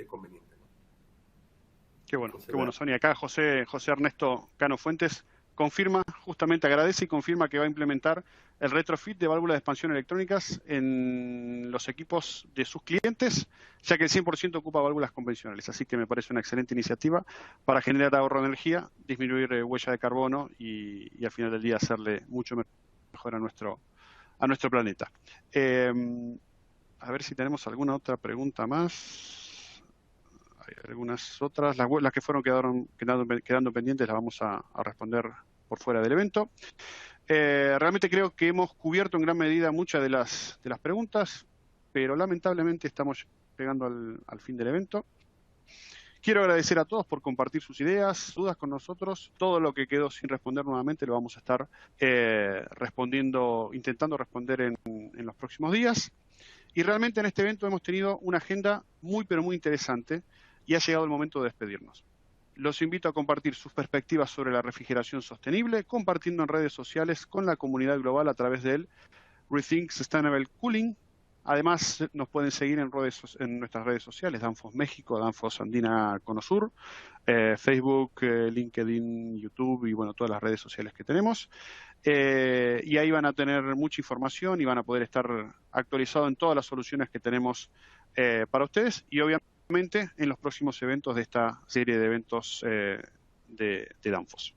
conveniente, ¿no? Qué bueno, entonces, qué bueno, Sonia. Acá José Ernesto Cano Fuentes confirma, justamente agradece y confirma que va a implementar el retrofit de válvulas de expansión electrónicas en los equipos de sus clientes, ya que el 100% ocupa válvulas convencionales. Así que me parece una excelente iniciativa para generar ahorro de energía, disminuir huella de carbono y al final del día hacerle mucho mejor a nuestro planeta. A ver si tenemos alguna otra pregunta más. Hay algunas otras, las que fueron quedando pendientes las vamos a responder por fuera del evento. Realmente creo que hemos cubierto en gran medida muchas de las preguntas, pero lamentablemente estamos llegando al fin del evento. Quiero agradecer a todos por compartir sus ideas, dudas con nosotros. Todo lo que quedó sin responder nuevamente lo vamos a estar intentando responder en los próximos días. Y realmente en este evento hemos tenido una agenda muy, pero muy interesante y ha llegado el momento de despedirnos. Los invito a compartir sus perspectivas sobre la refrigeración sostenible, compartiendo en redes sociales con la comunidad global a través del Rethink Sustainable Cooling. Además, nos pueden seguir en nuestras redes sociales, Danfoss México, Danfoss Andina Conosur, Facebook, LinkedIn, YouTube y bueno, todas las redes sociales que tenemos. Y ahí van a tener mucha información y van a poder estar actualizados en todas las soluciones que tenemos para ustedes y obviamente en los próximos eventos de esta serie de eventos de Danfoss.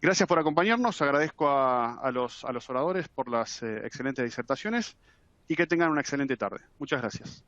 Gracias por acompañarnos, agradezco a los oradores por las excelentes disertaciones y que tengan una excelente tarde. Muchas gracias.